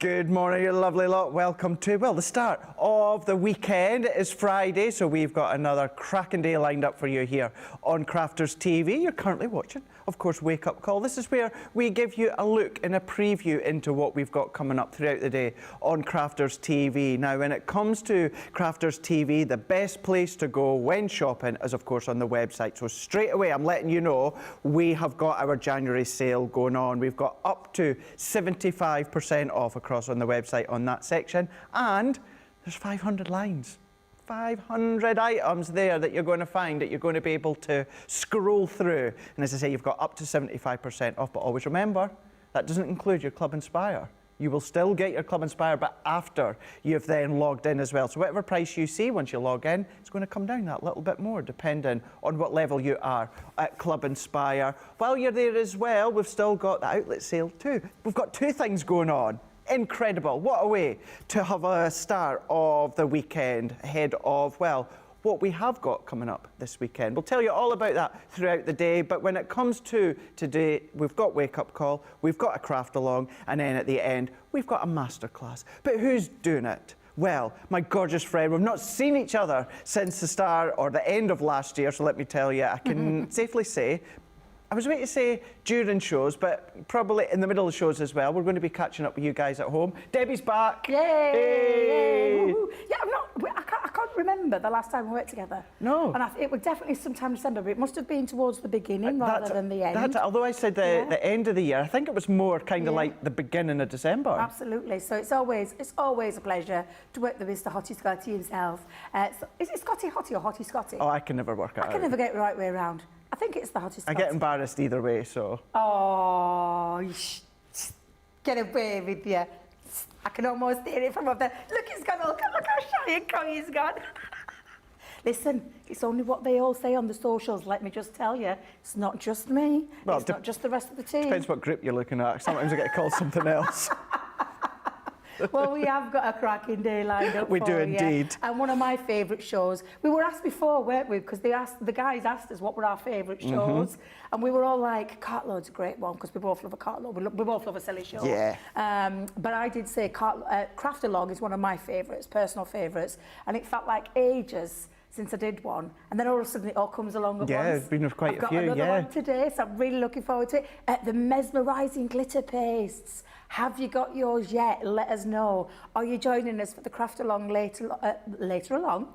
Good morning, you lovely lot. Welcome to, well, the start of the weekend. It is Friday, so we've got another cracking day lined up for you here on Crafters TV. You're currently watching, of course, Wake Up Call. This is where we give you a look and a preview into what we've got coming up throughout the day on Crafters TV. Now, when it comes to Crafters TV, the best place to go when shopping is, of course, on the website. So straight away, I'm letting you know, we have got our January sale going on. We've got up to 75% off across on the website on that section, and there's 500 lines. 500 items there that you're going to find that you're going to be able to scroll through. And as I say, you've got up to 75% off, but always remember, that doesn't include your Club Inspire. You will still get your Club Inspire, but after you've then logged in as well. So whatever price you see once you log in, it's going to come down that little bit more, depending on what level you are at Club Inspire. While you're there as well, we've still got the outlet sale too. We've got two things going on. Incredible. What a way to have a start of the weekend ahead of, well, what we have got coming up this weekend. We'll tell you all about that throughout the day, but when it comes to today, we've got Wake Up Call, we've got a craft along, and then at the end, we've got a masterclass. But who's doing it? Well, my gorgeous friend. We've not seen each other since the start or the end of last year, so let me tell you, I can safely say, I was about to say during shows, but probably in the middle of shows as well. We're going to be catching up with you guys at home. Debbie's back. Yay! Hey. Yeah, I can't remember the last time we worked together. No. And it was definitely sometime in December, but it must have been towards the beginning rather than the end. Although I said the end of the year, I think it was more kind of like the beginning of December. Absolutely. So it's always a pleasure to work with Mr. Hottie Scotty himself. Is it Scotty Hottie or Hottie Scotty? Oh, I can never work it out. I can never get it the right way around. I think it's the Hottie Scotty. I get embarrassed either way, so. Oh, get away with you. I can almost hear it from up there. Look, he's gone. Look how shy and coy he's gone. Listen, it's only what they all say on the socials. Let me just tell you, it's not just me. Well, it's not just the rest of the team. Depends what group you're looking at. Sometimes I get called something else. Well, we have got a cracking day lined up. We do indeed. And one of my favourite shows. We were asked before, weren't we? Because the guys asked us what were our favourite shows, and we were all like, Cartload's a great one because we both love a cartload. We both love a silly show. Yeah. But I did say Craft Along is one of my favourites, personal favourites, and it felt like ages since I did one, and then all of a sudden it all comes along at once. Yeah, it's been quite a few. I've got another one today, so I'm really looking forward to it. The Mesmerizing glitter pastes. Have you got yours yet? Let us know. Are you joining us for the craft along later along?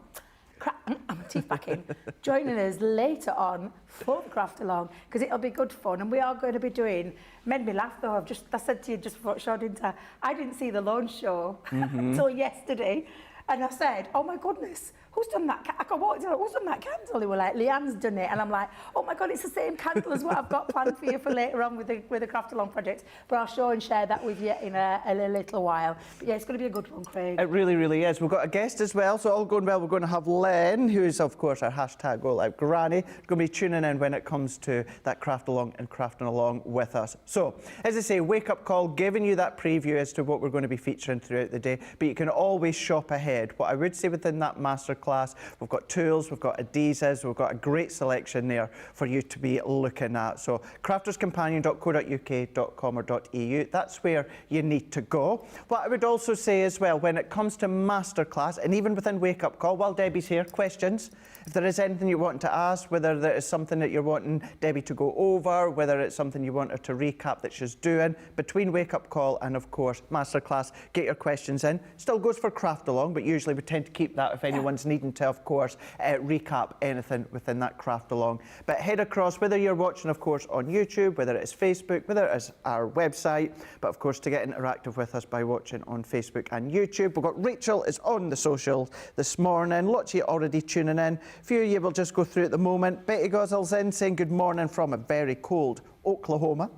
I'm teeth back in. Joining us later on for the craft along, because it'll be good fun, and we are going to be doing. Made me laugh though. I said to you just before the show, didn't I? I didn't see the launch show until yesterday, and I said, "Oh my goodness, who's done that?" I walked in, who's done that candle? They were like, "Leanne's done it," and I'm like, "Oh my God, it's the same candle as what I've got planned for you for later on with the craft along project." But I'll show and share that with you in a little while. But yeah, it's going to be a good one, Craig. It really, really is. We've got a guest as well, so all going well. We're going to have Len, who is of course our hashtag Go Live Granny, going to be tuning in when it comes to that craft along and crafting along with us. So, as I say, Wake Up Call, giving you that preview as to what we're going to be featuring throughout the day. But you can always shop ahead. What I would say within that masterclass, we've got tools, we've got adhesives, we've got a great selection there for you to be looking at. So crafterscompanion.co.uk.com or .eu, that's where you need to go. What I would also say as well, when it comes to masterclass, and even within Wake Up Call, while Debbie's here, questions. If there is anything you want to ask, whether there is something that you're wanting Debbie to go over, whether it's something you want her to recap that she's doing, between Wake Up Call and of course masterclass, get your questions in. Still goes for craft along, but usually we tend to keep that if anyone's needing to, of course, recap anything within that craft along. But head across, whether you're watching, of course, on YouTube, whether it's Facebook, whether it's our website, but of course to get interactive with us by watching on Facebook and YouTube. We've got Rachel is on the socials this morning. Lots of you already tuning in. A few of you will just go through at the moment. Betty Gozzle's in saying good morning from a very cold Oklahoma.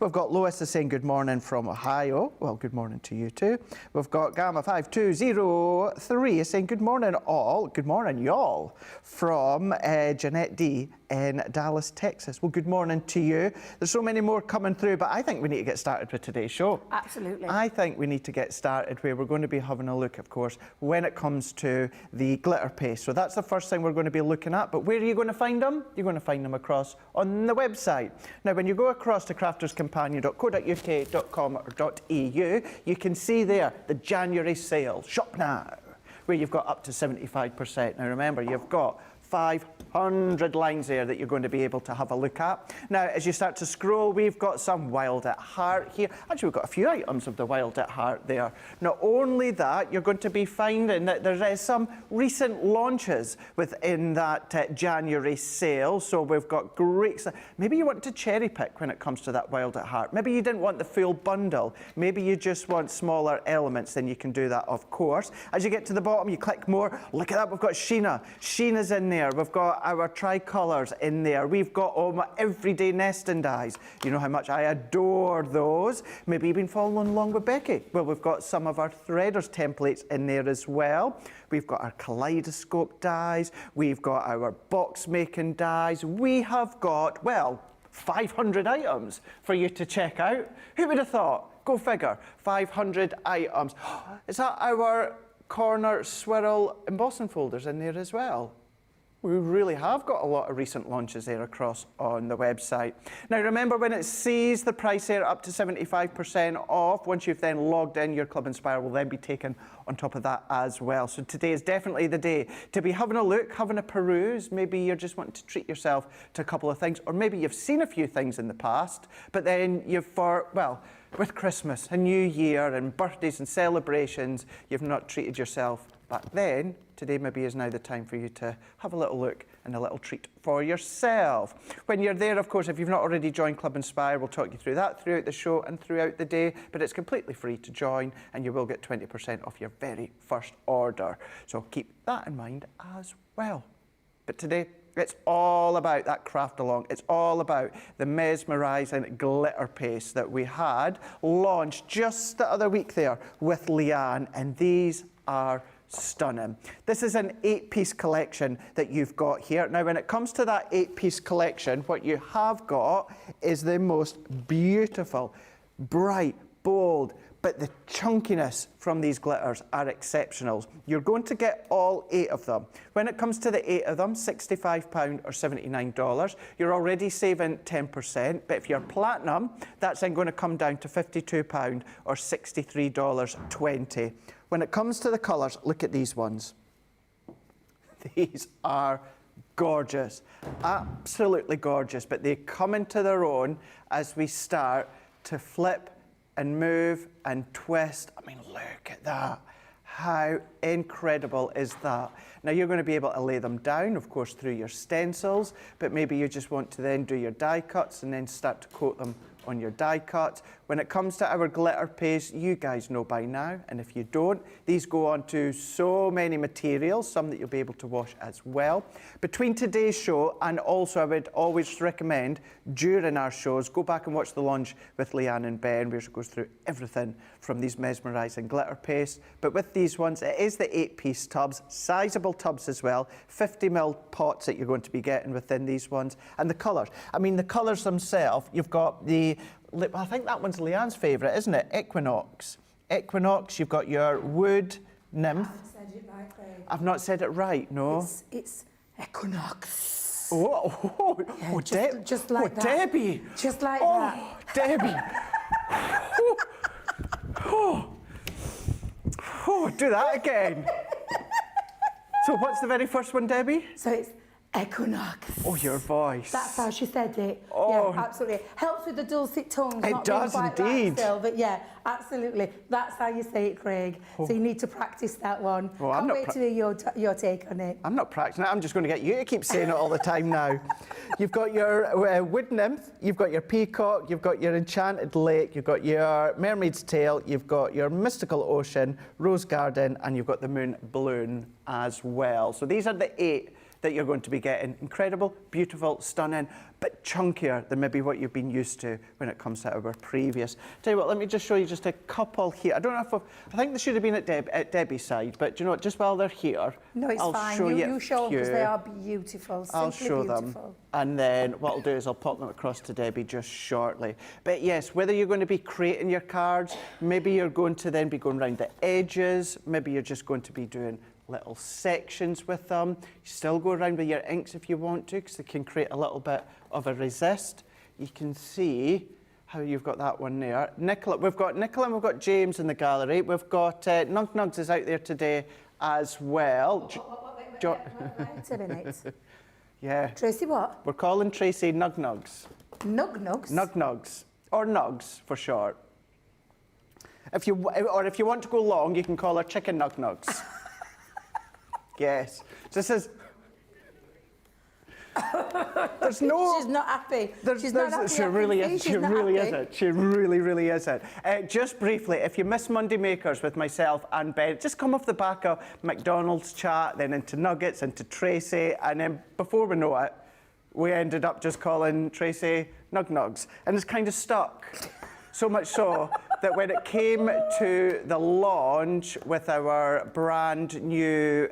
We've got Lois is saying good morning from Ohio. Well, good morning to you too. We've got Gamma 5203 is saying good morning all. Good morning y'all from Jeanette D in Dallas, Texas. Well, good morning to you. There's so many more coming through, but I think we need to get started with today's show. Absolutely. I think we need to get started where we're going to be having a look, of course, when it comes to the glitter paste. So that's the first thing we're going to be looking at. But where are you going to find them? You're going to find them across on the website. Now, when you go across to Crafters crafterscompanion.co.uk.com.au, you can see there the January sale, shop now, where you've got up to 75%. Now remember, you've got 500 lines there that you're going to be able to have a look at. Now, as you start to scroll, we've got some Wild at Heart here. Actually, we've got a few items of the Wild at Heart there. Not only that, you're going to be finding that there is some recent launches within that January sale. So we've got great stuff. Maybe you want to cherry pick when it comes to that Wild at Heart. Maybe you didn't want the full bundle. Maybe you just want smaller elements, then you can do that, of course. As you get to the bottom, you click more. Look at that, we've got Sheena. Sheena's in there. We've got our tricolours in there. We've got all my everyday nesting dies. You know how much I adore those. Maybe you've been following along with Becky. Well, we've got some of our threaders templates in there as well. We've got our kaleidoscope dies. We've got our box making dies. We have got, well, 500 items for you to check out. Who would have thought? Go figure. 500 items. Is that our corner swirl embossing folders in there as well? We really have got a lot of recent launches there across on the website. Now remember, when it sees the price there up to 75% off, once you've then logged in, your Club Inspire will then be taken on top of that as well. So today is definitely the day to be having a look, having a peruse. Maybe you're just wanting to treat yourself to a couple of things, or maybe you've seen a few things in the past, but then with Christmas and New Year and birthdays and celebrations, you've not treated yourself back then. Today maybe is now the time for you to have a little look and a little treat for yourself. When you're there, of course, if you've not already joined Club Inspire, we'll talk you through that throughout the show and throughout the day, but it's completely free to join and you will get 20% off your very first order. So keep that in mind as well. But today, it's all about that craft along. It's all about the mesmerising glitter paste that we had launched just the other week there with Leanne, and these are stunning. This is an 8-piece collection that you've got here. Now, when it comes to that 8-piece collection, what you have got is the most beautiful, bright, bold, but the chunkiness from these glitters are exceptional. You're going to get all 8 of them. When it comes to the 8 of them, £65 or $79, you're already saving 10%, but if you're platinum, that's then going to come down to £52 or $63.20. When it comes to the colours, look at these ones. These are gorgeous, absolutely gorgeous, but they come into their own as we start to flip and move and twist. I mean, look at that. How incredible is that? Now, you're going to be able to lay them down, of course, through your stencils, but maybe you just want to then do your die cuts and then start to coat them on your die cuts. When it comes to our glitter paste, you guys know by now, and if you don't, these go on to so many materials, some that you'll be able to wash as well. Between today's show, and also I would always recommend during our shows, go back and watch the launch with Leanne and Ben, where she goes through everything from these mesmerising glitter paste. But with these ones, it is the 8-piece tubs, sizable tubs as well, 50ml pots that you're going to be getting within these ones. And the colours, I mean, the colours themselves, you've got the, I think that one's Leanne's favourite, isn't it? Equinox. Equinox, you've got your wood nymph. I haven't said it right, Craig. I've not said it right, no. It's Equinox. Oh, just like that. Debbie. Just like that. Debbie. Do that again. So what's the very first one, Debbie? So it's Equinox. Oh, your voice. That's how she said it. Oh. Yeah, absolutely. Helps with the dulcet tongue. It does indeed. Still, but yeah, absolutely. That's how you say it, Craig. Oh. So you need to practice that one. Well, Can't wait to hear your take on it. I'm not practicing it. I'm just going to get you to keep saying it all the time now. You've got your wood nymph, you've got your peacock, you've got your enchanted lake, you've got your mermaid's tail, you've got your mystical ocean, rose garden, and you've got the moon balloon as well. So these are the 8 that you're going to be getting. Incredible, beautiful, stunning, but chunkier than maybe what you've been used to when it comes to our previous. Tell you what, let me just show you just a couple here. I don't know if I think they should have been at Debbie's side, but you know what, just while they're here, no, it's I'll fine. show you show them because they are beautiful. I'll show them, and then what I'll do is I'll pop them across to Debbie just shortly. But yes, whether you're going to be creating your cards, maybe you're going to then be going around the edges, maybe you're just going to be doing little sections with them. You still go around with your inks if you want to, because they can create a little bit of a resist. You can see how you've got that one there. Nicola, we've got Nicola and we've got James in the gallery. We've got Nug Nugs is out there today as well. Wait a minute. Yeah. Tracy what? We're calling Tracy Nug Nugs. Nug Nugs? Nug Nugs, or Nugs for short. If you want to go long, you can call her Chicken Nug Nugs. Yes. This is... There's no... She's not happy. She's not happy. She really is. She really isn't. She really isn't. Just briefly, if you miss Monday Makers with myself and Ben, just come off the back of McDonald's chat, then into Nuggets, into Tracy, and then before we know it, we ended up just calling Tracy Nug Nugs. And it's kind of stuck. So much so that when it came to the launch with our brand new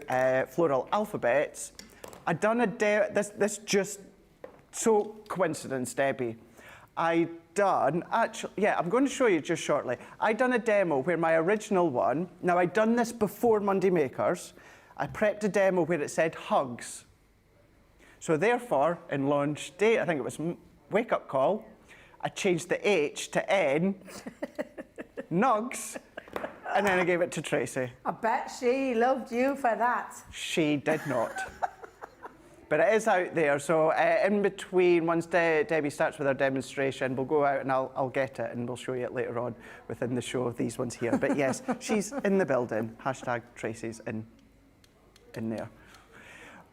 floral alphabets, I'd done this just so coincidence, Debbie. I'm going to show you just shortly. I'd done a demo where my original one, now I'd done this before Monday Makers, I prepped a demo where it said hugs. So therefore, in launch date, I think it was wake up call, I changed the H to N, Nugs, and then I gave it to Tracy. I bet she loved you for that. She did not. But it is out there, so in between, once Debbie starts with her demonstration, we'll go out and I'll get it and we'll show you it later on within the show, these ones here. But yes, she's in the building. Hashtag Tracy's in there.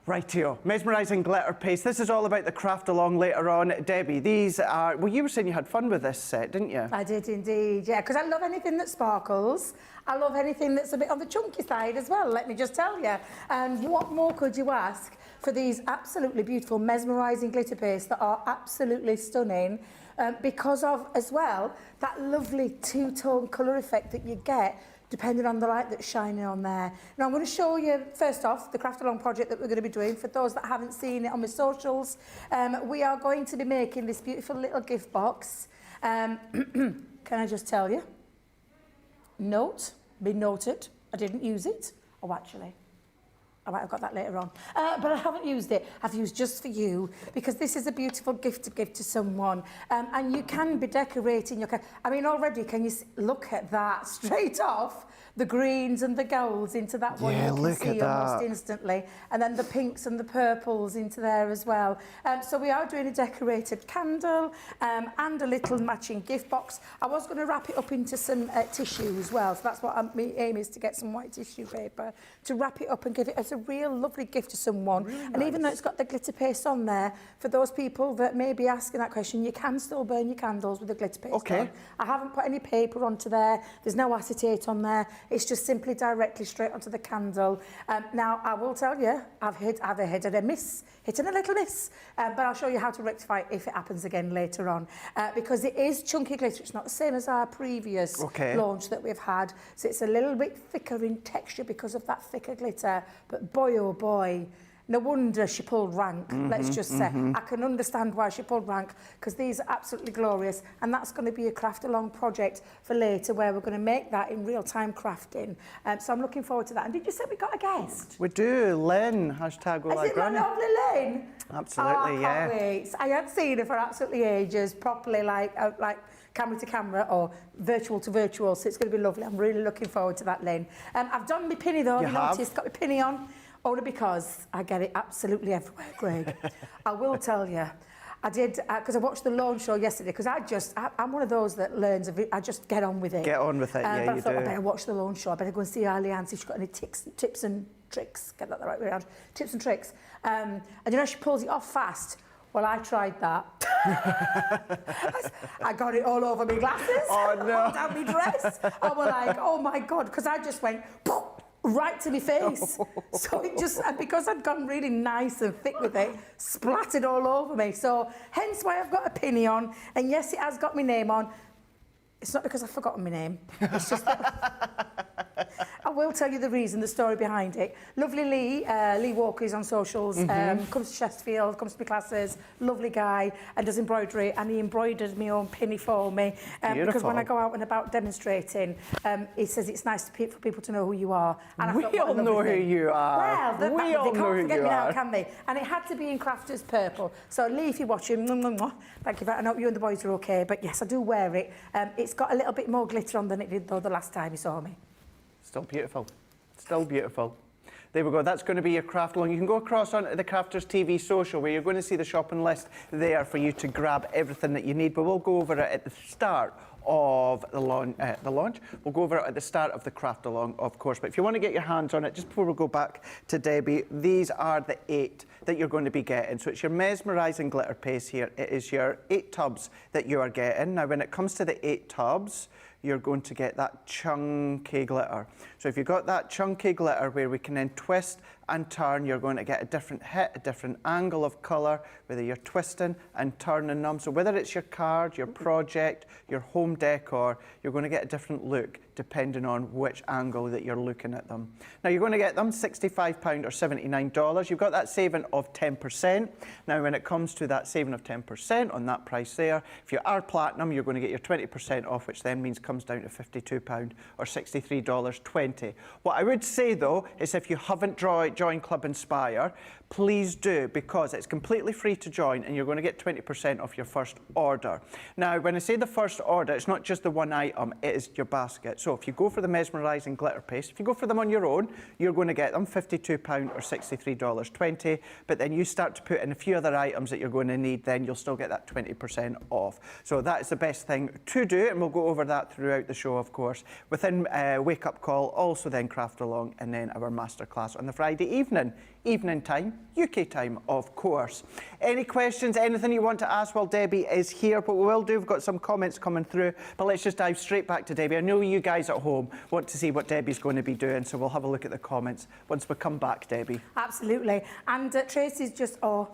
Rightio, mesmerising glitter paste. This is all about the craft along later on. Debbie, these are, well, you were saying you had fun with this set, didn't you? I did indeed, yeah, because I love anything that sparkles. I love anything that's a bit on the chunky side as well, let me just tell you. And what more could you ask for these absolutely beautiful mesmerising glitter paste that are absolutely stunning because of, as well, that lovely two-tone colour effect that you get depending on the light that's shining on there. Now I'm going to show you, first off, the Craft Along project that we're going to be doing. For those that haven't seen it on my socials, we are going to be making this beautiful little gift box. Can I just tell you? Be noted, I didn't use it. Oh, actually, I might have got that later on. But I haven't used it. I've used just for you because this is a beautiful gift to give to someone. And you can be decorating your... I mean, already, can you look at that straight off? The greens and the golds into that one, yeah, you can see almost instantly. And then the pinks and the purples into there as well. So we are doing a decorated candle and a little matching gift box. I was going to wrap it up into some tissue as well. So that's what my aim is, to get some white tissue paper to wrap it up and give it as a real lovely gift to someone. Really and nice. Even though it's got the glitter paste on there, for those people that may be asking that question, you can still burn your candles with the glitter paste on. I haven't put any paper onto there. There's no acetate on there. It's just simply directly straight onto the candle. Now, I will tell you, I've hit a little miss, but I'll show you how to rectify it if it happens again later on. Because it is chunky glitter. It's not the same as our previous launch that we've had. So it's a little bit thicker in texture because of that thicker glitter. But boy, oh boy, no wonder she pulled rank, let's just say. I can understand why she pulled rank, because these are absolutely glorious, and that's going to be a craft along project for later, where we're going to make that in real-time crafting. So I'm looking forward to that. And did you say we got a guest? We do, Lynn, hashtag Go Like Granny. Is it my lovely Lynn? Absolutely, I can't wait. I hadn't seen her for absolutely ages, properly like camera to camera or virtual to virtual, so it's going to be lovely. I'm really looking forward to that, Lynn. I've done my pinny though, you noticed, got my pinny on. Only because I get it absolutely everywhere, Greg. I will tell you. I did, because I watched the launch show yesterday, because I'm one of those that learns, I just get on with it. Get on with it, yeah, but you I thought, do. I better watch the launch show. I better go and see Arlie-Ann, see if she's got any tips and tricks. Get that the right way around. Tips and tricks. And you know, she pulls it off fast. Well, I tried that. I got it all over my glasses. Oh, no. Down my dress. I was like, oh, my God, because I just went... Poof, right to my face. So it just, and because I'd gone really nice and thick with it, splattered all over me. So hence why I've got a pinny on. And yes, it has got my name on. It's not because I've forgotten my name. It's just that I will tell you the reason, the story behind it. Lovely Lee Walker is on socials, comes to Chesterfield, comes to my classes, lovely guy, and does embroidery, and he embroidered my own pinny for me. Because when I go out and about demonstrating, he says it's nice for people to know who you are. And I thought, We all know who you are. Well, we all they know can't who forget you me now, are. can they? And it had to be in Crafters Purple. So Lee, if you're watching, thank you. I hope you and the boys are okay. But yes, I do wear it. It's got a little bit more glitter on than it did though the last time you saw me. Still beautiful. Still beautiful. There we go. That's going to be your craft along. You can go across onto the Crafters TV social where you're going to see the shopping list there for you to grab everything that you need. But we'll go over it at the start of the launch. We'll go over it at the start of the craft along, of course. But if you want to get your hands on it, just before we go back to Debbie, these are the 8 that you're going to be getting. So it's your Mesmerizing glitter paste here. It is your 8 tubs that you are getting. Now, when it comes to the 8 tubs, you're going to get that chunky glitter. So if you've got that chunky glitter where we can then twist and turn, you're going to get a different hit, a different angle of colour, whether you're twisting and turning them. So whether it's your card, your project, your home decor, you're going to get a different look depending on which angle that you're looking at them. Now you're going to get them £65 or $79. You've got that saving of 10%. Now when it comes to that saving of 10% on that price there, if you are platinum, you're going to get your 20% off, which then means comes down to £52 or $63.20. What I would say though is if you haven't joined Club Inspire, please do, because it's completely free to join and you're going to get 20% off your first order. Now, when I say the first order, it's not just the one item, it is your basket. So if you go for the Mesmerizing glitter paste, if you go for them on your own, you're going to get them £52 or $63.20, but then you start to put in a few other items that you're going to need, then you'll still get that 20% off. So that is the best thing to do, and we'll go over that throughout the show, of course. Within Wake Up Call, also then Craft Along, and then our masterclass on the Friday evening time, UK time, of course. Any questions, anything you want to ask while Debbie is here? But we will do, we've got some comments coming through, but let's just dive straight back to Debbie. I know you guys at home want to see what Debbie's going to be doing, so we'll have a look at the comments once we come back, Debbie. Absolutely. And Tracy's just, no,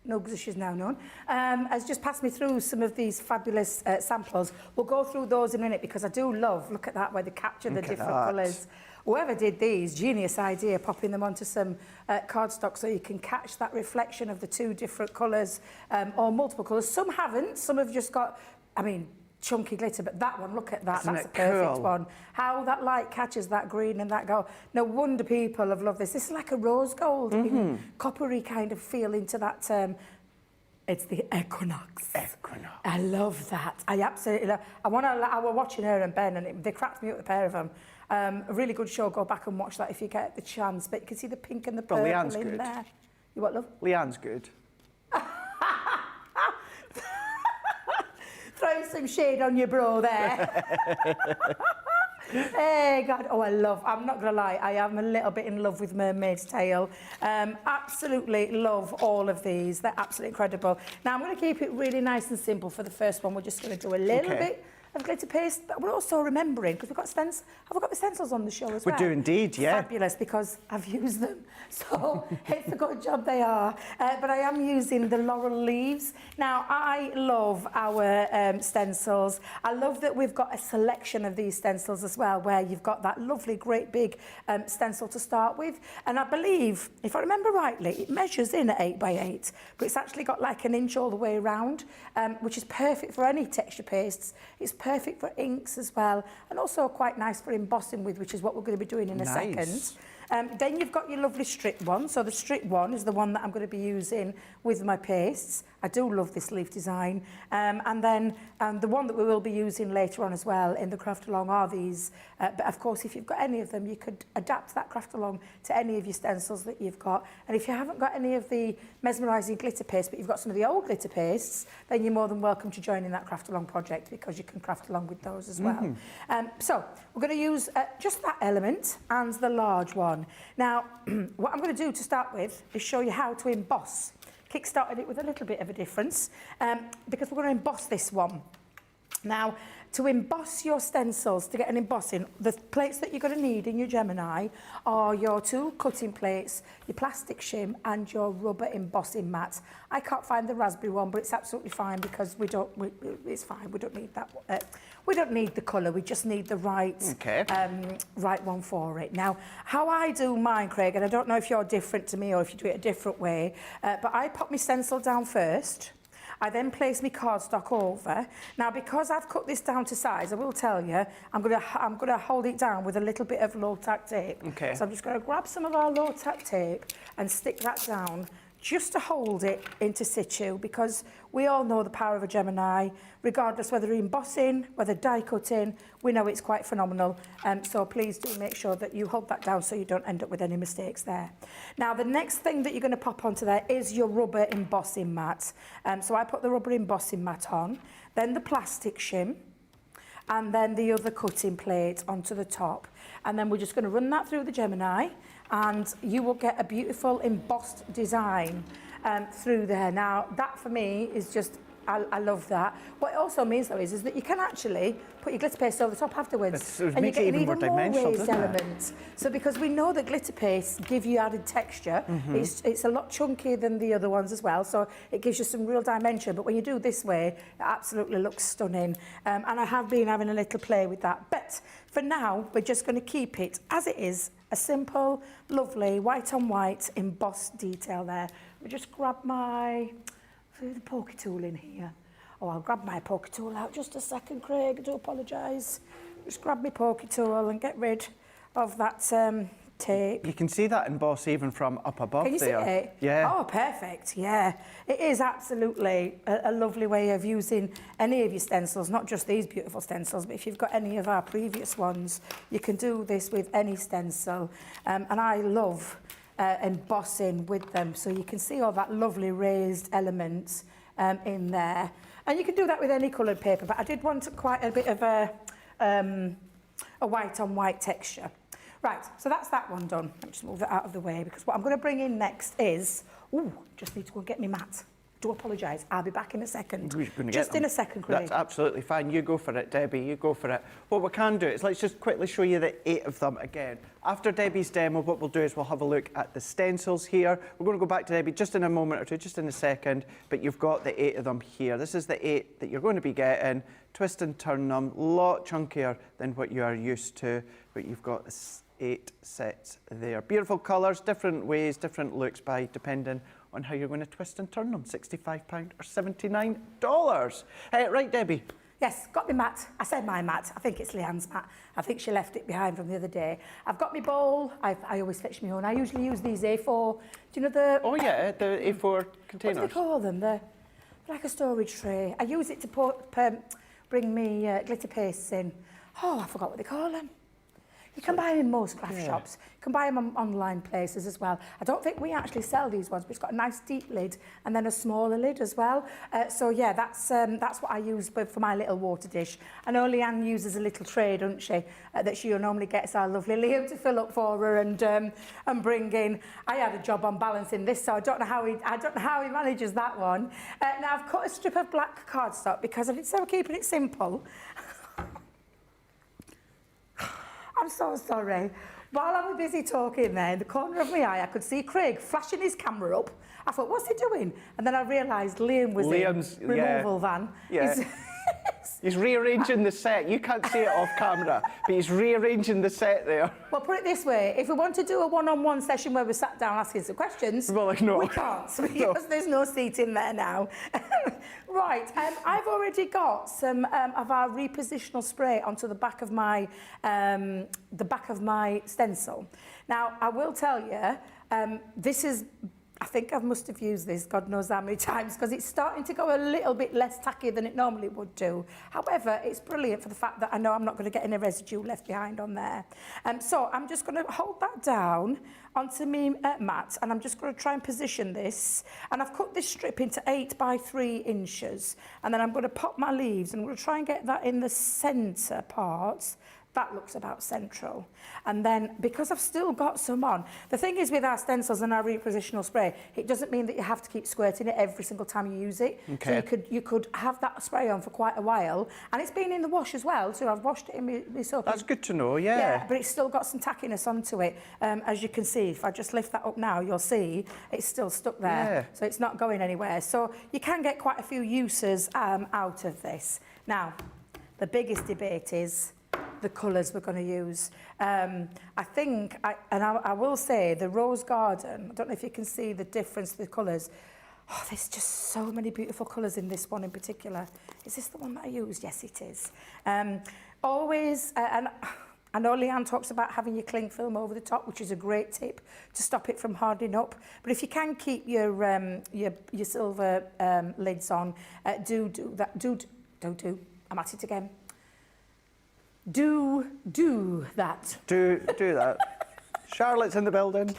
because she's now known, has just passed me through some of these fabulous samples. We'll go through those in a minute because I do love, look at that, where they capture the different colours. Whoever did these, genius idea, popping them onto some cardstock so you can catch that reflection of the 2 different colours or multiple colours. Some haven't, some have just got, I mean, chunky glitter, but that one, look at that, that's a perfect one. How that light catches that green and that gold. No wonder people have loved this. This is like a rose gold, coppery kind of feel into that. It's the Equinox. Equinox. I love that. I absolutely love. I was watching her and Ben, and they cracked me up, the pair of them. A really good show. Go back and watch that if you get the chance. But you can see the pink and the purple Leanne's in good. there. You what, love? Leanne's good. Throw some shade on your bro there. Hey, God. Oh, I'm not going to lie, I am a little bit in love with Mermaid's Tale. Absolutely love all of these. They're absolutely incredible. Now, I'm going to keep it really nice and simple for the first one. We're just going to do a little bit of glitter paste, but we're also remembering, because we've got stencils, have we got the stencils on the show as well? We do indeed, yeah. Fabulous, because I've used them, so it's a good job they are. But I am using the laurel leaves. Now, I love our stencils. I love that we've got a selection of these stencils as well, where you've got that lovely, great big stencil to start with. And I believe, if I remember rightly, it measures in at 8 by 8, but it's actually got like an inch all the way around, which is perfect for any texture pastes. It's perfect for inks as well, and also quite nice for embossing with, which is what we're going to be doing in a second. Then you've got your lovely strip one. So the strip one is the one that I'm going to be using with my pastes. I do love this leaf design. And then the one that we will be using later on as well in the craft along are these. But of course, if you've got any of them, you could adapt that craft along to any of your stencils that you've got. And if you haven't got any of the Mesmerizing glitter paste, but you've got some of the old glitter pastes, then you're more than welcome to join in that craft along project, because you can craft along with those as well. So we're going to use just that element and the large one. Now, what I'm going to do to start with is show you how to emboss. Kick-started it with a little bit of a difference, because we're going to emboss this one. Now, to emboss your stencils, to get an embossing, the plates that you're going to need in your Gemini are your 2 cutting plates, your plastic shim and your rubber embossing mat. I can't find the raspberry one, but it's absolutely fine because it's fine. We don't need that. We don't need the colour. We just need the right one for it. Now, how I do mine, Craig, and I don't know if you're different to me or if you do it a different way, but I pop my stencil down first. I then place my cardstock over. Now, because I've cut this down to size, I will tell you, I'm gonna hold it down with a little bit of low-tack tape. Okay. So I'm just gonna grab some of our low-tack tape and stick that down just to hold it into situ, because we all know the power of a Gemini, regardless whether embossing, whether die cutting, we know it's quite phenomenal. So please do make sure that you hold that down so you don't end up with any mistakes there. Now, the next thing that you're going to pop onto there is your rubber embossing mat. So I put the rubber embossing mat on, then the plastic shim, and then the other cutting plate onto the top. And then we're just going to run that through the Gemini, and you will get a beautiful embossed design through there. Now, that for me is just, I love that. What it also means, though, is that you can actually put your glitter paste over the top afterwards, and you get an even more raised element. So because we know that glitter paste give you added texture, it's a lot chunkier than the other ones as well, so it gives you some real dimension. But when you do it this way, it absolutely looks stunning. And I have been having a little play with that. But for now, we're just going to keep it as it is, a simple, lovely, white on white embossed detail there. We just grab the poker tool in here. Oh, I'll grab my poker tool out just a second, Craig. I do apologise. Just grab my poker tool and get rid of that tape. You can see that emboss even from up above there. Can you see it? Yeah. Oh, perfect. Yeah. It is absolutely a lovely way of using any of your stencils, not just these beautiful stencils, but if you've got any of our previous ones, you can do this with any stencil. And I love embossing with them, so you can see all that lovely raised element in there. And you can do that with any coloured paper, but I did want quite a bit of a white on white texture. Right, so that's that one done. Let me just move that out of the way, because what I'm going to bring in next is, just need to go and get my mat. Do apologise. I'll be back in a second. Just in a second, Craig. That's absolutely fine. You go for it, Debbie. You go for it. What we can do is let's just quickly show you the 8 of them again. After Debbie's demo, what we'll do is we'll have a look at the stencils here. We're going to go back to Debbie just in a moment or two, just in a second, but you've got the 8 of them here. This is the 8 that you're going to be getting. Twist and turn them, a lot chunkier than what you are used to, but you've got 8 sets there. Beautiful colours, different ways, different looks depending on how you're going to twist and turn them. £65 or $79. Right, Debbie? Yes, got my mat. I said my mat. I think it's Leanne's mat. I think she left it behind from the other day. I've got my bowl. I always fetch my own. I usually use these A4. Do you know the... Oh, yeah, the A4 containers. What do they call them? They're like a storage tray. I use it to bring me glitter pastes in. Oh, I forgot what they call them. You can buy them in most craft shops. You can buy them on online places as well. I don't think we actually sell these ones, but it's got a nice deep lid and then a smaller lid as well. So yeah, that's what I use for my little water dish. I know Leanne uses a little tray, doesn't she, that she normally gets our lovely Liam to fill up for her and bring in. I had a job on balancing this, so I don't know how he manages that one. Now I've cut a strip of black cardstock because I did say we're keeping it simple. I'm so sorry. While I was busy talking there, in the corner of my eye, I could see Craig flashing his camera up. I thought, what's he doing? And then I realised Liam was in removal van. Yeah. He's rearranging the set. You can't see it off camera, but he's rearranging the set there. Well, put it this way. If we want to do a one-on-one session where we sat down asking some questions, well, no. We can't, because there's no seat in there now. Right, I've already got some of our repositional spray onto the back of my stencil. Now, I will tell you, this is... I think I must have used this, God knows how many times, because it's starting to go a little bit less tacky than it normally would do. However, it's brilliant for the fact that I know I'm not going to get any residue left behind on there. So I'm just going to hold that down onto me mat, and I'm just going to try and position this. And I've cut this strip into 8 by 3 inches. And then I'm going to pop my leaves, and I'm going to try and get that in the centre parts. That looks about central. And then, because I've still got some on, the thing is with our stencils and our repositional spray, it doesn't mean that you have to keep squirting it every single time you use it. Okay. So you could have that spray on for quite a while, and it's been in the wash as well, so I've washed it in my soap. That's good to know, yeah. Yeah, but it's still got some tackiness onto it. As you can see, if I just lift that up now, you'll see it's still stuck there. Yeah. So it's not going anywhere. So you can get quite a few uses out of this. Now, the biggest debate is the colours we're going to use. I think, I will say, the Rose Garden, I don't know if you can see the difference, the colours. Oh, there's just so many beautiful colours in this one in particular. Is this the one that I used? Yes, it is. Always, and I know Leanne talks about having your cling film over the top, which is a great tip to stop it from hardening up. But if you can keep your silver lids on, do that. I'm at it again. Do that. Do that. Charlotte's in the building.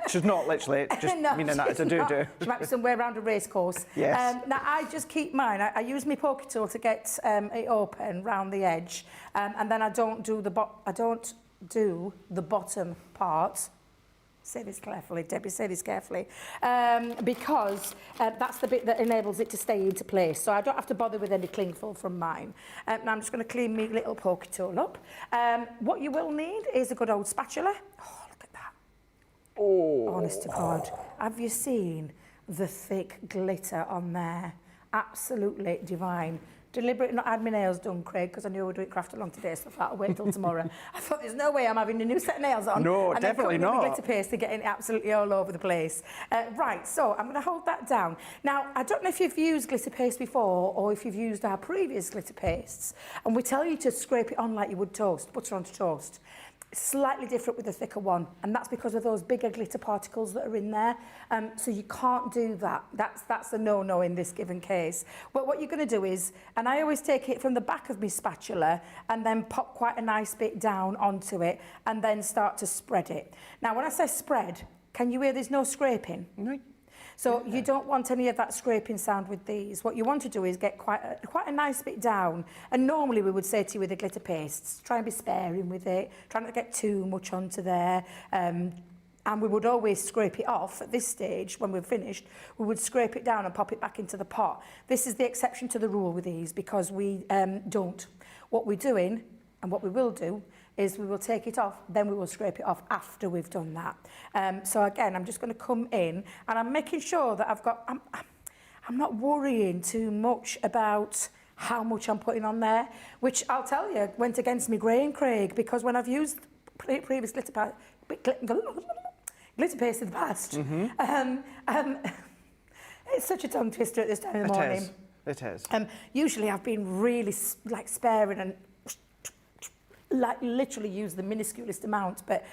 She's not literally, just No, meaning that as a she's do-do. not. She might be somewhere around a race course. Yes. Now, I just keep mine. I use my poker tool to get it open round the edge, and then I don't do the bottom part. Say this carefully, Debbie, say this carefully. Because that's the bit that enables it to stay into place. So I don't have to bother with any cling film from mine. Now I'm just going to clean my little poker tool up. What you will need is a good old spatula. Oh, look at that. Oh. Honest to God. Have you seen the thick glitter on there? Absolutely divine. Deliberately not had my nails done, Craig, because I knew we were doing craft along today, so I thought I'd wait till tomorrow. I thought there's no way I'm having a new set of nails on. No, and definitely then not. glitter paste and getting it absolutely all over the place. Right, so I'm going to hold that down. Now, I don't know if you've used glitter paste before or if you've used our previous glitter pastes, and we tell you to scrape it on like you would toast, butter onto toast. Slightly different with the thicker one, and that's because of those bigger glitter particles that are in there. So you can't do that. That's a no-no in this given case. But what you're going to do is, and I always take it from the back of my spatula and then pop quite a nice bit down onto it and then start to spread it. Now, when I say spread, can you hear there's no scraping? No. So you don't want any of that scraping sound with these. What you want to do is get quite a nice bit down. And normally we would say to you with the glitter pastes, try and be sparing with it, try not to get too much onto there. And we would always scrape it off at this stage. When we're finished, we would scrape it down and pop it back into the pot. This is the exception to the rule with these because we don't. What we're doing and what we will do is we will take it off, then we will scrape it off after we've done that. So again, I'm just going to come in and I'm making sure that I'm not worrying too much about how much I'm putting on there, which I'll tell you went against me grain, Craig, because when I've used previous glitter paste in the past, it's such a tongue twister at this time of the morning. It is. Usually I've been really sparing and literally use the minusculest amount, but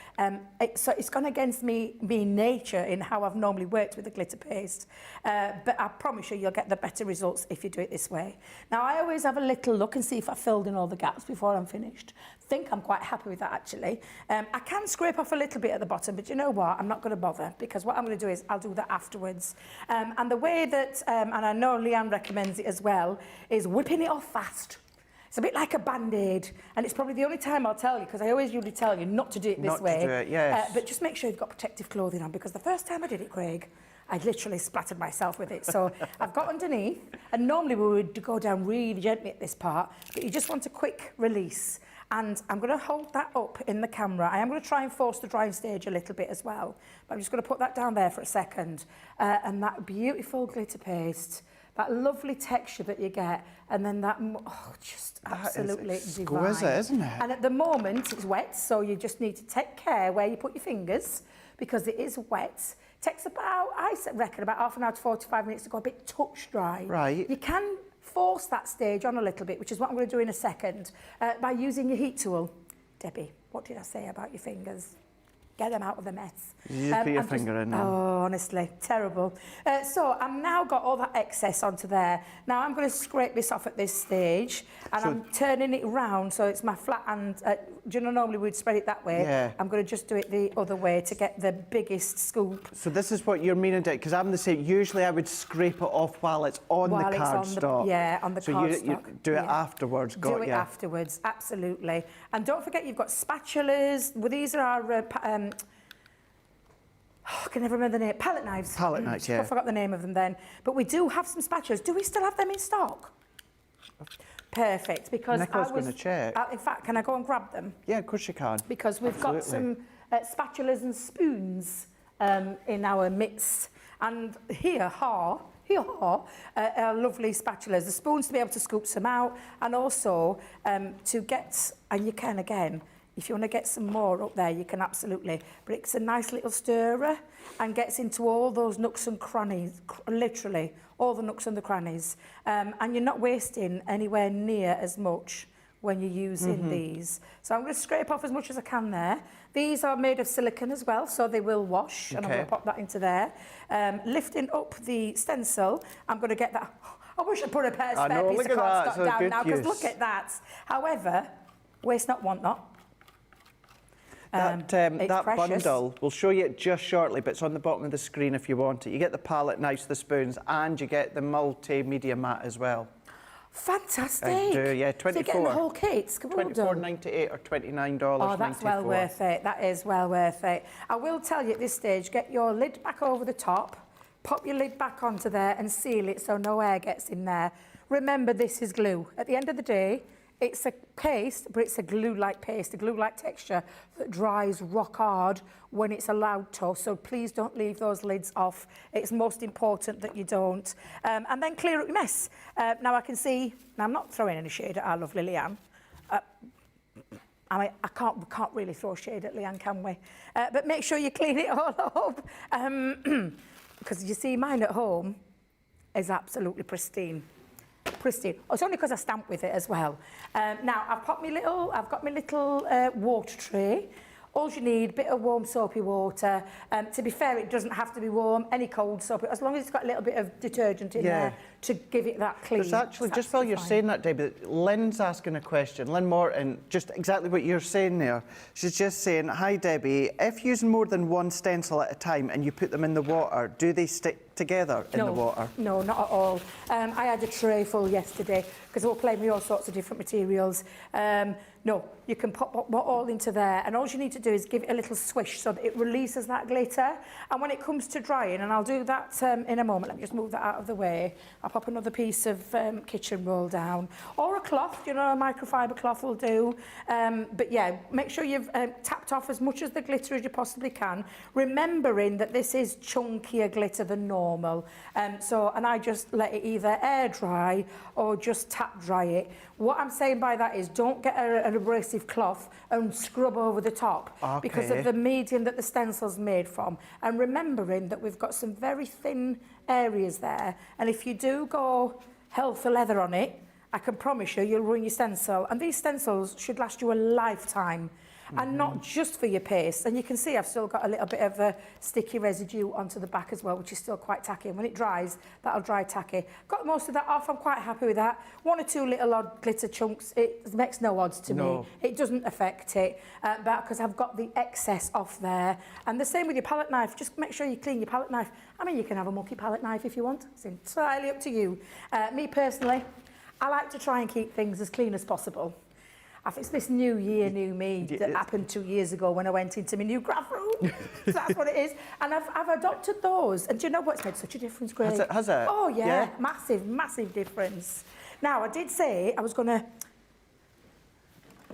so it's gone against me nature in how I've normally worked with the glitter paste. But I promise you'll get the better results if you do it this way. Now, I always have a little look and see if I filled in all the gaps before I'm finished. I think I'm quite happy with that, actually. I can scrape off a little bit at the bottom, but you know what? I'm not going to bother, because what I'm going to do is I'll do that afterwards. And the way that, and I know Leanne recommends it as well, is whipping it off fast. It's a bit like a Band-Aid, and it's probably the only time I'll tell you, because I always usually tell you not to do it this way. Not to do it, yes. But just make sure you've got protective clothing on, because the first time I did it, Craig, I literally splattered myself with it. So I've got underneath, and normally we would go down really gently at this part, but you just want a quick release. And I'm going to hold that up in the camera. I am going to try and force the drying stage a little bit as well, but I'm just going to put that down there for a second. And that beautiful glitter paste, that lovely texture that you get, and then that, just absolutely divine. Exquisite, isn't it? And at the moment, it's wet, so you just need to take care where you put your fingers, because it is wet. It takes about, I reckon, about half an hour to 45 minutes to go a bit touch dry. Right. You can force that stage on a little bit, which is what I'm going to do in a second, by using your heat tool. Debbie, what did I say about your fingers? get them out of the mess. You just put your finger in there. Oh, honestly, terrible. So I've now got all that excess onto there. Now I'm going to scrape this off at this stage, and I'm turning it round so it's my flat hand. Do you know normally we'd spread it that way? Yeah. I'm going to just do it the other way to get the biggest scoop. So this is what you're meaning to, because I'm the same. Usually I would scrape it off while it's on the cardstock. Yeah, on the cardstock. So you do it afterwards, Do it afterwards, absolutely. And don't forget you've got spatulas. Well, these are our, I can never remember the name, palette knives. Palette knives, yeah. I forgot the name of them then. But we do have some spatulas. Do we still have them in stock? Perfect, because Nicola's going to check. In fact, can I go and grab them? Yeah, of course you can. Because we've got some spatulas and spoons in our midst. And here are lovely spatulas. The spoons to be able to scoop some out, and also to get, and you can again, if you want to get some more up there, you can absolutely. But it's a nice little stirrer and gets into all those nooks and crannies, literally all the nooks and the crannies. And you're not wasting anywhere near as much when you're using these. So I'm going to scrape off as much as I can there. These are made of silicone as well, so they will wash. And I'm going to pop that into there. Lifting up the stencil, I'm going to get that. I wish I put a spare piece of cardstock down now, because look at that. However, waste not, want not. That bundle, we'll show you it just shortly, but it's on the bottom of the screen if you want it. You get the palette knives, the spoons, and you get the multimedia mat as well. Fantastic. I do, yeah, 24. So you're getting the whole kit. $24.98 or $29.94. Oh, that's well worth it. That is well worth it. I will tell you at this stage, get your lid back over the top, pop your lid back onto there and seal it so no air gets in there. Remember, this is glue. At the end of the day, it's a paste, but it's a glue-like paste, a glue-like texture that dries rock hard when it's allowed to. So please don't leave those lids off. It's most important that you don't. And then clear up your mess. Now I can see, now I'm not throwing any shade at our lovely Leanne. I mean, we can't really throw shade at Leanne, can we? But make sure you clean it all up. Because you see, mine at home is absolutely pristine. Pristine. Oh, it's only because I stamped with it as well. Now I've got my little water tray. All you need, bit of warm soapy water. To be fair, it doesn't have to be warm. Any cold soap, as long as it's got a little bit of detergent in there to give it that clean. There's actually, just while you're saying that, Debbie, Lynn's asking a question. Lynn Morton, just exactly what you're saying there. She's just saying, hi Debbie, if using more than one stencil at a time and you put them in the water, do they stick together in the water? No, not at all. I had a tray full yesterday because we're playing with all sorts of different materials. No, you can pop all into there, and all you need to do is give it a little swish so that it releases that glitter. And when it comes to drying, and I'll do that in a moment, let me just move that out of the way. I'll pop another piece of kitchen roll down, or a cloth, you know, a microfiber cloth will do. But yeah, make sure you've tapped off as much of the glitter as you possibly can, remembering that this is chunkier glitter than normal. And I just let it either air dry or just tap dry it. What I'm saying by that is don't get an abrasive cloth and scrub over the top because of the medium that the stencil's made from. And remembering that we've got some very thin areas there. And if you do go hell for leather on it, I can promise you, you'll ruin your stencil. And these stencils should last you a lifetime. And not just for your paste. And you can see I've still got a little bit of a sticky residue onto the back as well, which is still quite tacky. And when it dries, that'll dry tacky. Got most of that off. I'm quite happy with that. One or two little odd glitter chunks. It makes no odds to me. It doesn't affect it, but because I've got the excess off there. And the same with your palette knife. Just make sure you clean your palette knife. I mean, you can have a mucky palette knife if you want. It's entirely up to you. Me personally, I like to try and keep things as clean as possible. I think it's this new year, new me that happened 2 years ago when I went into my new graph room. So that's what it is. And I've adopted those. And do you know what? It's made such a difference, Greg. Has it? Oh, yeah. Massive, massive difference. Now, I did say I was going to...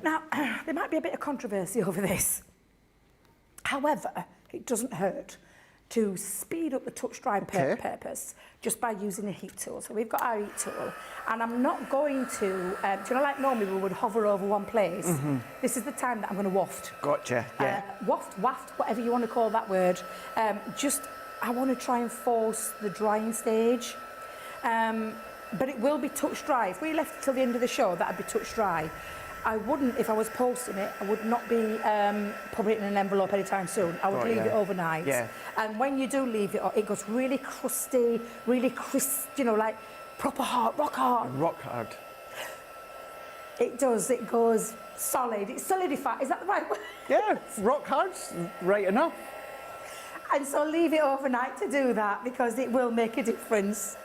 Now, there might be a bit of controversy over this. However, it doesn't hurt to speed up the touch dry purpose just by using a heat tool. So we've got our heat tool, and I'm not going to, do you know, like normally we would hover over one place? This is the time that I'm going to waft. Gotcha, yeah. Waft, whatever you want to call that word. I want to try and force the drying stage. But it will be touch dry. If we left it till the end of the show, that'd be touch dry. I wouldn't, if I was posting it, I would not be putting it in an envelope anytime soon. I would leave it overnight. Yeah. And when you do leave it, it goes really crusty, really crisp, you know, like proper hard, rock hard. Rock hard. It does, it goes solid. It's solidified, is that the right word? Yeah, rock hard's right enough. And so leave it overnight to do that because it will make a difference.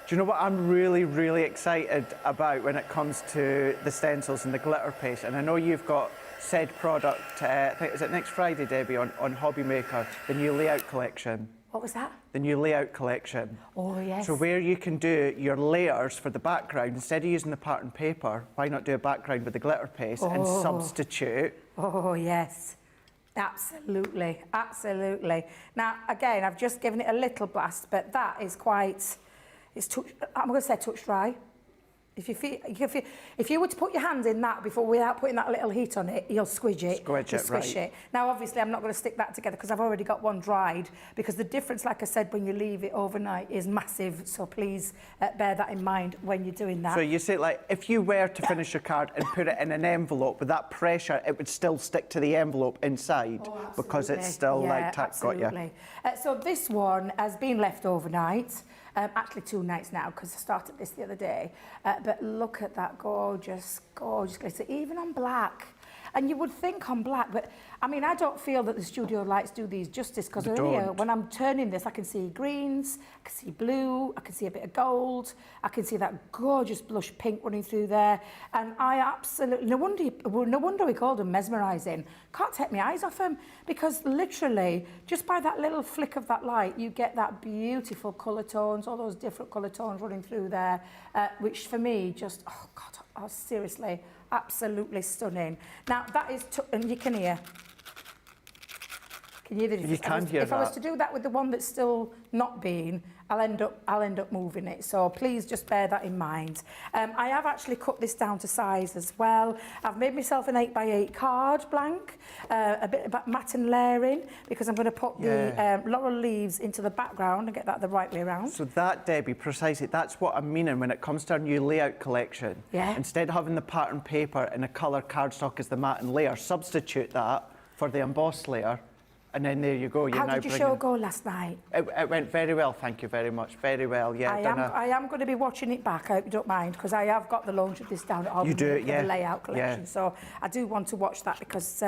Do you know what I'm really, really excited about when it comes to the stencils and the glitter paste? And I know you've got said product, I think, is it next Friday, Debbie, on Hobby Maker, the new layout collection? What was that? The new layout collection. Oh, yes. So where you can do your layers for the background, instead of using the pattern paper, why not do a background with the glitter paste and substitute? Oh, yes. Absolutely, absolutely. Now, again, I've just given it a little blast, but that is quite, I'm going to say touch dry. If you were to put your hand in that before, without putting that little heat on it, you'll squidge it. Squish it. Now, obviously, I'm not going to stick that together because I've already got one dried, because the difference, like I said, when you leave it overnight is massive. So please bear that in mind when you're doing that. So you say, like, if you were to finish your card and put it in an envelope, with that pressure, it would still stick to the envelope inside because it's still like tack. Got you. So this one has been left overnight. Actually 2 nights now because I started this the other day. But look at that gorgeous, gorgeous glitter, even on black. And you would think on black, but I mean, I don't feel that the studio lights do these justice because here, when I'm turning this, I can see greens, I can see blue, I can see a bit of gold, I can see that gorgeous blush pink running through there. And I absolutely, no wonder we called them mesmerizing. Can't take my eyes off them because literally, just by that little flick of that light, you get that beautiful colour tones, all those different colour tones running through there, which for me just, oh God, seriously, absolutely stunning. Now that is, and you can hear. Can you hear the difference? You can hear that. If I was to do that with the one that's still not been, I'll end up moving it. So please just bear that in mind. I have actually cut this down to size as well. I've made myself an 8x8 card blank, a bit about matte and layering, because I'm going to put the laurel leaves into the background and get that the right way around. So that, Debbie, precisely, that's what I'm meaning when it comes to our new layout collection. Yeah. Instead of having the pattern paper and a colour cardstock as the matte and layer, substitute that for the embossed layer. And then there you go. How did your show go last night? It went very well, thank you very much. Very well, yeah. I am going to be watching it back, I hope you don't mind, because I have got the launch of this down at home. You do, yeah. The layout collection, so I do want to watch that because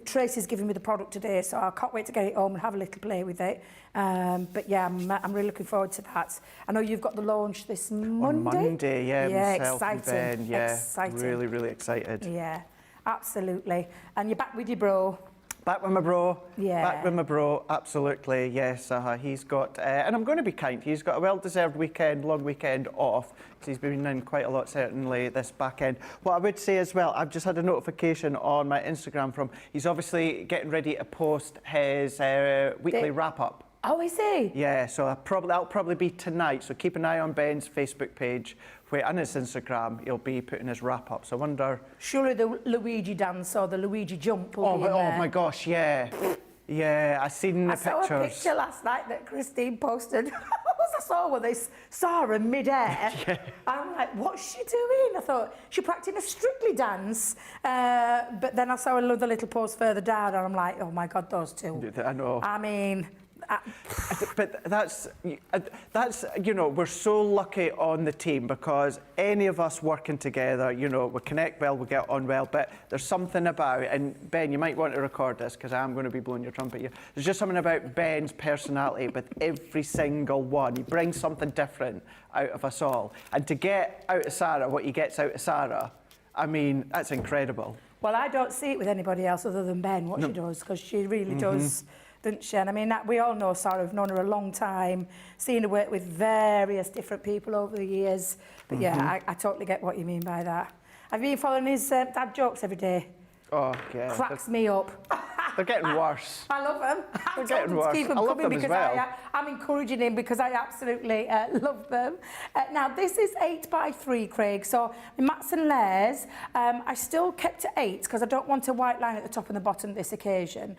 Tracy's giving me the product today, so I can't wait to get it home and have a little play with it. But yeah, I'm really looking forward to that. I know you've got the launch this Monday. On Monday, yeah, myself exciting. And Ben, yeah. Exciting. Really, really excited. Yeah, absolutely. And you're back with your bro. Back with my bro. Yeah. Back with my bro, absolutely, yes. He's got, and I'm going to be kind, he's got a well-deserved weekend, long weekend off, because he's been in quite a lot, certainly, this back end. What I would say as well, I've just had a notification on my Instagram from, he's obviously getting ready to post his weekly wrap-up. Oh, is he? Yeah, so that'll probably be tonight, so keep an eye on Ben's Facebook page, and his Instagram, he'll be putting his wrap up. So I wonder. Surely the Luigi dance or the Luigi jump will be in there. Oh my gosh, yeah. Yeah, I seen the pictures. I saw a picture last night that Christine posted. I saw where they saw her in midair. Yeah. I'm like, what's she doing? I thought, she practicing a Strictly dance. But then I saw another little post further down and I'm like, oh my God, those two. I know. I mean... But that's, you know, we're so lucky on the team because any of us working together, you know, we connect well, we get on well, but there's something about, and Ben, you might want to record this because I'm going to be blowing your trumpet here. There's just something about Ben's personality with every single one. He brings something different out of us all. And to get out of Sarah what he gets out of Sarah, I mean, that's incredible. Well, I don't see it with anybody else other than Ben, what she does, because she really does, doesn't she? And I mean, we all know Sarah, we've known her a long time, seen her work with various different people over the years. But yeah, I totally get what you mean by that. Have you been following his dad jokes every day? Oh, yeah. Cracks me up. They're getting worse. I love them. They're getting worse. Keep them I love coming them as because well. I'm encouraging him because I absolutely love them. Now, this is 8x3, Craig. So, in Mats and Lairs, I still kept it 8 because I don't want a white line at the top and the bottom this occasion.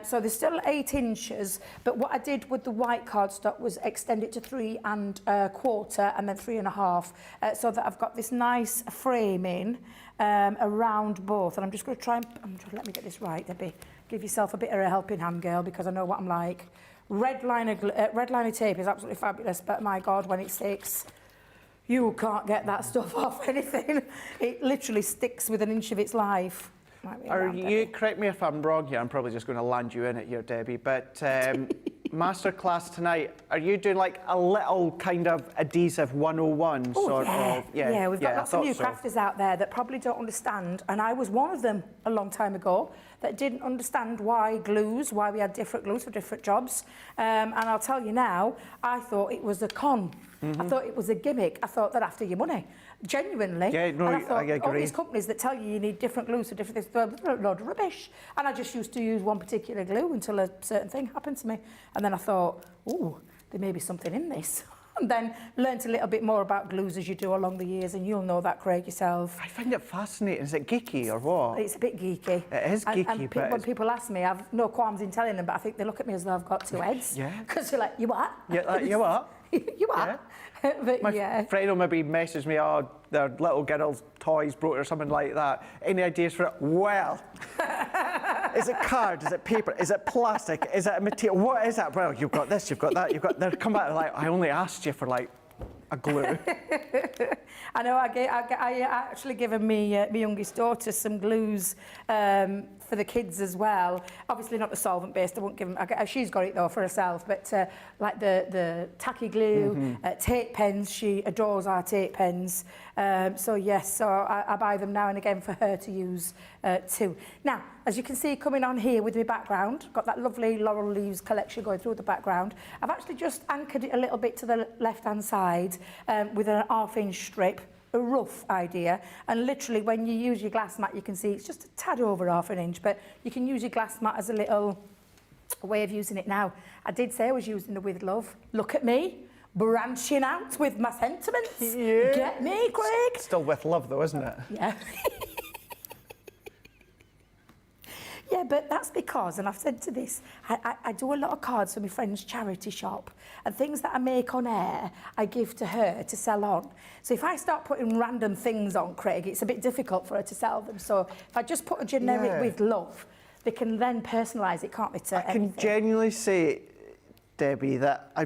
So, they're still 8 inches. But what I did with the white cardstock was extend it to 3 1/4 and then 3 1/2 so that I've got this nice framing around both. And I'm just going to try and let me get this right, Debbie. Give yourself a bit of a helping hand, girl, because I know what I'm like. Red liner tape is absolutely fabulous, but my God, when it sticks, you can't get that stuff off anything. It literally sticks with an inch of its life. Are you, correct me if I'm wrong here, I'm probably just going to land you in it here, Debbie, but masterclass tonight, are you doing like a little kind of adhesive 101 sort of? Yeah, we've got lots of new crafters out there that probably don't understand, and I was one of them a long time ago that didn't understand why we had different glues for different jobs. And I'll tell you now, I thought it was a con. I thought it was a gimmick. I thought that after your money. Genuinely. Yeah, no, and I thought, I agree. all these companies that tell you need different glues for different things, they're a load of rubbish. And I just used to use one particular glue until a certain thing happened to me. And then I thought, ooh, there may be something in this. And then learnt a little bit more about glues as you do along the years, and you'll know that, Craig, yourself. I find it fascinating. Is it geeky or what? It's a bit geeky. It is geeky, and but when people ask me, I've no qualms in telling them, but I think they look at me as though I've got 2 heads. Yeah. Because you're like, you what? Yeah, like, you what? You what? Yeah. But My yeah. friend will maybe message me, oh, their little girl's toys broke or something like that. Any ideas for it? Well, is it card? Is it paper? Is it plastic? Is it a material? What is that? Well, you've got this, you've got that, you've got... They'll come back like, I only asked you for like a glue. I know, I actually given me my youngest daughter some glues for the kids as well. Obviously not the solvent based, I won't give them, she's got it though for herself, but like the tacky glue, tape pens, she adores our tape pens. So yes, so I buy them now and again for her to use too. Now, as you can see coming on here with my background, got that lovely laurel leaves collection going through the background. I've actually just anchored it a little bit to the left-hand side with an 1/2 inch strip, a rough idea. And literally when you use your glass mat, you can see it's just a tad over 1/2 inch, but you can use your glass mat as a little way of using it now. I did say I was using the with love. Look at me, branching out with my sentiments. Yeah. Get me, Craig? Still with love though, isn't it? Yeah. Yeah, but that's because, and I've said to this, I do a lot of cards for my friend's charity shop, and things that I make on air, I give to her to sell on. So if I start putting random things on, Craig, it's a bit difficult for her to sell them. So if I just put a generic with love, they can then personalise it, can't they, to anything. I can genuinely say, Debbie, that I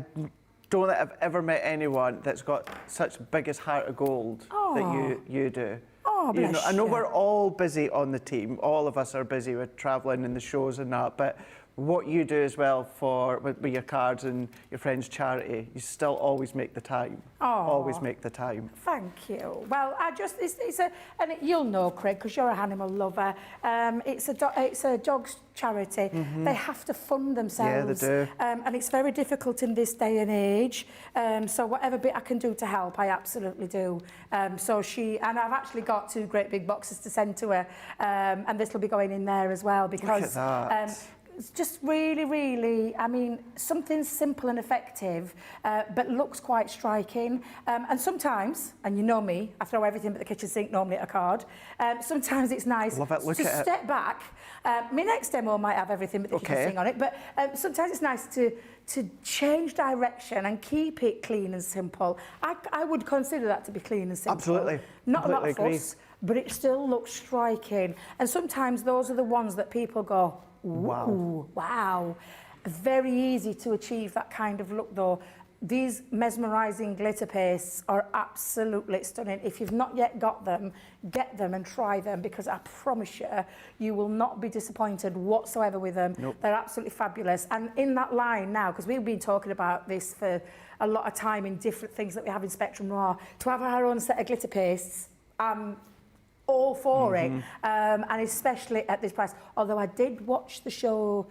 don't think I've ever met anyone that's got such biggest heart of gold that you do. Oh, bless I know you. we're all busy on the team. All of us are busy with travelling and the shows and that, but what you do as well with your cards and your friend's charity, you still always make the time. Always make the time. Thank you. Well, and you'll know, Craig, because you're an animal lover. It's a dog's charity. They have to fund themselves. Yeah, they do. And it's very difficult in this day and age. So whatever bit I can do to help, I absolutely do. And I've actually got 2 great big boxes to send to her, and this will be going in there as well because. Look at that. It's just really, really, I mean, something simple and effective, but looks quite striking. And sometimes, and you know me, I throw everything but the kitchen sink normally at a card. Sometimes it's nice to step back. My next demo might have everything but the kitchen sink on it, but sometimes it's nice to change direction and keep it clean and simple. I would consider that to be clean and simple. Absolutely. Not a lot of fuss, but it still looks striking. And sometimes those are the ones that people go, ooh, wow. Very easy to achieve that kind of look though. These mesmerising glitter pastes are absolutely stunning. If you've not yet got them, get them and try them because I promise you, you will not be disappointed whatsoever with them. Nope. They're absolutely fabulous. And in that line now, because we've been talking about this for a lot of time in different things that we have in Spectrum Noir, to have our own set of glitter pastes, all for it, and especially at this price. Although I did watch the show,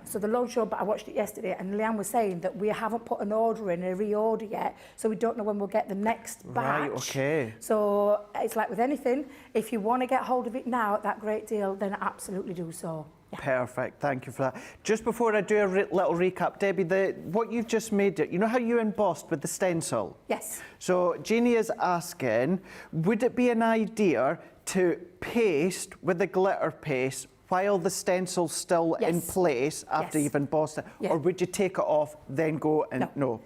so the Lone Show, but I watched it yesterday, and Leanne was saying that we haven't put an order in, a reorder yet, so we don't know when we'll get the next batch. Right, okay. So it's like with anything, if you want to get hold of it now at that great deal, then absolutely do so. Perfect, thank you for that. Just before I do a little recap, Debbie, what you've just made it, you know how you embossed with the stencil? Yes. So Jeannie is asking, would it be an idea to paste with the glitter paste while the stencil's still in place after you've embossed it? Or would you take it off, then go and... No.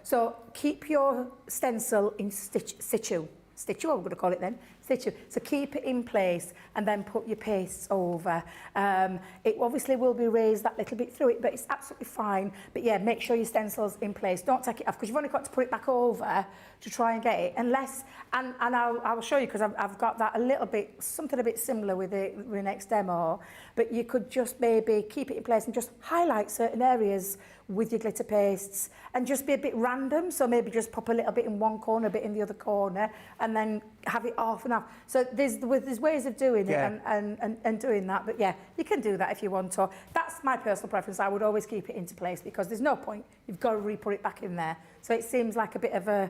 So keep your stencil in situ, I'm going to call it then, situ. So keep it in place and then put your pastes over. It obviously will be raised that little bit through it, but it's absolutely fine. But yeah, make sure your stencil's in place. Don't take it off, because you've only got to put it back over to try and get it. Unless, and I'll show you, because I've got that a little bit, something a bit similar with the next demo. But you could just maybe keep it in place and just highlight certain areas with your glitter pastes and just be a bit random. So maybe just pop a little bit in one corner, a bit in the other corner, and then have it off and off. So there's ways of doing it and doing that. But yeah, you can do that if you want to. That's my personal preference. I would always keep it into place, because there's no point. You've got to re-put it back in there. So it seems like a bit of a,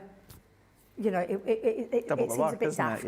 you know, it seems a bit daft.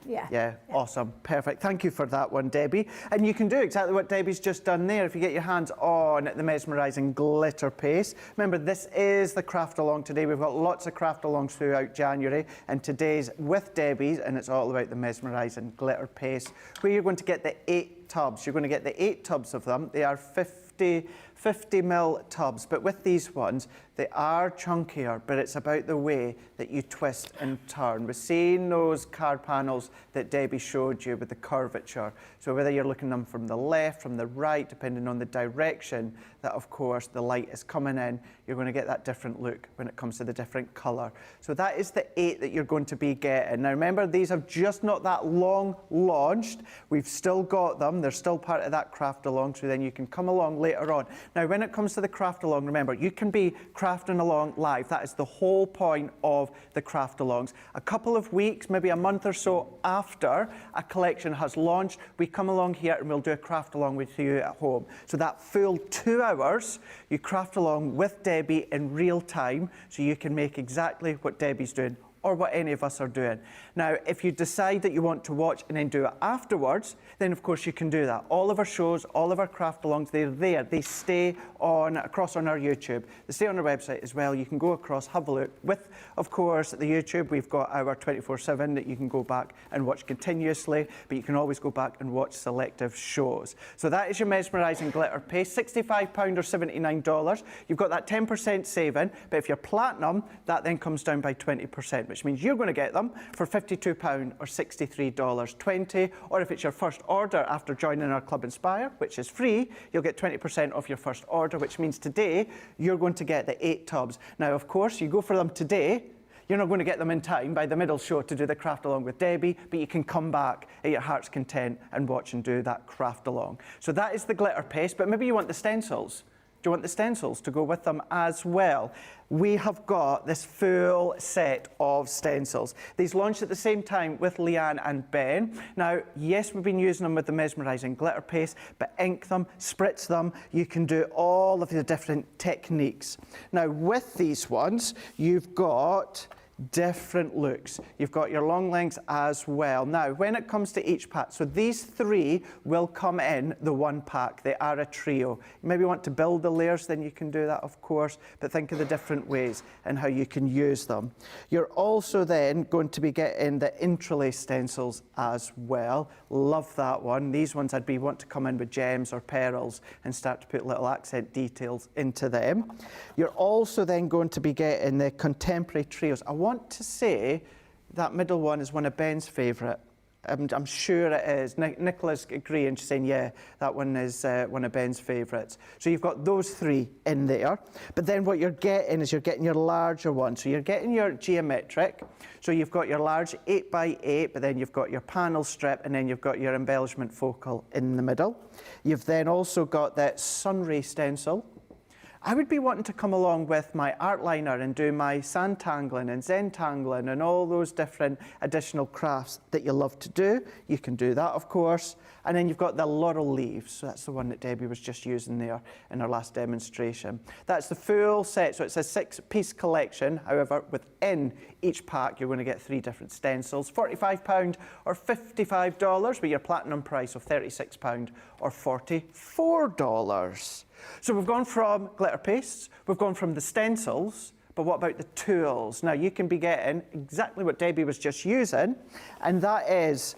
Yeah, awesome, perfect. Thank you for that one, Debbie. And you can do exactly what Debbie's just done there if you get your hands on the Mesmerizing glitter paste. Remember, this is the craft along today. We've got lots of craft alongs throughout January, and today's with Debbie's, and it's all about the Mesmerizing glitter paste, where you're going to get the 8 tubs. You're going to get the 8 tubs of them. They are 50 ml tubs, but with these ones, they are chunkier, but it's about the way that you twist and turn. We're seeing those card panels that Debbie showed you with the curvature. So whether you're looking at them from the left, from the right, depending on the direction that, of course, the light is coming in, you're going to get that different look when it comes to the different colour. So that is the 8 that you're going to be getting. Now remember, these have just not that long launched. We've still got them. They're still part of that craft along, so then you can come along later on. Now, when it comes to the craft along, remember, you can be crafting along live. That is the whole point of the craft alongs. A couple of weeks, maybe a month or so after a collection has launched, we come along here and we'll do a craft along with you at home. So that full 2 hours, you craft along with Debbie in real time, so you can make exactly what Debbie's doing, or what any of us are doing. Now, if you decide that you want to watch and then do it afterwards, then of course you can do that. All of our shows, all of our craft alongs, they're there. They stay across on our YouTube. They stay on our website as well. You can go across, have a look. With, of course, the YouTube, we've got our 24/7 that you can go back and watch continuously, but you can always go back and watch selective shows. So that is your Mesmerizing glitter paste, £65 or $79. You've got that 10% saving, but if you're platinum, that then comes down by 20%. Which means you're going to get them for £52 or $63.20. Or if it's your first order after joining our Club Inspire, which is free, you'll get 20% off your first order, which means today you're going to get the 8 tubs. Now, of course, you go for them today. You're not going to get them in time by the middle show to do the craft along with Debbie, but you can come back at your heart's content and watch and do that craft along. So that is the glitter paste, but maybe you want the stencils. Do you want the stencils to go with them as well? We have got this full set of stencils. These launched at the same time with Leanne and Ben. Now, yes, we've been using them with the Mesmerizing glitter paste, but ink them, spritz them. You can do all of the different techniques. Now, with these ones, you've got different looks. You've got your long lengths as well. Now, when it comes to each pack, so these 3 will come in the one pack. They are a trio. You maybe want to build the layers, then you can do that, of course, but think of the different ways and how you can use them. You're also then going to be getting the interlace stencils as well. Love that one. These ones I'd want to come in with gems or pearls and start to put little accent details into them. You're also then going to be getting the contemporary trios. I want to say that middle one is one of Ben's favourite. I'm sure it is. Nicola's agreeing, she's saying, yeah, that one is one of Ben's favourites. So you've got those 3 in there. But then what you're getting is you're getting your larger one. So you're getting your geometric. So you've got your large 8x8, but then you've got your panel strip, and then you've got your embellishment focal in the middle. You've then also got that sunray stencil. I would be wanting to come along with my art liner and do my sandtangling and zentangling and all those different additional crafts that you love to do. You can do that, of course. And then you've got the laurel leaves. So that's the one that Debbie was just using there in her last demonstration. That's the full set. So it's a 6-piece collection. However, within each pack, you're going to get 3 different stencils, £45 or $55, with your platinum price of £36 or $44. So we've gone from glitter pastes, we've gone from the stencils, but what about the tools? Now you can be getting exactly what Debbie was just using, and that is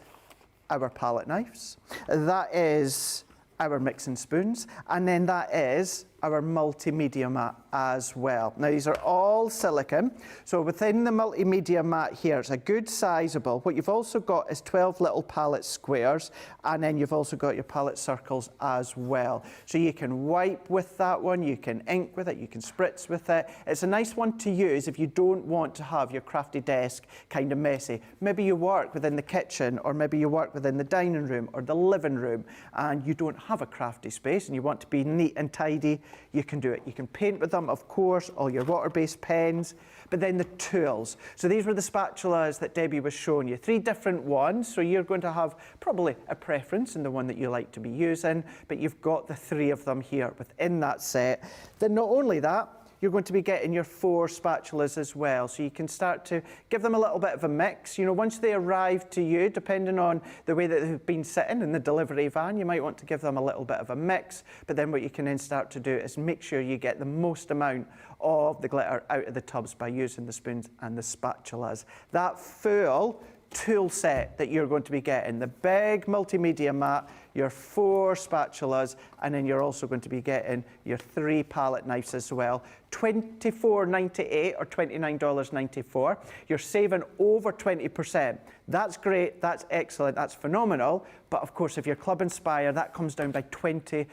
our palette knives, that is our mixing spoons, and then that is our multimedia mat as well. Now these are all silicone, so within the multimedia mat here, it's a good sizable. What you've also got is 12 little palette squares, and then you've also got your palette circles as well. So you can wipe with that one, you can ink with it, you can spritz with it. It's a nice one to use if you don't want to have your crafty desk kind of messy. Maybe you work within the kitchen, or maybe you work within the dining room or the living room, and you don't have a crafty space and you want to be neat and tidy. You can do it. You can paint with them, of course, all your water-based pens, but then the tools. So these were the spatulas that Debbie was showing you. 3 different ones, so you're going to have probably a preference in the one that you like to be using, but you've got the 3 of them here within that set. Then not only that, you're going to be getting your 4 spatulas as well. So you can start to give them a little bit of a mix. You know, once they arrive to you, depending on the way that they've been sitting in the delivery van, you might want to give them a little bit of a mix. But then what you can then start to do is make sure you get the most amount of the glitter out of the tubs by using the spoons and the spatulas. That full tool set that you're going to be getting, the big multimedia mat, your 4 spatulas, and then you're also going to be getting your 3 palette knives as well. $24.98 or $29.94. You're saving over 20%. That's great, that's excellent, that's phenomenal. But of course, if you're Club Inspire, that comes down by 20%.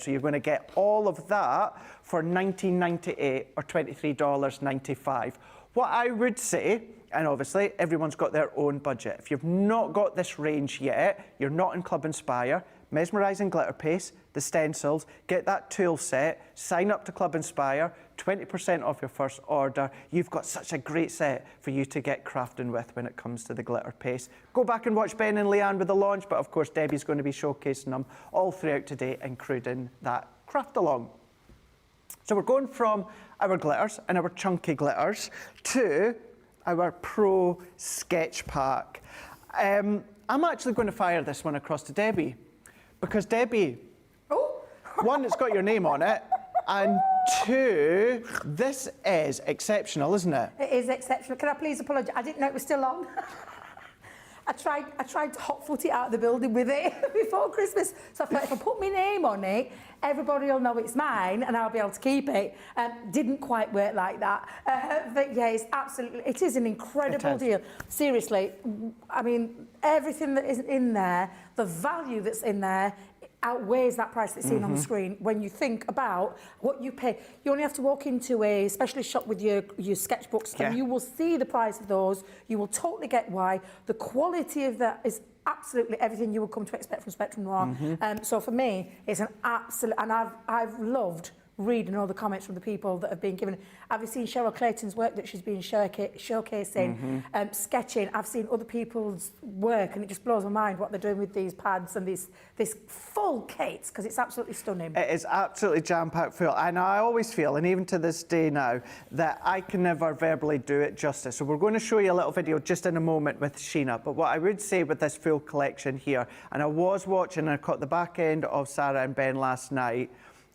So you're going to get all of that for $19.98 or $23.95. What I would say, and obviously everyone's got their own budget. If you've not got this range yet, you're not in Club Inspire, Mesmerizing glitter paste, the stencils, get that tool set, sign up to Club Inspire, 20% off your first order. You've got such a great set for you to get crafting with when it comes to the glitter paste. Go back and watch Ben and Leanne with the launch, but of course Debbie's going to be showcasing them all throughout today, including that craft along. So we're going from our glitters and our chunky glitters to our Pro Sketch Pack. I'm actually going to fire this one across to Debbie, because Debbie, one, it's got your name on it, and 2, this is exceptional, isn't it? It is exceptional. Can I please apologise? I didn't know it was still on. I tried to hot-foot it out of the building with it before Christmas. So I thought if I put my name on it, everybody will know it's mine and I'll be able to keep it. Didn't quite work like that. But yeah, it is an incredible deal. Seriously, I mean, everything that is in there, the value that's in there, outweighs that price that's seen on the screen. When you think about what you pay, you only have to walk into a specialist shop with your sketchbooks and you will see the price of those. You will totally get why. The quality of that is absolutely everything you would come to expect from Spectrum Noir. So for me, it's an absolute, and I've loved reading all the comments from the people that have been given. Have you seen Cheryl Clayton's work that she's been showcasing, sketching? I've seen other people's work, and it just blows my mind what they're doing with these pads and this full kit, because it's absolutely stunning. It is absolutely jam-packed full, and I always feel, and even to this day now, that I can never verbally do it justice. So we're going to show you a little video just in a moment with Sheena, but what I would say with this full collection here, and I was watching, and I caught the back end of Sarah and Ben last night,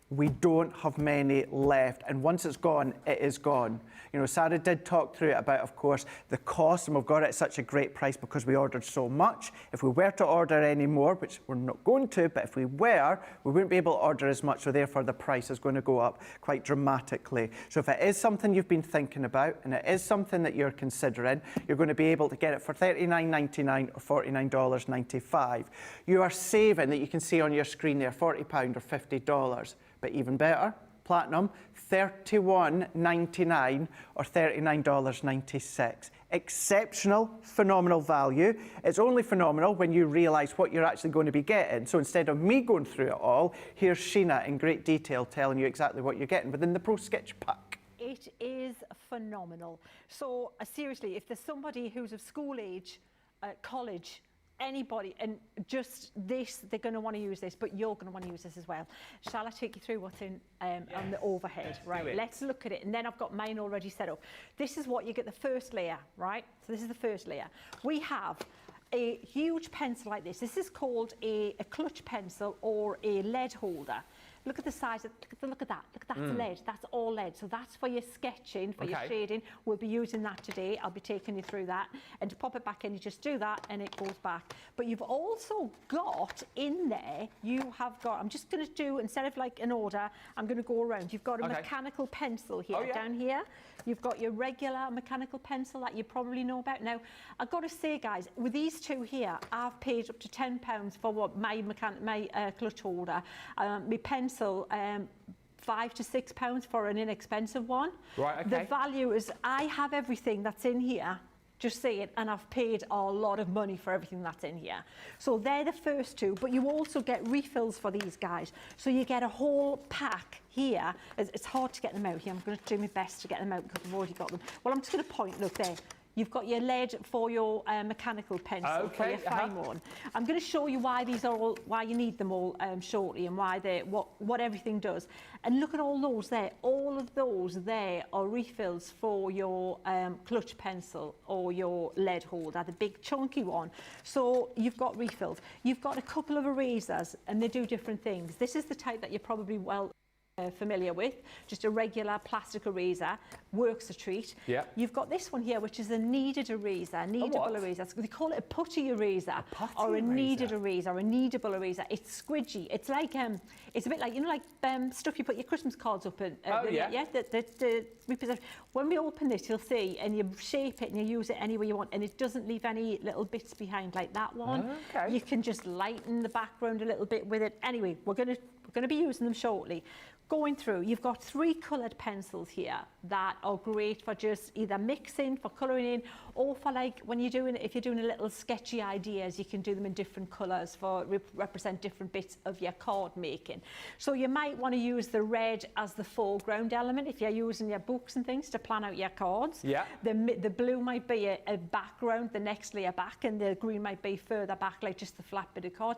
we don't have many left, and once it's gone, it is gone. You know, Sarah did talk through it about, of course, the cost, and we've got it at such a great price because we ordered so much. If we were to order any more, which we're not going to, but if we were, we wouldn't be able to order as much, so therefore the price is going to go up quite dramatically. So if it is something you've been thinking about, and it is something that you're considering, you're going to be able to get it for $39.99 or $49.95. You are saving, that you can see on your screen there, £40 or $50. But even better, Platinum, $31.99 or $39.96. Exceptional, phenomenal value. It's only phenomenal when you realise what you're actually going to be getting. So instead of me going through it all, here's Sheena in great detail telling you exactly what you're getting within the Pro Sketch Pack. It is phenomenal. So seriously, if there's somebody who's of school age, college, anybody, and just this, they're going to want to use this, but you're going to want to use this as well. Shall I take you through what's in on the overhead? Right, let's look at it. And then I've got mine already set up. This is what you get, the first layer, right? So this is the first layer. We have a huge pencil like this. This is called a clutch pencil or a lead holder. Look at the size, look at that, that's lead, that's all lead. So that's for your sketching, for your shading. We'll be using that today. I'll be taking you through that. And to pop it back in, you just do that and it goes back. But you've also got in there, you have got, I'm just gonna do, instead of like an order, I'm gonna go around. You've got a mechanical pencil here, down here. You've got your regular mechanical pencil that you probably know about. Now, I've got to say, guys, with these two here, I've paid up to £10 for what my clutch holder, my pencil, £5 to £6 for an inexpensive one. Right, okay. The value is, I have everything that's in here, just say it, and I've paid a lot of money for everything that's in here. So they're the first two, but you also get refills for these guys. So you get a whole pack here. It's hard to get them out here. I'm going to do my best to get them out because I've already got them. Well, I'm just going to point, look there. You've got your lead for your mechanical pencil, for your fine one. I'm going to show you why these are all, why you need them all shortly, and why they, what everything does. And look at all those there. All of those there are refills for your clutch pencil or your lead holder, the big chunky one. So you've got refills. You've got a couple of erasers, and they do different things. This is the type that you're probably familiar with, just a regular plastic eraser, works a treat. Yeah. You've got this one here, which is a kneaded eraser, kneadable eraser. They call it a putty eraser, or a kneaded eraser, a kneadable eraser. It's squidgy. It's like it's a bit like, you know, like stuff you put your Christmas cards up in. The representation. When we open this, you'll see, and you shape it and you use it any way you want, and it doesn't leave any little bits behind like that one. Okay. You can just lighten the background a little bit with it. Anyway, we're going to be using them shortly. Going through, you've got 3 coloured pencils here that are great for just either mixing, for colouring in, or for like when you're doing, if you're doing a little sketchy ideas, you can do them in different colours for represent different bits of your card making. So you might want to use the red as the foreground element if you're using your books and things to plan out your cards. Yeah. The blue might be a background, the next layer back, and the green might be further back, like just the flat bit of card.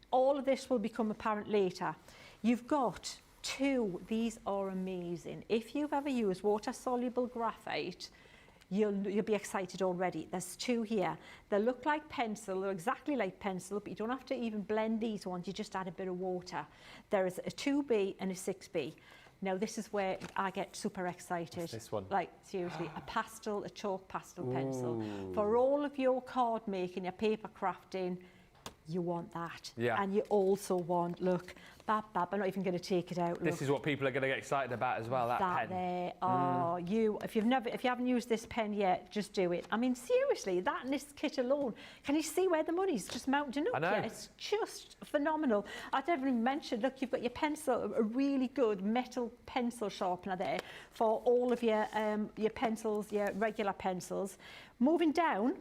All of this will become apparent later. You've got 2, these are amazing. If you've ever used water-soluble graphite, you'll be excited already. There's 2 here. They look like pencil, they're exactly like pencil, but you don't have to even blend these ones, you just add a bit of water. There is a 2B and a 6B. Now this is where I get super excited. What's this one? Like seriously, a chalk pastel pencil. For all of your card making, your paper crafting, you want that. Yeah. And you also want, look, I'm not even going to take it out. This is what people are going to get excited about as well, that pen. There. Oh, if you haven't used this pen yet, just do it. I mean, seriously, that and this kit alone, can you see where the money's just mounting up? I know. Yeah, it's just phenomenal. I didn't even mention, look, you've got your pencil, a really good metal pencil sharpener there for all of your pencils, your regular pencils. Moving down,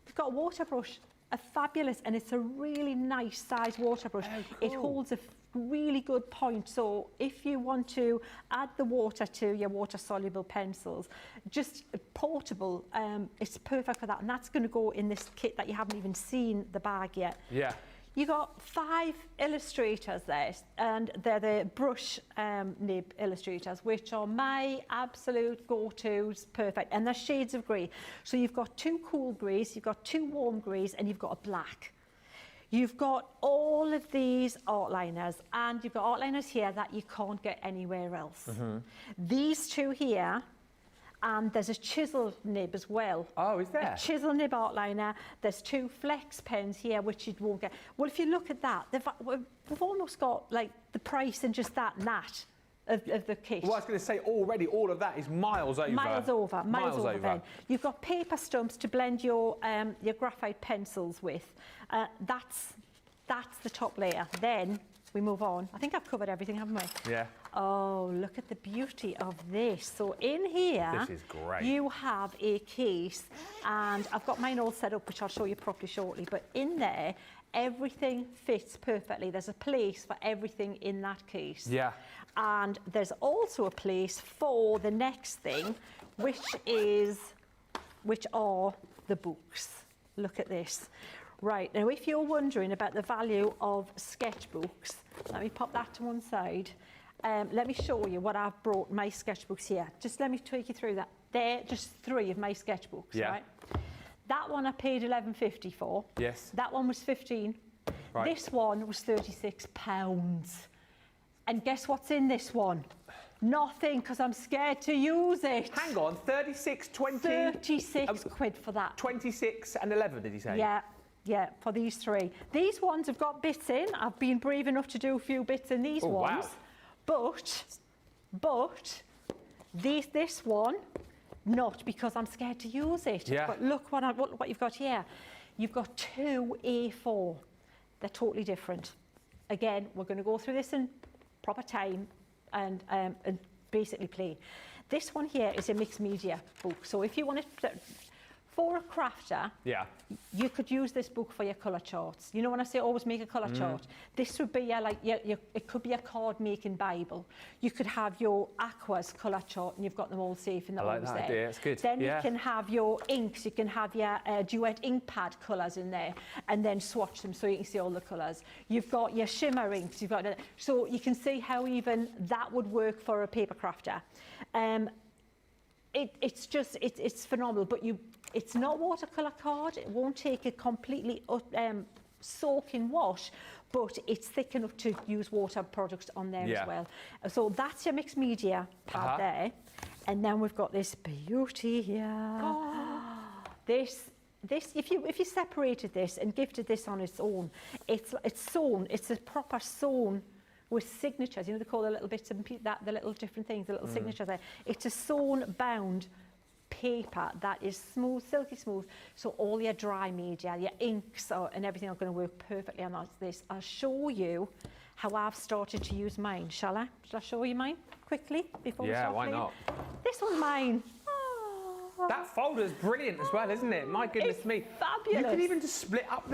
you've got a water brush. A fabulous, and it's a really nice size water brush. Oh, cool. It holds a really good point. So if you want to add the water to your water soluble pencils, just portable, it's perfect for that. And that's going to go in this kit that you haven't even seen the bag yet. Yeah. You got 5 illustrators there, and they're the brush nib illustrators, which are my absolute go-tos, perfect, and they're shades of grey. So you've got 2 cool greys, you've got 2 warm greys, and you've got a black. You've got all of these outliners, and you've got outliners here that you can't get anywhere else. These 2 here, and there's a chisel nib as well. Oh, is there? A chisel nib outliner. There's 2 flex pens here, which you won't get. Well, if you look at that, we've almost got like the price in just that nat of the kit. Well, I was going to say, already all of that is miles over. Miles over. Then you've got paper stumps to blend your graphite pencils with. That's the top layer. Then we move on. I think I've covered everything, haven't we? Yeah. Oh, look at the beauty of this. So in here, This is great. you have a case, and I've got mine all set up, which I'll show you properly shortly, but in there, everything fits perfectly. There's a place for everything in that case. Yeah. And there's also a place for the next thing, which are the books. Look at this. Right, now if you're wondering about the value of sketchbooks, let me pop that to one side. Let me show you what I've brought my sketchbooks here. Just let me take you through that. They're just 3 of my sketchbooks, Yeah. right? That one I paid £11.50 for. Yes. That one was 15. Right. This one was £36. And guess what's in this one? Nothing, because I'm scared to use it. Hang on, 36, 20... 36 quid for that. 26 and 11, did you say? Yeah, for these 3. These ones have got bits in. I've been brave enough to do a few bits in these ones. Wow. But this one, not, because I'm scared to use it. Yeah. But look what you've got here. You've got 2 A4. They're totally different. Again, we're going to go through this in proper time and basically play. This one here is a mixed media book. So if you want it for a crafter, Yeah. you could use this book for your colour charts. You know when I say always make a colour chart? This would be it could be a card making Bible. You could have your aquas colour chart and you've got them all safe and they're I like always that there. idea, it's good. Then Yeah. you can have your inks, you can have your duet ink pad colours in there and then swatch them so you can see all the colours. You've got your shimmer inks, you've got so you can see how even that would work for a paper crafter. It's phenomenal, but it's not watercolour card. It won't take a completely soaking wash, but it's thick enough to use water products on there as well. So that's your mixed media pad there. And then we've got this beauty here. This if you separated this and gifted this on its own, it's sewn. It's a proper sewn with signatures. You know, they call the little bits of the little different things, the little signatures there. It's a sewn bound paper that is smooth, silky smooth, so all your dry media, your inks and everything are going to work perfectly on this. I'll show you how I've started to use mine, shall I? Shall I show you mine quickly before we start? Yeah, why playing? not? This one's mine. That folder's brilliant as well, isn't it? My goodness It's me. fabulous. You could even just split up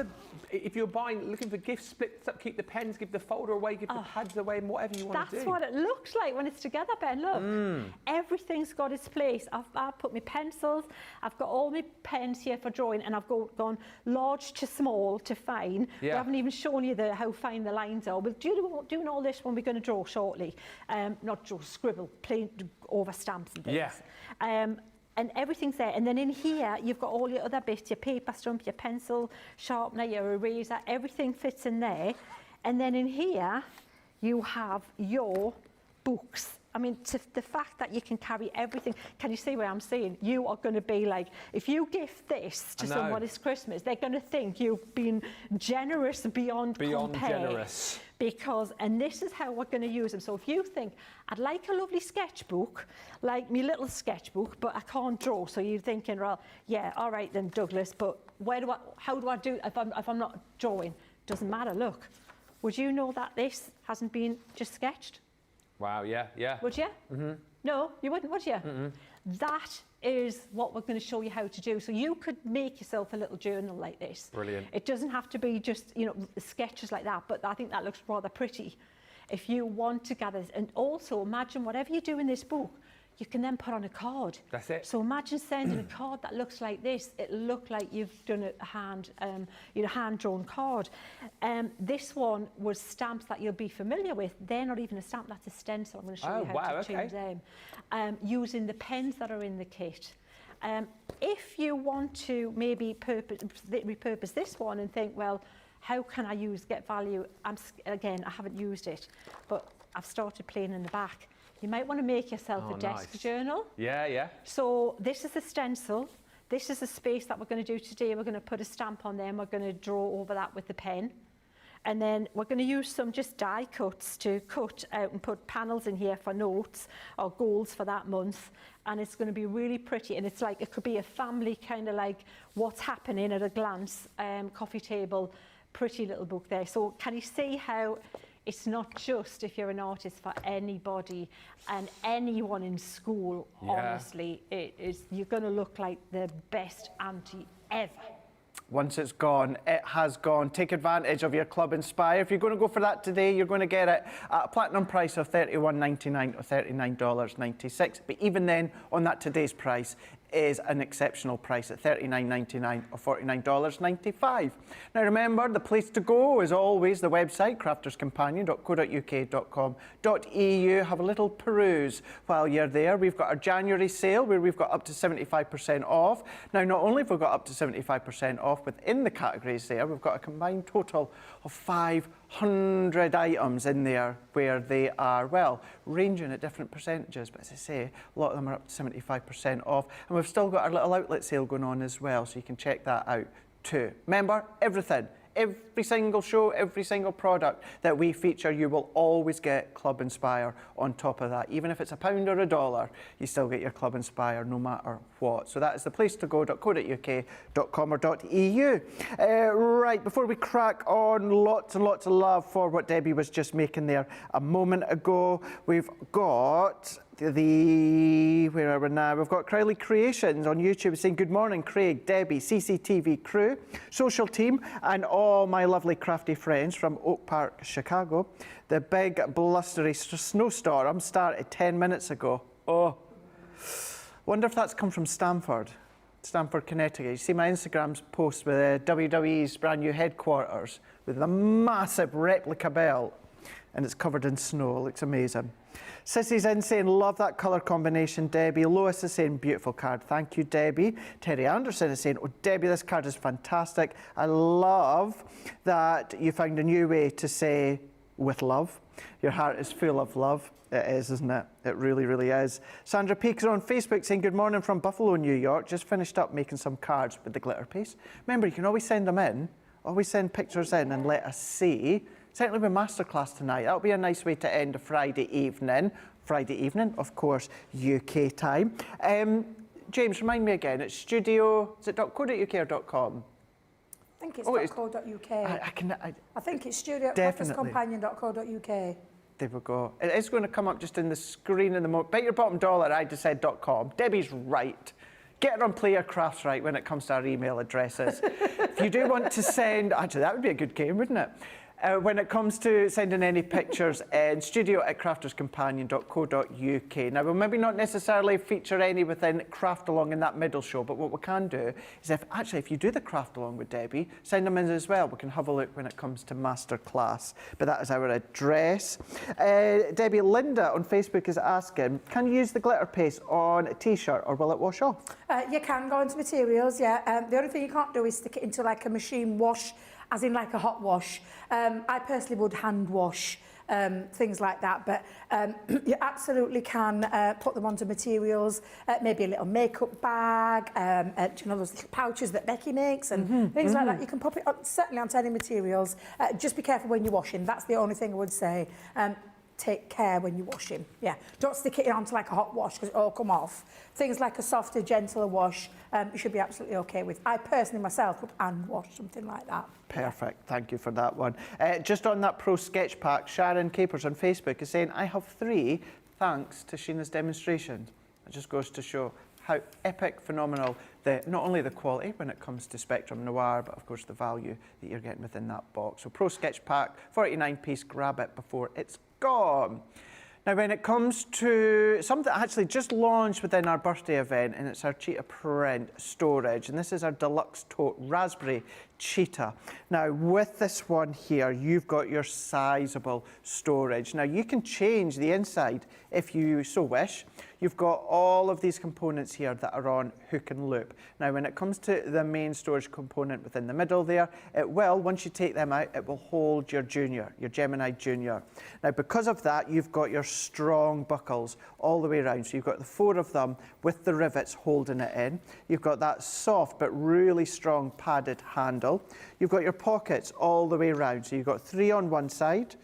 if you're looking for gifts, split up, keep the pens, give the folder away, give the pads away, and whatever you want to do. That's what it looks like when it's together, Ben. Look, everything's got its place. I've put my pencils, I've got all my pens here for drawing, and I've gone large to small to fine. Yeah. I haven't even shown you how fine the lines are. We'll doing all this when we're going to draw shortly. Not draw, scribble, plain over stamps and things. Yeah. And everything's there. And then in here, you've got all your other bits, your paper stump, your pencil sharpener, your eraser, everything fits in there. And then in here, you have your books. I mean, the fact that you can carry everything, can you see what I'm saying? You are going to be like, if you gift this to someone this Christmas, they're going to think you've been generous beyond compare. Generous. Because, and this is how we're going to use them. So if you think, I'd like a lovely sketchbook, like my little sketchbook, but I can't draw. So you're thinking, well, yeah, all right then, Douglas, but how do I do if I'm not drawing? Doesn't matter, look. Would you know that this hasn't been just sketched? Wow, yeah. Would you? Mm-hmm. No, you wouldn't, would you? Mm-hmm. That is what we're going to show you how to do. So you could make yourself a little journal like this. Brilliant. It doesn't have to be just, sketches like that, but I think that looks rather pretty. If you want to gather this, and also imagine whatever you do in this book, you can then put on a card. That's it. So imagine sending a card that looks like this. It'll look like you've done a hand-drawn card. This one was stamps that you'll be familiar with. They're not even a stamp, that's a stencil. I'm going to show you how to change them. Using the pens that are in the kit. If you want to maybe repurpose this one and think, well, how can I get value? Again, I haven't used it, but I've started playing in the back. You might want to make yourself a desk journal. Yeah. So this is a stencil. This is a space that we're going to do today. We're going to put a stamp on there and we're going to draw over that with the pen. And then we're going to use some just die cuts to cut out and put panels in here for notes or goals for that month. And it's going to be really pretty. And it's like, it could be a family kind of like what's happening at a glance, coffee table, pretty little book there. So can you see how it's not just if you're an artist, for anybody and anyone in school. Honestly, you're going to look like the best auntie ever. Once it's gone, it has gone. Take advantage of your Club Inspire. If you're going to go for that today, you're going to get it at a platinum price of $31.99 or $39.96. But even then, on that today's price is an exceptional price at $39.99 or $49.95. Now remember, the place to go is always the website, crafterscompanion.co.uk.com.eu. Have a little peruse while you're there. We've got our January sale where we've got up to 75% off. Now, not only have we got up to 75% off within the categories there, we've got a combined total of 500 items in there where they are, well, ranging at different percentages. But as I say, a lot of them are up to 75% off. And we've still got our little outlet sale going on as well, so you can check that out too. Remember, everything, every single show, every single product that we feature, you will always get Club Inspire on top of that. Even if it's £1 or $1, you still get your Club Inspire no matter what. So that is the place to go, .co.uk.com or .eu. Right, before we crack on, lots and lots of love for what Debbie was just making there a moment ago. We've got where are we now? We've got Crowley Creations on YouTube saying good morning, Craig, Debbie, CCTV crew, social team, and all my lovely crafty friends from Oak Park, Chicago. The big blustery snowstorm started 10 minutes ago. Oh, wonder if that's come from Stamford, Connecticut. You see my Instagram's post with WWE's brand new headquarters with a massive replica belt, and it's covered in snow. It looks amazing. Sissy's in saying, love that colour combination, Debbie. Lois is saying, beautiful card. Thank you, Debbie. Terry Anderson is saying, oh, Debbie, this card is fantastic. I love that you found a new way to say with love. Your heart is full of love. It is, isn't it? It really, really is. Sandra Peake is on Facebook saying, good morning from Buffalo, New York. Just finished up making some cards with the glitter paste. Remember, you can always send them in. Always send pictures in and let us see. Certainly with masterclass tonight. That'll be a nice way to end a Friday evening. Friday evening, of course, UK time. James, remind me again, it's studio, is it .co.uk or .com? I think it's .co.uk. I think it's studio crafterscompanion.co.uk. There we go. It is going to come up just in the screen in the moment. Bet your bottom dollar I just said .com. Debbie's right. Get her on Play Your Crafts right when it comes to our email addresses. If you do want to send, actually that would be a good game, wouldn't it? When it comes to sending any pictures, studio@crafterscompanion.co.uk. Now, we'll maybe not necessarily feature any within Craft Along in that middle show, but what we can do is if you do the Craft Along with Debbie, send them in as well. We can have a look when it comes to masterclass. But that is our address. Debbie, Linda on Facebook is asking, can you use the glitter paste on a T-shirt or will it wash off? You can go into materials, yeah. The only thing you can't do is stick it into like a machine wash, as in like a hot wash. I personally would hand wash things like that, but you absolutely can put them onto materials, maybe a little makeup bag, you know, those little pouches that Becky makes and things like that. You can pop it on, certainly onto any materials. Just be careful when you're washing. That's the only thing I would say. Take care when you're washing. Yeah, don't stick it onto like a hot wash because it'll come off. Things like a softer, gentler wash, you should be absolutely okay with. I personally myself would hand wash something like that. Perfect, thank you for that one. Just on that Pro Sketch Pack, Sharon Capers on Facebook is saying, I have 3 thanks to Sheena's demonstrations. It just goes to show how epic, phenomenal, not only the quality when it comes to Spectrum Noir, but of course the value that you're getting within that box. So Pro Sketch Pack, 49-piece, grab it before it's gone. Now, when it comes to something that actually just launched within our birthday event, and it's our Cheetah print storage, and this is our deluxe tote raspberry Cheetah. Now, with this one here, you've got your sizable storage. Now, you can change the inside if you so wish. You've got all of these components here that are on hook and loop. Now, when it comes to the main storage component within the middle there, it will, once you take them out, it will hold your Junior, your Gemini Junior. Now, because of that, you've got your strong buckles all the way around. So you've got the 4 of them with the rivets holding it in. You've got that soft but really strong padded handle. You've got your pockets all the way around. So you've got 3 on one side,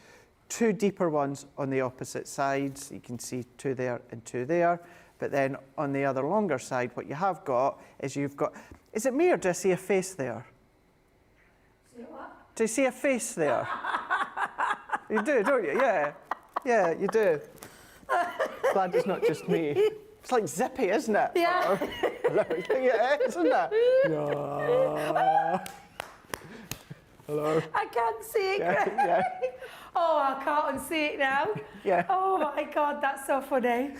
2 deeper ones on the opposite sides. You can see 2 there and 2 there. But then on the other longer side, what you have got is you've got, is it me or do I see a face there? See what? Do you see a face there? You do, don't you? Yeah. Yeah, you do. Glad it's not just me. It's like zippy, isn't it? Yeah. Hello. Yeah, isn't it? Yeah. Hello. I can't see it, Yeah, Craig. yeah. Oh, I can't unsee it now. Yeah. Oh my God, that's so funny.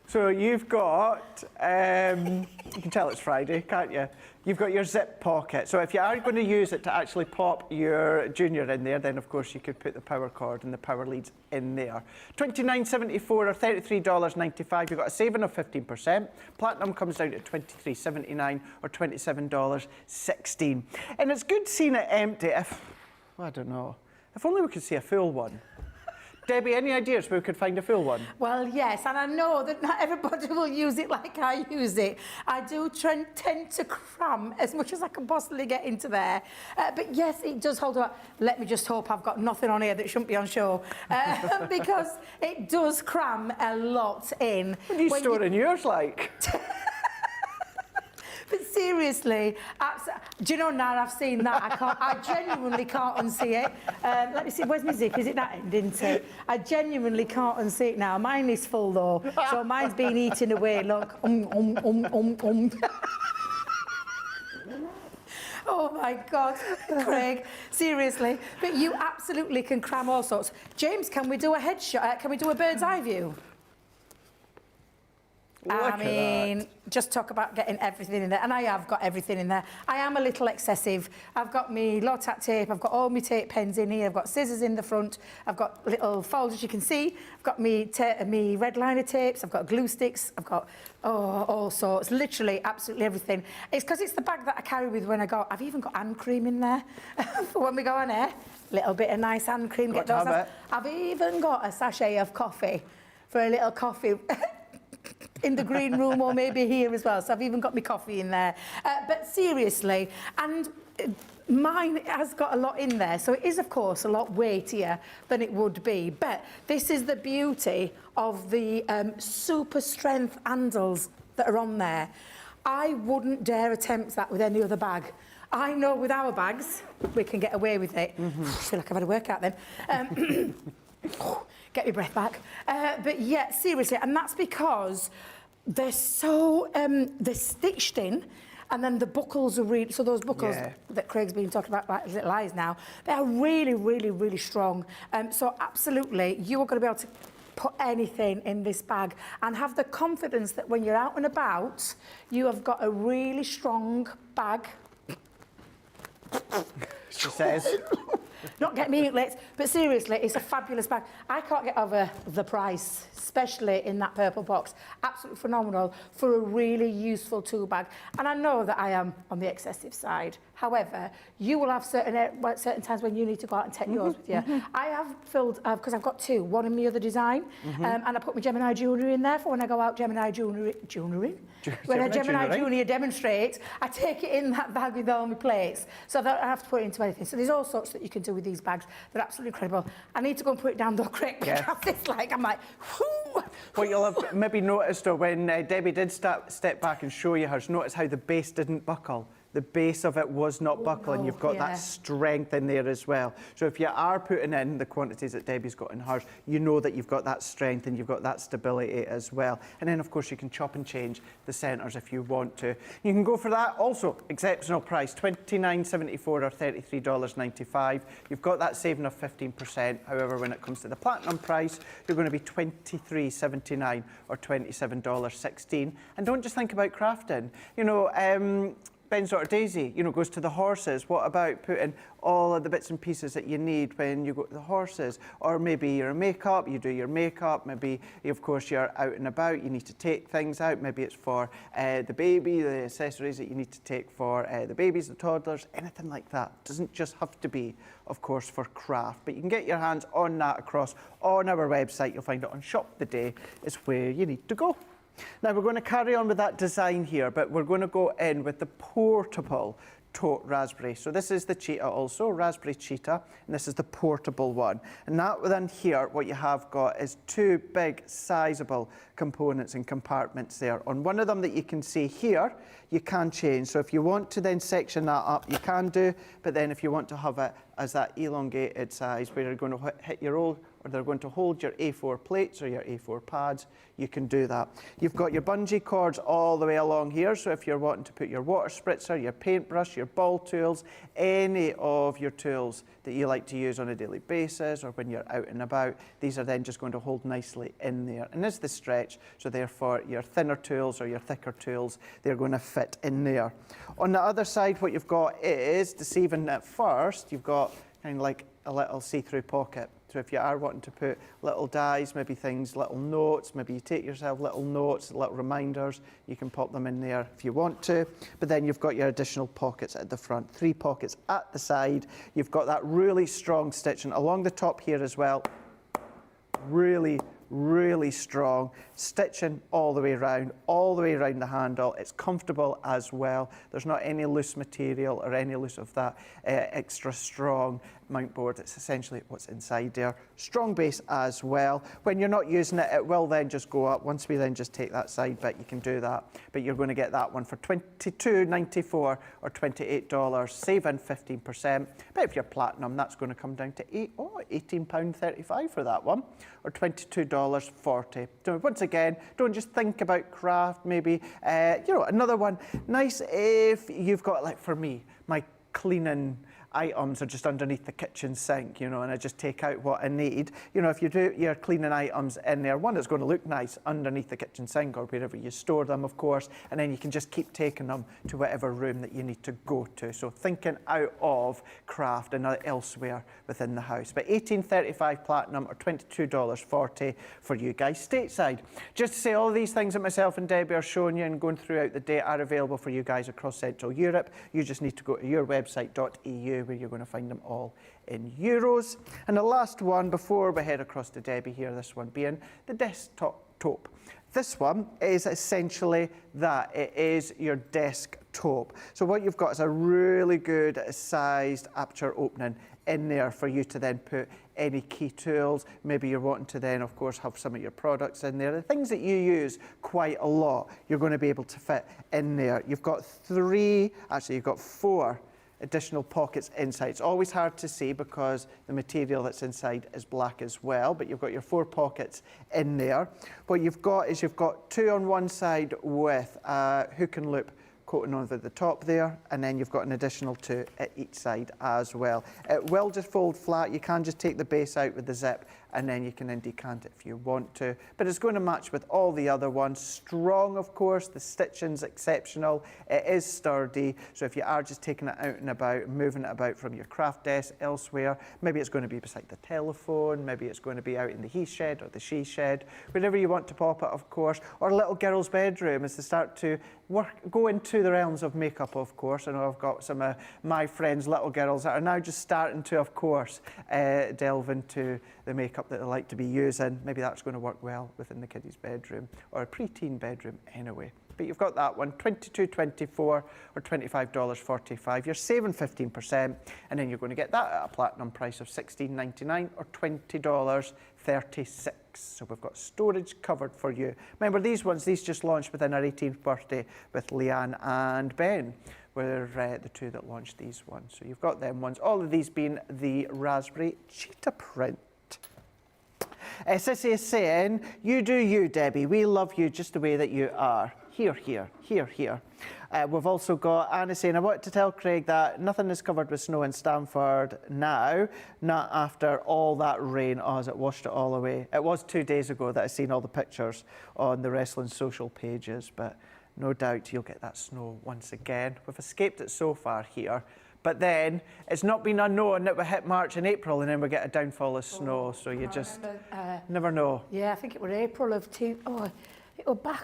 So you've got, you can tell it's Friday, can't you? You've got your zip pocket. So if you are going to use it to actually pop your junior in there, then of course you could put the power cord and the power leads in there. $29.74 or $33.95. You've got a saving of 15%. Platinum comes down to $23.79 or $27.16. And it's good seeing it empty if, I don't know, if only we could see a full one. Debbie, any ideas where we could find a full one? Well, yes, and I know that not everybody will use it like I use it. I do tend to cram as much as I can possibly get into there. But yes, it does hold up. Let me just hope I've got nothing on here that shouldn't be on show. Because it does cram a lot in. What are you storing yours like? But seriously, do you know now I've seen that? I genuinely can't unsee it. Let me see, where's my zip? Is it that end, isn't it? I genuinely can't unsee it now. Mine is full though, so mine's been eaten away, look. Oh my God, Craig, seriously. But you absolutely can cram all sorts. James, can we do a headshot? Can we do a bird's eye view? I mean, just talk about getting everything in there. And I have got everything in there. I am a little excessive. I've got me low-tack tape. I've got all my tape pens in here. I've got scissors in the front. I've got little folders, you can see. I've got me red liner tapes. I've got glue sticks. I've got all sorts. Literally, absolutely everything. It's because it's the bag that I carry with when I go. I've even got hand cream in there for when we go on air. Little bit of nice hand cream. Get those off. I've even got a sachet of coffee for a little coffee. In the green room or maybe here as well. So I've even got my coffee in there. But seriously, and mine has got a lot in there. So it is, of course, a lot weightier than it would be. But this is the beauty of the super strength handles that are on there. I wouldn't dare attempt that with any other bag. I know with our bags, we can get away with it. I feel like I've had a workout then. Get your breath back. But yeah, seriously, and that's because they're so, they're stitched in, and then the buckles are really, so those buckles that Craig's been talking about like little eyes now, they are really, really, really strong. So absolutely, you are going to be able to put anything in this bag and have the confidence that when you're out and about, you have got a really strong bag. She says. Not get me lips, but seriously, it's a fabulous bag. I can't get over the price, especially in that purple box. Absolutely phenomenal for a really useful tool bag. And I know that I am on the excessive side. However, you will have certain times when you need to go out and take yours with you. I have filled, because I've got two, one in my other design, and I put my Gemini jewellery in there for when I go out Gemini jewellery. When a Gemini Junior demonstrates, I take it in that bag with all my plates, so I don't have to put it into anything. So there's all sorts that you can do with these bags. They're absolutely incredible. I need to go and put it down though, Craig, because it's like, I'm like, whoo. What you'll have maybe noticed, though, when Debbie did step back and show you hers, notice how the base didn't buckle. The base of it was not buckling. You've got that strength in there as well. So if you are putting in the quantities that Debbie's got in hers, you know that you've got that strength and you've got that stability as well. And then, of course, you can chop and change the centres if you want to. You can go for that. Also, exceptional price, $29.74 or $33.95. You've got that saving of 15%. However, when it comes to the platinum price, you're going to be $23.79 or $27.16. And don't just think about crafting. You know, Ben's daughter Daisy, you know, goes to the horses. What about putting all of the bits and pieces that you need when you go to the horses? Or maybe you're a makeup, you do your makeup. Maybe, of course, you're out and about, you need to take things out. Maybe it's for the baby, the accessories that you need to take for the babies, the toddlers, anything like that. It doesn't just have to be, of course, for craft. But you can get your hands on that across on our website. You'll find it on Shop the Day is where you need to go. Now, we're going to carry on with that design here, but we're going to go in with the portable tote raspberry. So this is the Cheetah also, raspberry Cheetah, and this is the portable one. And that within here, what you have got is two big, sizable components and compartments there. On one of them that you can see here, you can change. So if you want to then section that up, you can do, but then if you want to have it as that elongated size where you're going to hit your old, or they're going to hold your A4 plates or your A4 pads, you can do that. You've got your bungee cords all the way along here, so if you're wanting to put your water spritzer, your paintbrush, your ball tools, any of your tools that you like to use on a daily basis or when you're out and about, these are then just going to hold nicely in there. And as the stretch, so therefore your thinner tools or your thicker tools, they're going to fit in there. On the other side, what you've got is, deceiving at first, you've got kind of like a little see-through pocket. So if you are wanting to put little dies, maybe things, little notes, maybe you take yourself little notes, little reminders, you can pop them in there if you want to. But then you've got your additional pockets at the front, 3 pockets at the side. You've got that really strong stitching along the top here as well. Really strong stitching all the way around the handle. It's comfortable as well. There's not any loose material or any loose of that extra strong mount board. It's essentially what's inside there. Strong base as well. When you're not using it, it will then just go up. Once we then just take that side bit, you can do that. But you're going to get that one for $22.94 or $28, saving 15%. But if you're platinum, that's going to come down to £18.35 for that one, or $22.40. So once again, don't just think about craft, maybe, another one. Nice if you've got, like for me, my cleaning items are just underneath the kitchen sink, and I just take out what I need. If you do your cleaning items in there, one, it's going to look nice underneath the kitchen sink or wherever you store them, of course, and then you can just keep taking them to whatever room that you need to go to. So thinking out of craft and elsewhere within the house. But $18.35 platinum or $22.40 for you guys stateside. Just to say, all of these things that myself and Debbie are showing you and going throughout the day are available for you guys across Central Europe. You just need to go to yourwebsite.eu, where you're going to find them all in euros. And the last one before we head across to Debbie here, this one being the desktop taupe. This one is essentially that. It is your desk taupe. So what you've got is a really good sized aperture opening in there for you to then put any key tools. Maybe you're wanting to then, of course, have some of your products in there. The things that you use quite a lot, you're going to be able to fit in there. You've got 4 additional pockets inside. It's always hard to see because the material that's inside is black as well, but you've got your 4 pockets in there. What you've got is you've got 2 on one side with hook and loop coating over the top there, and then you've got an additional 2 at each side as well. It will just fold flat. You can just take the base out with the zip, and then you can then decant it if you want to. But it's going to match with all the other ones. Strong, of course. The stitching's exceptional. It is sturdy. So if you are just taking it out and about, moving it about from your craft desk elsewhere, maybe it's going to be beside the telephone, maybe it's going to be out in the he shed or the she shed, wherever you want to pop it, of course, or a little girl's bedroom as they start to go into the realms of makeup, of course. I know I've got some of my friends, little girls, that are now just starting to, of course, delve into the makeup that they like to be using. Maybe that's going to work well within the kiddie's bedroom or a pre-teen bedroom anyway. But you've got that one, $22.24 or $25.45. You're saving 15%, and then you're going to get that at a platinum price of $16.99 or $20.36. So we've got storage covered for you. Remember, these just launched within our 18th birthday with Leanne and Ben. Were the 2 that launched these ones. So you've got them ones. All of these being the raspberry cheetah print. Sissy is saying, you do you, Debbie. We love you just the way that you are. Here. We've also got Anna saying, I want to tell Craig that nothing is covered with snow in Stamford now, not after all that rain. Oh, has it washed it all away? It was 2 days ago that I seen all the pictures on the wrestling social pages, but no doubt you'll get that snow once again. We've escaped it so far here. But then it's not been unknown that we hit March and April and then we get a downfall of snow. So you just never know. Yeah, I think it was April of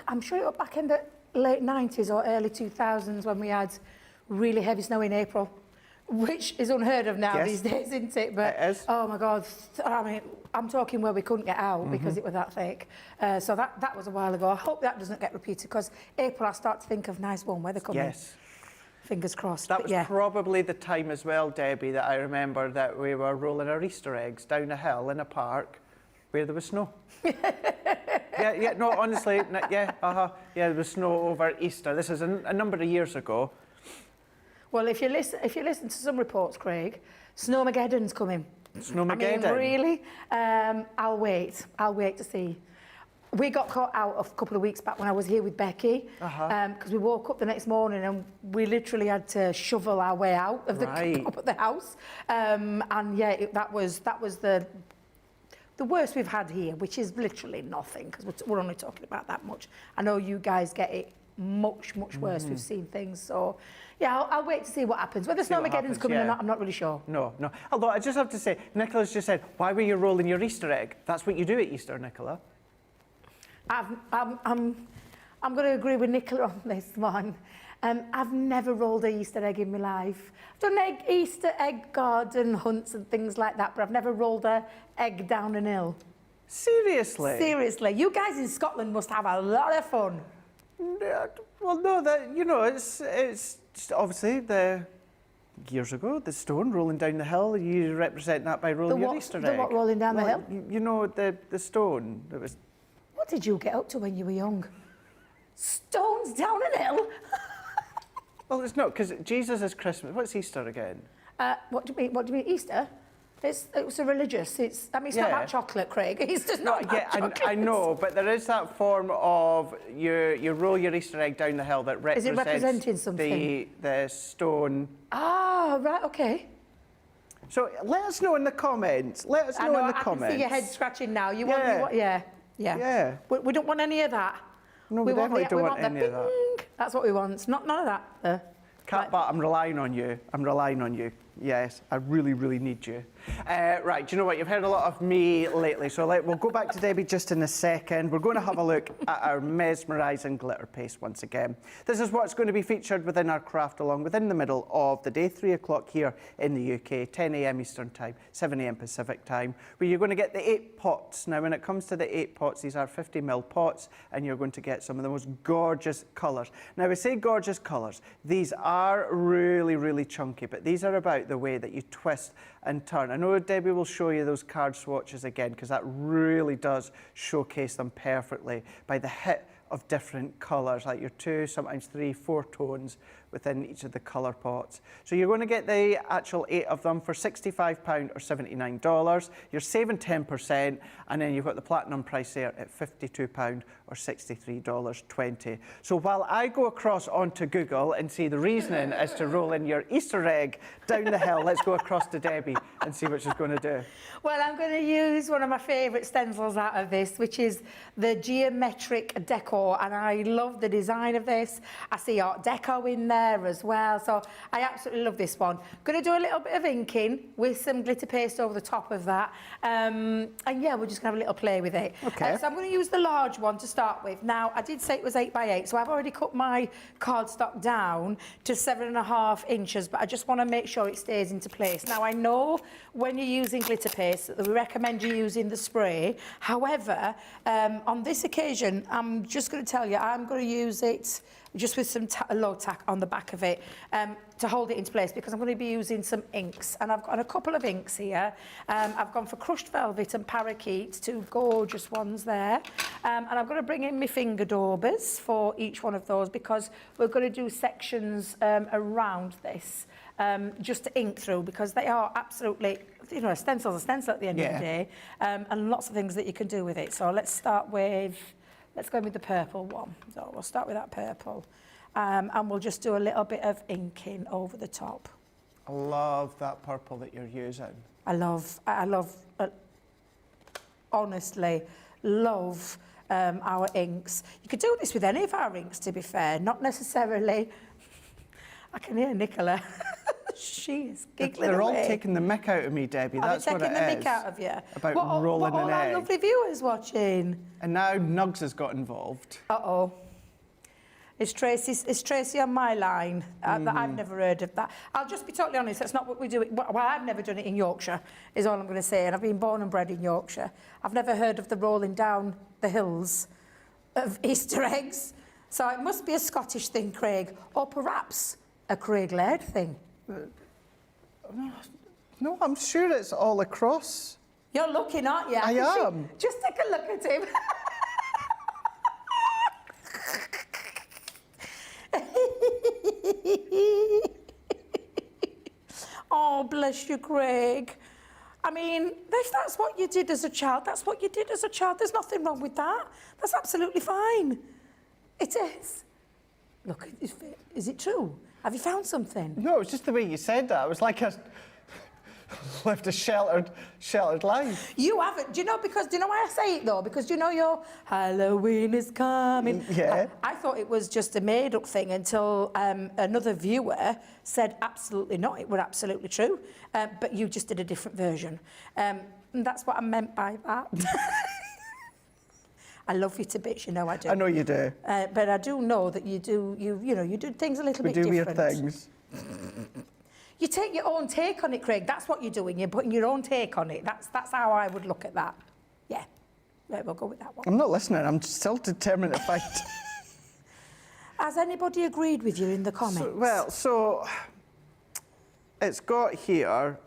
I'm sure it was back in the late 90s or early 2000s when we had really heavy snow in April, which is unheard of now these days, isn't it? But it is. Oh my God, I mean, I'm talking where we couldn't get out because it was that thick. So that was a while ago. I hope that doesn't get repeated because April I start to think of nice warm weather coming. Yes. Fingers crossed. That but was yeah. probably the time as well, Debbie, that I remember that we were rolling our Easter eggs down a hill in a park where there was snow. No, honestly, yeah, there was snow over Easter. This is a number of years ago. Well, if you listen to some reports, Craig, Snowmageddon's coming. Snowmageddon? I mean, really? I'll wait to see. We got caught out a couple of weeks back when I was here with Becky, because we woke up the next morning and we literally had to shovel our way out of the house. And yeah, that was the worst we've had here, which is literally nothing, because we're only talking about that much. I know you guys get it much worse. We've seen things, so yeah, I'll wait to see what happens. Whether Snowmageddon's coming or not, I'm not really sure. No. Although I just have to say, Nicola's just said, why were you rolling your Easter egg? That's what you do at Easter, Nicola. I'm going to agree with Nicola on this one. I've never rolled an Easter egg in my life. I've done Easter egg garden hunts and things like that, but I've never rolled an egg down an hill. Seriously? Seriously. You guys in Scotland must have a lot of fun. Well, no, it's obviously years ago, the stone rolling down the hill. You represent that by rolling your Easter egg. The what rolling down the hill? You know, the stone that was... What did you get up to when you were young? Stones down an hill? Well, it's not, because Jesus is Christmas. What's Easter again? What do you mean, Easter? It's a religious. It's not about chocolate, Craig. Easter's not about chocolate. I know, but there is that form of you roll your Easter egg down the hill that represents... Is it representing something? The stone. Ah, right, okay. So let us know in the comments. Let us know in the comments. I can see your head scratching now. You want, yeah. We don't want any of that. No, we definitely don't want any of that. That's what we want. None of that. Cat, but I'm relying on you. Yes, I really, really need you. Right, do you know what? You've heard a lot of me lately, so we'll go back to Debbie just in a second. We're going to have a look at our mesmerising glitter paste once again. This is what's going to be featured within our craft along within the middle of the day, 3 o'clock here in the UK, 10 a.m. Eastern Time, 7 a.m. Pacific Time, where you're going to get the 8 pots. Now, when it comes to the 8 pots, these are 50ml pots, and you're going to get some of the most gorgeous colours. Now, we say gorgeous colours. These are really, really chunky, but these are about the way that you twist and turn. I know Debbie will show you those card swatches again, because that really does showcase them perfectly by the hit of different colours, like your 2, sometimes 3, 4 tones within each of the colour pots. So you're going to get the actual 8 of them for £65 or $79. You're saving 10%, and then you've got the platinum price there at £52 or $63.20. So while I go across onto Google and see the reasoning as to rolling your Easter egg down the hill, let's go across to Debbie and see what she's going to do. Well, I'm going to use one of my favourite stencils out of this, which is the geometric decor, and I love the design of this. I see Art Deco in there as well, so I absolutely love this one. Going to do a little bit of inking with some glitter paste over the top of that, and yeah, we're just going to have a little play with it. Okay. So I'm going to use the large one to start with. Now, I did say it was 8 by 8, so I've already cut my cardstock down to 7.5 inches, but I just want to make sure it stays into place. Now, I know when you're using glitter paste that we recommend you using the spray. However, on this occasion, I'm just going to tell you, I'm going to use it just with some low tack on the back of it to hold it into place, because I'm going to be using some inks, and I've got a couple of inks here. I've gone for Crushed Velvet and Parakeet, 2 gorgeous ones there, and I'm going to bring in my finger daubers for each one of those, because we're going to do sections around this just to ink through, because they are absolutely, you know, a stencil's a stencil at the end of the day, and lots of things that you can do with it. So let's start with, let's go with the purple one. So we'll start with that purple. And we'll just do a little bit of inking over the top. I love that purple that you're using. I love, honestly, love our inks. You could do this with any of our inks, to be fair, not necessarily. I can hear Nicola. She is giggling They're away. all taking the mick out of me, Debbie. That's what it is. Taking the mick out of you? About rolling an egg. What are our lovely viewers watching? And now Nugs has got involved. Uh-oh. Is Tracy on my line? That I've never heard of that. I'll just be totally honest, that's not what we do. Well, I've never done it in Yorkshire, is all I'm going to say, and I've been born and bred in Yorkshire. I've never heard of the rolling down the hills of Easter eggs. So it must be a Scottish thing, Craig, or perhaps a Craig Laird thing. No, I'm sure it's all across. You're looking, aren't you? I am. Just take a look at him. Oh, bless you, Craig. I mean, if that's what you did as a child, that's what you did as a child. There's nothing wrong with that. That's absolutely fine. It is. Look, is it true? Have you found something? No, it's just the way you said that. It was like I lived a sheltered life. You haven't. Do you know why I say it though? Because your Halloween is coming. Yeah. I thought it was just a made-up thing until another viewer said absolutely not. It were absolutely true. But you just did a different version. And that's what I meant by that. I love you to bits, you know I do. I know you do. But I do know that you do things a little bit different. We do weird things. You take your own take on it, Craig. That's what you're doing. You're putting your own take on it. That's how I would look at that. Yeah. Right, we'll go with that one. I'm not listening. I'm still determined to fight. Has anybody agreed with you in the comments? So it's got here,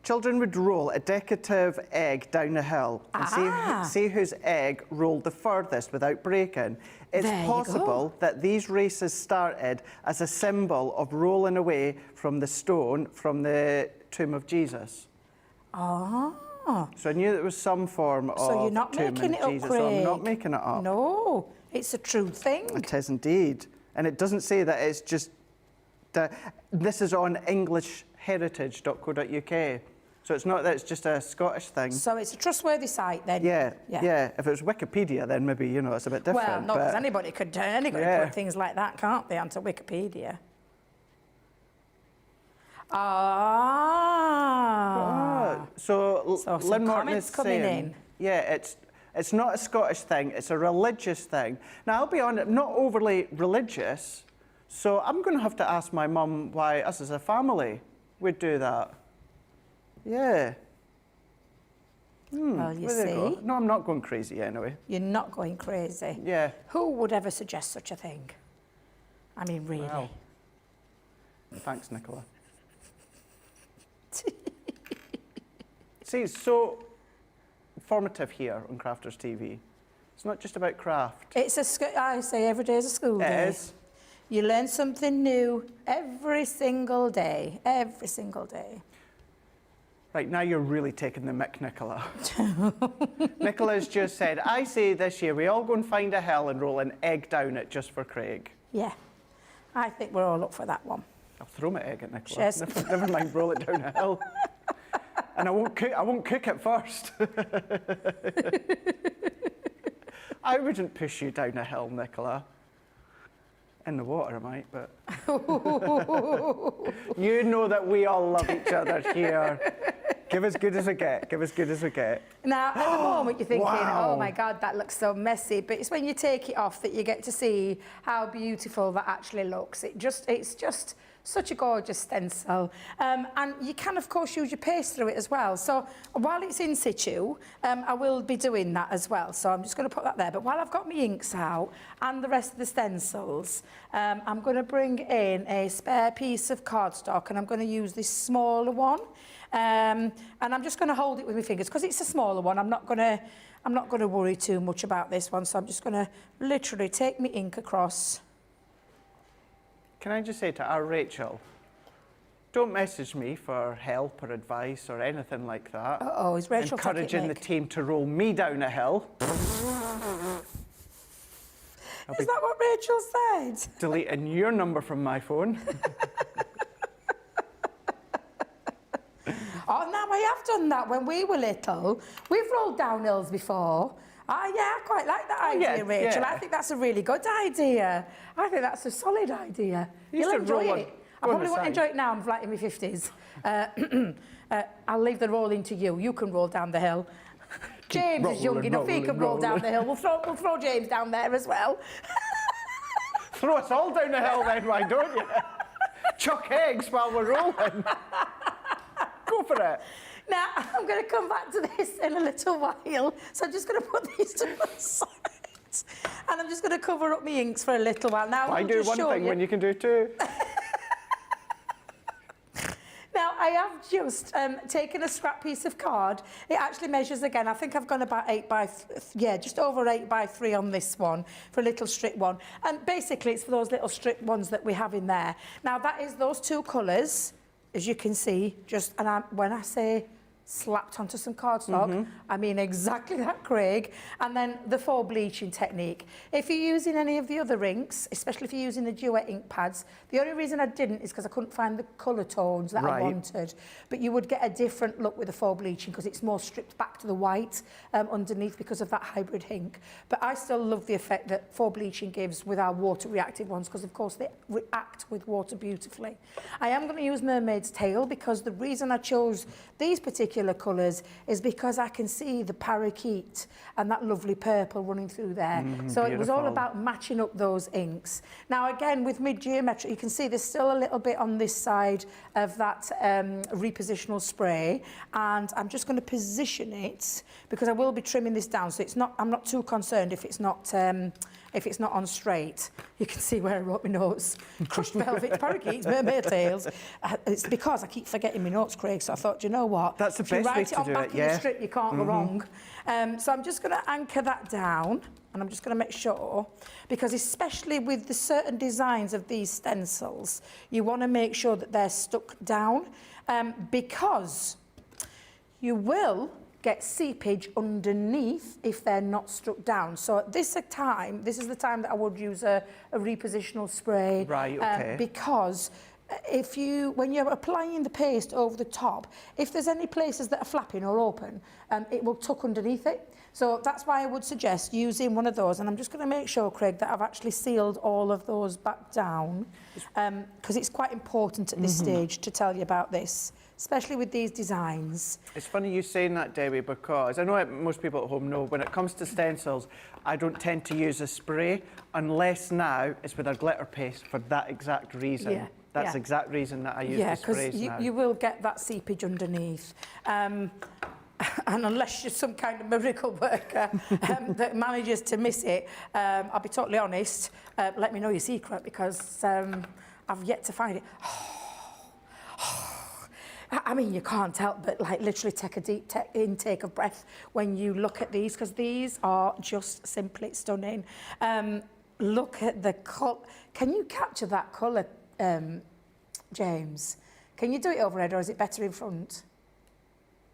children would roll a decorative egg down a hill and see whose egg rolled the furthest without breaking. It's possible that these races started as a symbol of rolling away from the stone from the tomb of Jesus. Ah. So I knew there was some form of So you're not tomb making in it up, Jesus. Craig? So I'm not making it up. No, it's a true thing. It is indeed. And it doesn't say that it's just... this is on englishheritage.co.uk. So it's not that it's just a Scottish thing. So it's a trustworthy site then? Yeah. If it was Wikipedia, then maybe, it's a bit different. Well, no, because anybody could put things like that, can't they, onto Wikipedia? So Lynn Morton is coming saying, in. Yeah, it's not a Scottish thing, it's a religious thing. Now, I'll be honest, I'm not overly religious, so I'm going to have to ask my mum why us as a family would do that. Yeah. Well, you see. No, I'm not going crazy anyway. You're not going crazy. Yeah. Who would ever suggest such a thing? I mean, really. Wow. Thanks, Nicola. See, it's so formative here on Crafters TV. It's not just about craft. I say every day is a school day. It is. You learn something new every single day. Every single day. Right, now you're really taking the mick, Nicola. Nicola's just said, I say this year we all go and find a hill and roll an egg down it just for Craig. Yeah, I think we're all up for that one. I'll throw my egg at Nicola. Cheers. Never mind, roll it down a hill. And I won't cook it first. I wouldn't push you down a hill, Nicola. In the water, I might, but... You know that we all love each other here. Give as good as we get. Give as good as we get. Now, at the moment, you're thinking, Wow. oh my God, that looks so messy. But it's when you take it off that you get to see how beautiful that actually looks. It's just such a gorgeous stencil. And you can, of course, use your paste through it as well. So while it's in situ, I will be doing that as well. So I'm just going to put that there. But while I've got my inks out and the rest of the stencils, I'm going to bring in a spare piece of cardstock and I'm going to use this smaller one. And I'm just going to hold it with my fingers because it's a smaller one. I'm not going to worry too much about this one. So I'm just going to literally take my ink across. Can I just say to our Rachel, don't message me for help or advice or anything like that. Uh-oh, is Rachel encouraging the team to roll me down a hill. Is that what Rachel said? Deleting your number from my phone. Oh, now I have done that when we were little. We've rolled down hills before. Yeah, I quite like that idea, Rachel. Yeah. I think that's a really good idea. I think that's a solid idea. You'll enjoy it. I probably won't enjoy it now. I'm like in my 50s. I'll leave the rolling to you. You can roll down the hill. James is young enough. He can roll down the hill. We'll throw James down there as well. Throw us all down the hill then, why don't you? Chuck eggs while we're rolling. Go for it. Now, I'm going to come back to this in a little while, so I'm just going to put these to the side. And I'm just going to cover up my inks for a little while. Now, Why do one thing when you can do two? Now, I have just taken a scrap piece of card. It actually measures again. I think I've gone about 8 by, just over 8 by 3 on this one for a little strip one. And basically, it's for those little strip ones that we have in there. Now, that is those two colours, as you can see. When I say slapped onto some cardstock, I mean exactly that, Craig. And then the 4 bleaching technique. If you're using any of the other inks, especially if you're using the duet ink pads, the only reason I didn't is because I couldn't find the colour tones that I wanted. But you would get a different look with the 4 bleaching because it's more stripped back to the white underneath because of that hybrid ink. But I still love the effect that 4 bleaching gives with our water reactive ones because of course they react with water beautifully. I am going to use Mermaid's Tail because the reason I chose these particular colours is because I can see the parakeet and that lovely purple running through there. So it was all about matching up those inks. Now again, with mid-geometry, you can see there's still a little bit on this side of that repositional spray, and I'm just going to position it because I will be trimming this down, so it's not, I'm not too concerned if it's not on straight. You can see where I wrote my notes. Crushed velvet, parakeets, mermaid tails. It's because I keep forgetting my notes, Craig, so I thought, you know what? That's the best way to do it, If you write it on back of the strip, you can't go wrong. So I'm just going to anchor that down, and I'm just going to make sure, because especially with the certain designs of these stencils, you want to make sure that they're stuck down, because you will get seepage underneath if they're not stuck down. So at this time, this is the time that I would use a repositional spray. Right, okay. Because when you're applying the paste over the top, if there's any places that are flapping or open, it will tuck underneath it. So that's why I would suggest using one of those. And I'm just going to make sure, Craig, that I've actually sealed all of those back down, because it's quite important at this stage to tell you about this, especially with these designs. It's funny you saying that, Debbie, because I know most people at home know when it comes to stencils, I don't tend to use a spray unless now it's with a glitter paste for that exact reason. Yeah. That's the exact reason that I use the sprays now. You will get that seepage underneath. And unless you're some kind of miracle worker that manages to miss it, I'll be totally honest, let me know your secret because I've yet to find it. I mean, you can't help but like literally take a deep intake of breath when you look at these because these are just simply stunning. Look at the colour. Can you capture that colour, James? Can you do it overhead or is it better in front?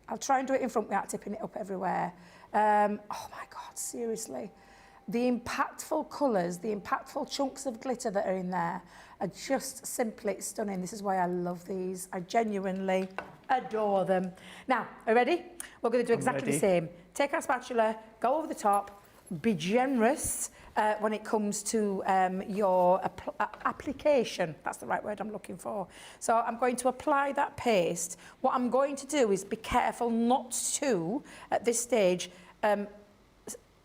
I'll try and do it in front without tipping it up everywhere. Oh my God, seriously. The impactful colours, the impactful chunks of glitter that are in there are just simply stunning. This is why I love these. I genuinely adore them. Now, are you ready? We're going to do exactly the same. Take our spatula, go over the top, be generous when it comes to your application. That's the right word I'm looking for. So I'm going to apply that paste. What I'm going to do is be careful not to, at this stage,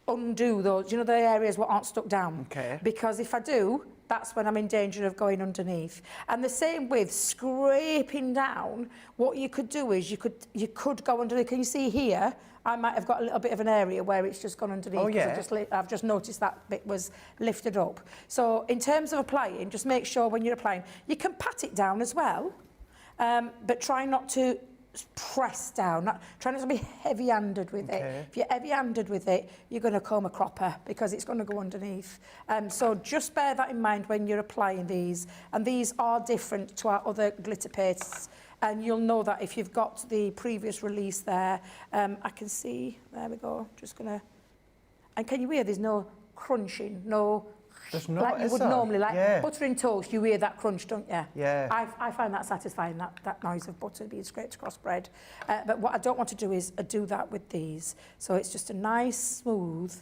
undo those, you know, the areas that aren't stuck down. Okay. Because if I do, that's when I'm in danger of going underneath. And the same with scraping down. What you could do is you could go underneath. Can you see here? I might have got a little bit of an area where it's just gone underneath. Oh, yeah. I've just noticed that bit was lifted up. So in terms of applying, just make sure when you're applying, you can pat it down as well, but try not to press down. Try not to be heavy-handed with it. If you're heavy-handed with it, you're going to comb a cropper because it's going to go underneath. So just bear that in mind when you're applying these. And these are different to our other glitter pastes. And you'll know that if you've got the previous release there. I can see, there we go, just going to... And can you hear there's no crunching, no... There's not, like you would normally, like yeah. butter in toast, you hear that crunch, don't you? Yeah. I find that satisfying, that noise of butter being scraped across bread. But what I don't want to do is do that with these. So it's just a nice, smooth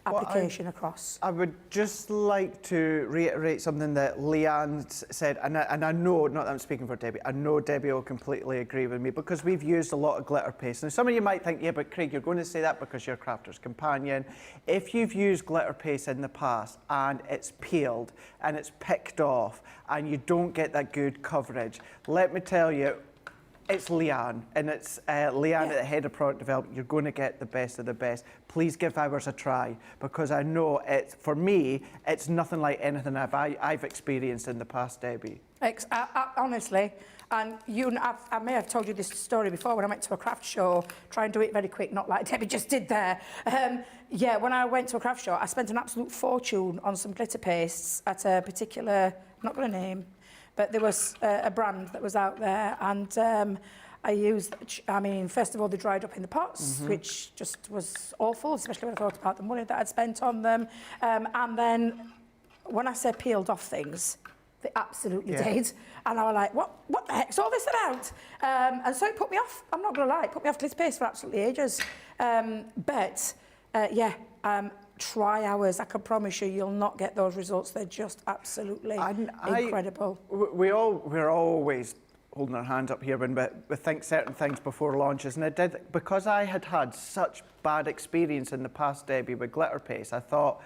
application across. I would just like to reiterate something that Leanne said, and I know, not that I'm speaking for Debbie, I know Debbie will completely agree with me because we've used a lot of glitter paste. Now, some of you might think, yeah, but Craig, you're going to say that because you're a crafter's companion. If you've used glitter paste in the past and it's peeled and it's picked off and you don't get that good coverage, let me tell you, It's Leanne, and it's Leanne at the head of product development. You're going to get the best of the best. Please give ours a try, because I know for me, it's nothing like anything I've experienced in the past, Debbie. Honestly, and I may have told you this story before when I went to a craft show. Try and do it very quick, not like Debbie just did there. Yeah, when I went to a craft show, I spent an absolute fortune on some glitter pastes at a particular, I'm not going to name, but there was a brand that was out there, and I used, first of all, they dried up in the pots, which just was awful, especially when I thought about the money that I'd spent on them. And then when I say peeled off things, they absolutely did. And I was like, what the heck's all this about? And so it put me off, I'm not going to lie, it put me off glitter paste for absolutely ages. Try ours. I can promise you, you'll not get those results. They're just absolutely incredible. We're always holding our hands up here when we think certain things before launches, and because I had such bad experience in the past, Debbie, with glitter paste. I thought,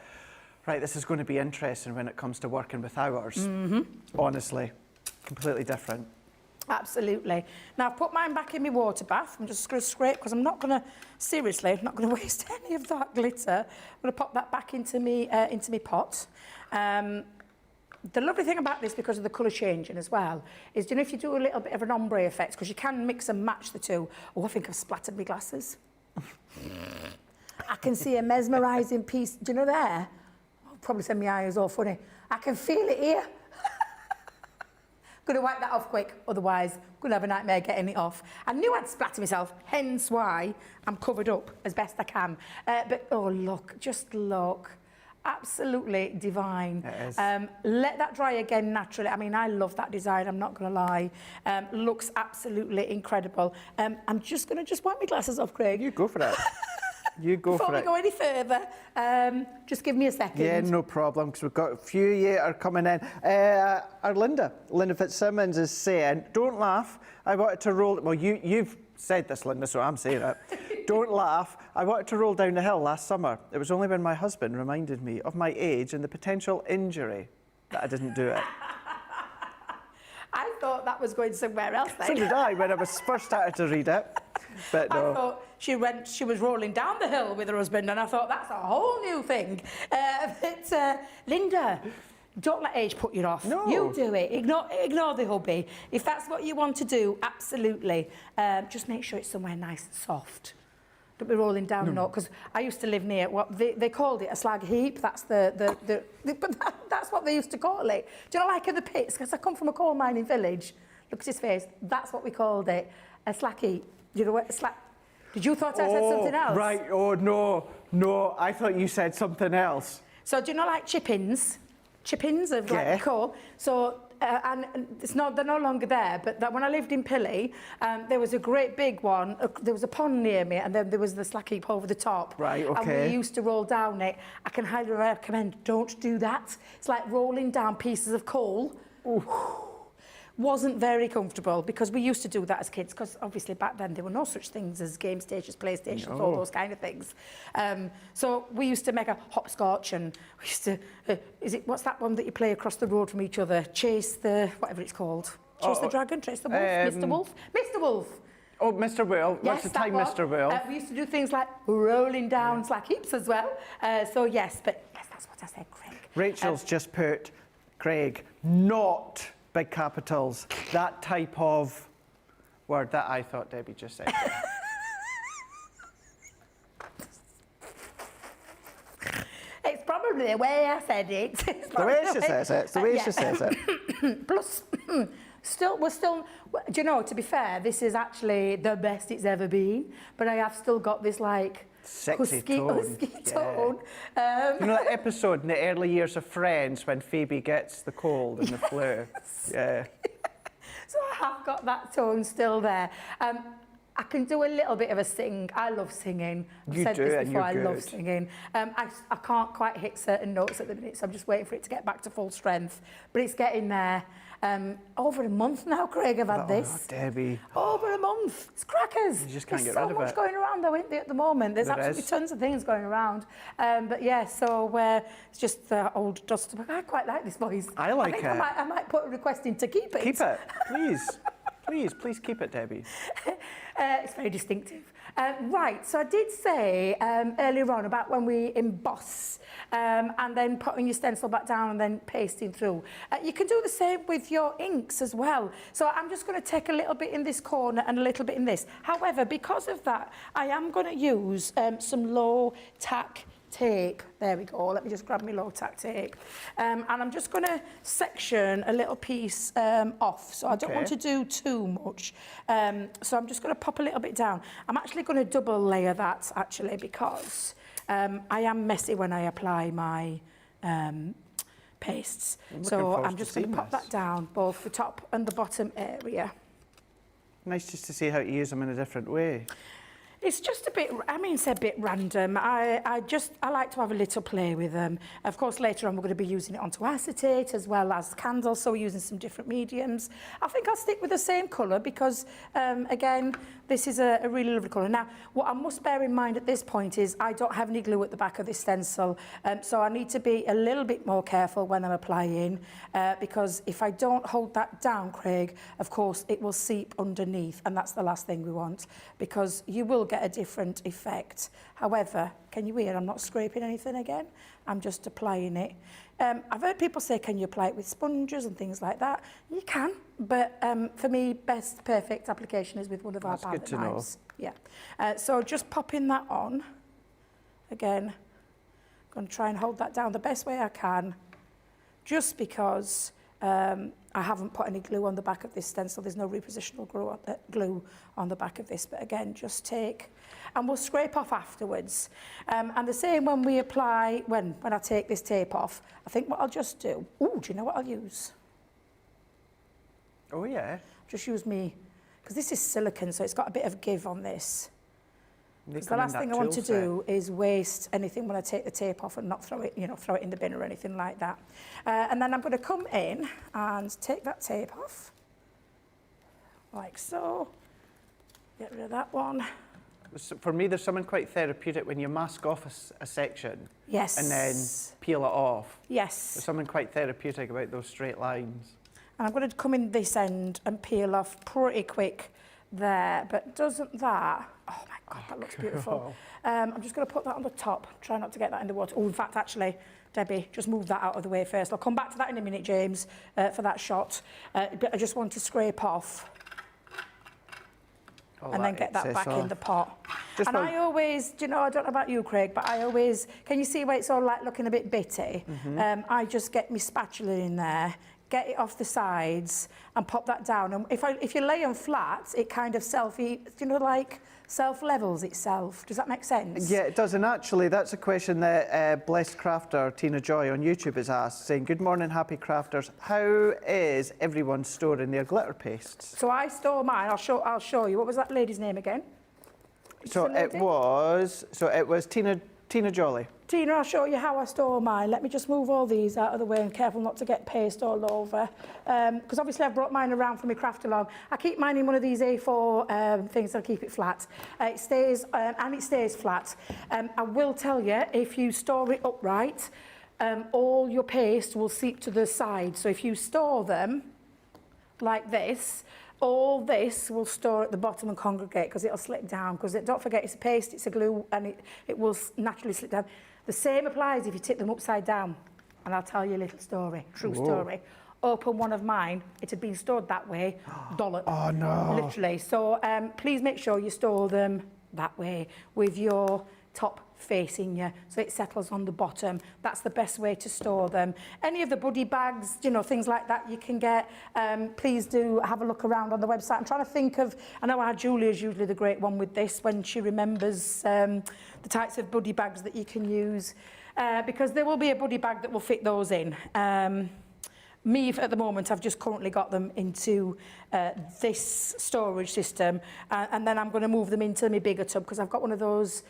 right, this is going to be interesting when it comes to working with ours. Honestly, completely different. Absolutely. Now, I've put mine back in my water bath. I'm just going to scrape, because I'm not going to, seriously, I'm not going to waste any of that glitter. I'm going to pop that back into me pot. The lovely thing about this, because of the colour changing as well, is, if you do a little bit of an ombre effect, because you can mix and match the two. Oh, I think I've splattered my glasses. I can see a mesmerising piece. Do you know there? I'll probably send my eyes all funny. I can feel it here. Going to wipe that off quick, otherwise going to have a nightmare getting it off. I knew I'd splatter myself, hence why I'm covered up as best I can. But oh look, just look, absolutely divine. It is. Let that dry again naturally. I love that design, I'm not going to lie. Looks absolutely incredible. I'm just going to wipe my glasses off, Craig. You go for it. You go for it. Before we go any further, just give me a second. Yeah, no problem, because we've got a few that are coming in. Our Linda Fitzsimmons is saying, don't laugh, I wanted to roll... Well, you've said this, Linda, so I'm saying it. Don't laugh, I wanted to roll down the hill last summer. It was only when my husband reminded me of my age and the potential injury that I didn't do it. I thought that was going somewhere else then. So did I, when I was first started to read it. But no. I thought she was rolling down the hill with her husband, and I thought that's a whole new thing. Linda, don't let age put you off. No. You do it. Ignore the hubby. If that's what you want to do, absolutely. Just make sure it's somewhere nice and soft. Don't be rolling down, because I used to live near what they called it a slag heap. That's but that's what they used to call it. Do you know, like in the pits? Because I come from a coal mining village. Look at his face. That's what we called it, a slag heap. You know what a slag? Did you thought I said something else? Right. Oh no. I thought you said something else. So do you know, like chip-ins of like coal? So and they're no longer there. But when I lived in Pilley, there was a great big one. There was a pond near me, and then there was the slag heap over the top. Right. Okay. And we used to roll down it. I can highly recommend. Don't do that. It's like rolling down pieces of coal. Ooh. Wasn't very comfortable, because we used to do that as kids, because obviously back then there were no such things as game stations, PlayStations, all those kind of things. So we used to make a hopscotch, and we used to, what's that one that you play across the road from each other? Chase the, whatever it's called. Chase the dragon, chase the wolf, Mr. Wolf? Mr. Wolf. Oh, Mr. Will. Yes, what's the time, Mr. Will? We used to do things like rolling down slag heaps as well. So yes, that's what I said, Craig. Rachel's just put, Craig, not... big capitals, that type of word that I thought Debbie just said. It's probably the way I said it. The way she says it. It's the way she says it. Plus, we're still, do you know, to be fair, this is actually the best it's ever been, but I have still got this, like, sexy tone. You know that episode in the early years of Friends when Phoebe gets the cold and the flu? Yeah. So I have got that tone still there. I can do a little bit of a sing. I love singing. I've said this before, I love singing. I can't quite hit certain notes at the minute, so I'm just waiting for it to get back to full strength. But it's getting there. Over a month now, Craig, I've had this. Oh, Debbie. Over a month. It's crackers. You just can't There's get rid of it. so much going around, though, isn't there, at the moment? There's absolutely tons of things going around. But yeah, so it's just old dust. I quite like this voice. I like it. I might put a request in to keep it. Keep it, please. Please keep it, Debbie. It's very distinctive. Right, so I did say earlier on about when we emboss and then putting your stencil back down and then pasting through. You can do the same with your inks as well. So I'm just going to take a little bit in this corner and a little bit in this. However, because of that, I am going to use some low tack tape. There we go. Let me just grab my low tack tape. And I'm just going to section a little piece off. So I don't want to do too much. So I'm just going to pop a little bit down. I'm actually going to double layer that actually because I am messy when I apply my pastes. So I'm just going to pop that down, both the top and the bottom area. Nice just to see how to use them in a different way. It's just a bit, I mean, it's a bit random. I like to have a little play with them. Of course, later on, we're going to be using it onto acetate as well as candles, so we're using some different mediums. I think I'll stick with the same colour because, again, this is a really lovely colour. Now, what I must bear in mind at this point is I don't have any glue at the back of this stencil, so I need to be a little bit more careful when I'm applying, because if I don't hold that down, Craig, of course, it will seep underneath, and that's the last thing we want, because you will get a different effect. However, can you hear I'm not scraping anything again? I'm just applying it. I've heard people say, can you apply it with sponges and things like that? You can, but for me, best perfect application is with one of our palette knives. Yeah. So just popping that on. Again, I'm going to try and hold that down the best way I can, just because I haven't put any glue on the back of this stencil. There's no repositional glue on the back of this, but again, just take, and we'll scrape off afterwards. And the same when we apply, when I take this tape off, I think what I'll just do, do you know what I'll use? Oh yeah. Just use me, because this is silicone, so it's got a bit of give on this. Because the last thing I want to do is waste anything when I take the tape off and not throw it, throw it in the bin or anything like that. And then I'm going to come in and take that tape off, like so. Get rid of that one. For me, there's something quite therapeutic when you mask off a section. Yes. And then peel it off. Yes. There's something quite therapeutic about those straight lines. And I'm going to come in this end and peel off pretty quick there, but doesn't that, oh my God, that looks beautiful. I'm just going to put that on the top, try not to get that in the water. Oh, in fact, actually, Debbie, just move that out of the way first. I'll come back to that in a minute, James, for that shot. But I just want to scrape off and then get that back in the pot. And I always, I don't know about you, Craig, but I always, can you see where it's all like looking a bit bitty? I just get my spatula in there, get it off the sides and pop that down. And if you lay them flat, it kind of like self-levels itself. Does that make sense? Yeah, it does. And actually, that's a question that Blessed Crafter Tina Joy on YouTube has asked, saying, good morning, happy crafters. How is everyone storing their glitter pastes? So I store mine. I'll show you. What was that lady's name again? So it was Tina Jolly. Tina, I'll show you how I store mine. Let me just move all these out of the way and careful not to get paste all over. Because obviously I've brought mine around for my craft along. I keep mine in one of these A4 things that'll keep it flat. It stays flat. I will tell you, if you store it upright, all your paste will seep to the side. So if you store them like this, all this will store at the bottom and congregate because it'll slip down. Because don't forget, it's a paste, it's a glue, and it will naturally slip down. The same applies if you tip them upside down. And I'll tell you a little story, true story. Open one of mine, it had been stored that way, dollop. Oh no. Literally. So please make sure you store them that way with your top facing you, so it settles on the bottom. That's the best way to store them. Any of the buddy bags, things like that you can get, please do have a look around on the website. I'm trying to think of, I know our Julia's usually the great one with this when she remembers the types of buddy bags that you can use, because there will be a buddy bag that will fit those in. Me, at the moment, I've just currently got them into this storage system, and then I'm going to move them into my bigger tub because I've got one of those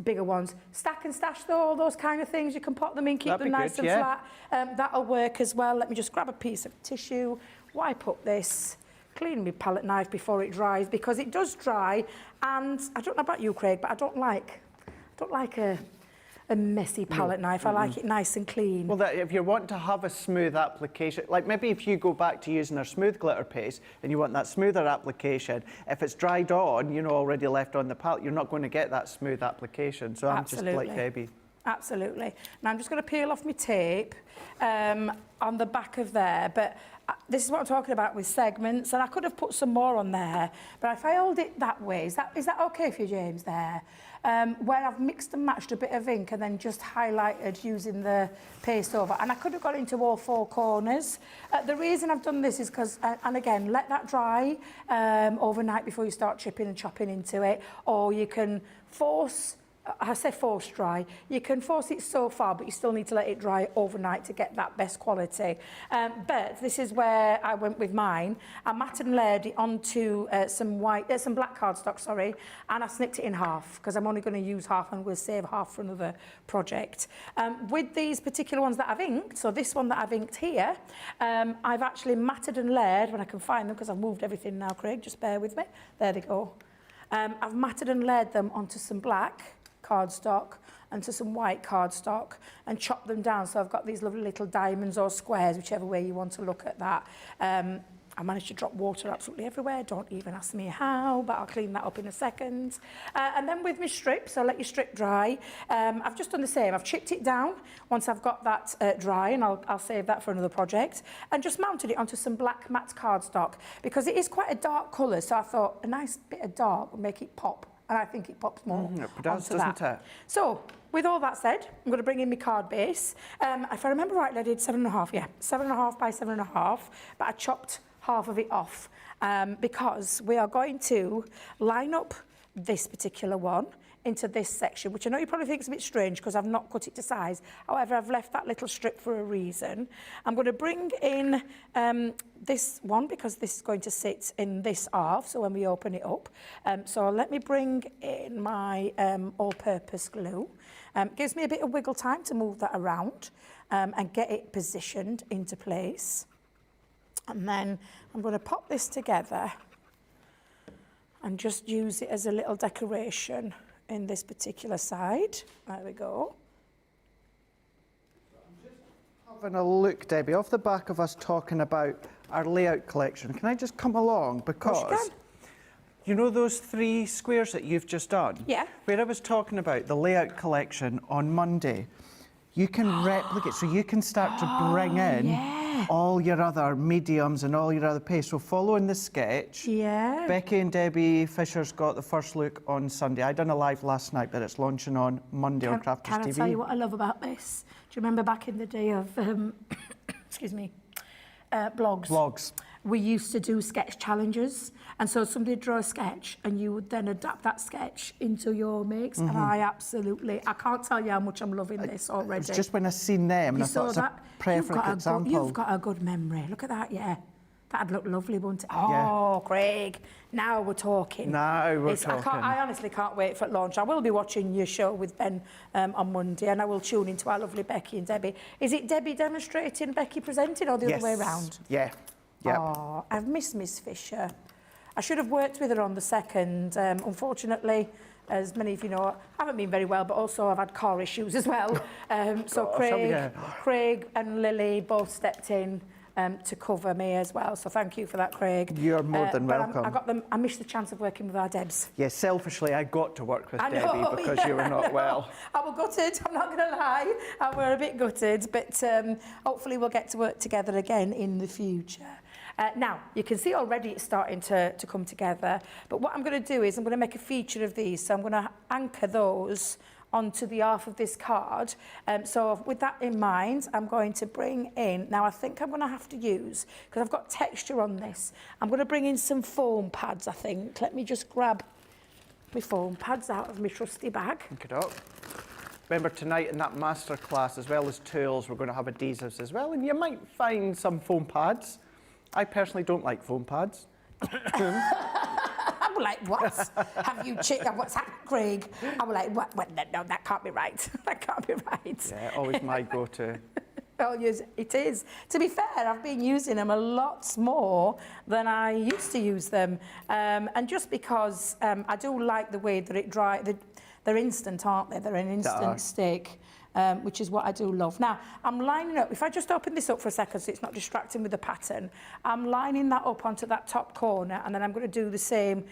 bigger ones. Stack and stash, though, all those kind of things. You can pop them in, keep them nice and flat. That'll work as well. Let me just grab a piece of tissue, wipe up this, clean my palette knife before it dries, because it does dry. And I don't know about you, Craig, but I don't like a a messy palette knife. I like it nice and clean. Well, if you want to have a smooth application, like maybe if you go back to using our smooth glitter paste and you want that smoother application, if it's dried on, you know, already left on the palette, you're not going to get that smooth application. So I'm just like Debbie. Absolutely. Now I'm just going to peel off my tape on the back of there, but this is what I'm talking about with segments, and I could have put some more on there, but if I hold it that way, is that okay for you, James, there? Where I've mixed and matched a bit of ink and then just highlighted using the paste over, and I could have got into all 4 corners. The reason I've done this is because, and again, let that dry overnight before you start chipping and chopping into it, or you can force, I say force dry, you can force it so far, but you still need to let it dry overnight to get that best quality. But this is where I went with mine. I matted and layered it onto some black cardstock, sorry, and I snipped it in half because I'm only going to use half and we'll save half for another project. With these particular ones that I've inked, so this one that I've inked here, I've actually matted and layered when I can find them because I've moved everything now, Craig, just bear with me. There they go. I've matted and layered them onto some black cardstock and to some white cardstock and chop them down, so I've got these lovely little diamonds or squares, whichever way you want to look at that. I managed to drop water absolutely everywhere, don't even ask me how, but I'll clean that up in a second. And then with my strips, I'll let your strip dry. I've just done the same, I've chipped it down once I've got that dry, and I'll save that for another project, and just mounted it onto some black matte cardstock because it is quite a dark colour, so I thought a nice bit of dark would make it pop. And I think it pops more It does, doesn't it? So, with all that said, I'm going to bring in my card base. If I remember rightly, I did 7.5, yeah. 7.5 by 7.5, but I chopped half of it off because we are going to line up this particular one into this section, which I know you probably think is a bit strange because I've not cut it to size. However, I've left that little strip for a reason. I'm going to bring in this one because this is going to sit in this half, so when we open it up. So let me bring in my all-purpose glue. Gives me a bit of wiggle time to move that around and get it positioned into place. And then I'm going to pop this together and just use it as a little decoration in this particular side. There we go. Having a look, Debbie, off the back of us talking about our layout collection, can I just come along? Because you know those 3 squares that you've just done? Yeah. Where I was talking about the layout collection on Monday, you can replicate, so you can start to bring in all your other mediums and all your other paste. So following the sketch, Becky and Debbie Fisher's got the first look on Sunday. I done a live last night, but it's launching on Monday on Crafters TV. Can I tell you what I love about this? Do you remember back in the day of, excuse me, blogs? Blogs. We used to do sketch challenges, and so somebody would draw a sketch and you would then adapt that sketch into your makes, and I can't tell you how much I'm loving this already. It's just when I seen them and I thought it's a perfect example. You've got a good memory. Look at that, yeah. That'd look lovely, wouldn't it? Oh, Craig, now we're talking. I honestly can't wait for launch. I will be watching your show with Ben on Monday, and I will tune into our lovely Becky and Debbie. Is it Debbie demonstrating, Becky presenting, or the other way around? Yeah. Yep. Oh, I've missed Miss Fisher. I should have worked with her on the second. Unfortunately, as many of you know, I haven't been very well, but also I've had car issues as well. So Craig and Lily both stepped in to cover me as well. So thank you for that, Craig. You're more than welcome. I missed the chance of working with our Debs. Yes, selfishly, I got to work with Debbie because you were not well. I was gutted, I'm not going to lie. I were a bit gutted, but hopefully we'll get to work together again in the future. Now, you can see already it's starting to come together, but what I'm going to do is I'm going to make a feature of these. So I'm going to anchor those onto the half of this card. So with that in mind, I'm going to bring in, now I think I'm going to have to use, because I've got texture on this, I'm going to bring in some foam pads, I think. Let me just grab my foam pads out of my trusty bag. Pick it up. Remember tonight in that masterclass, as well as tools, we're going to have adhesives as well, and you might find some foam pads. I personally don't like foam pads. I'm like, what? Have you checked? What's happened, Craig? I'm like, what? No, that can't be right. That can't be right. Yeah, always my go-to. Oh, yes, it is. To be fair, I've been using them a lot more than I used to use them. And just because I do like the way that it dries, They're instant, aren't they? They're an instant stick. Which is what I do love. Now, I'm lining up, if I just open this up for a second so it's not distracting with the pattern, I'm lining that up onto that top corner, and then I'm going to do the same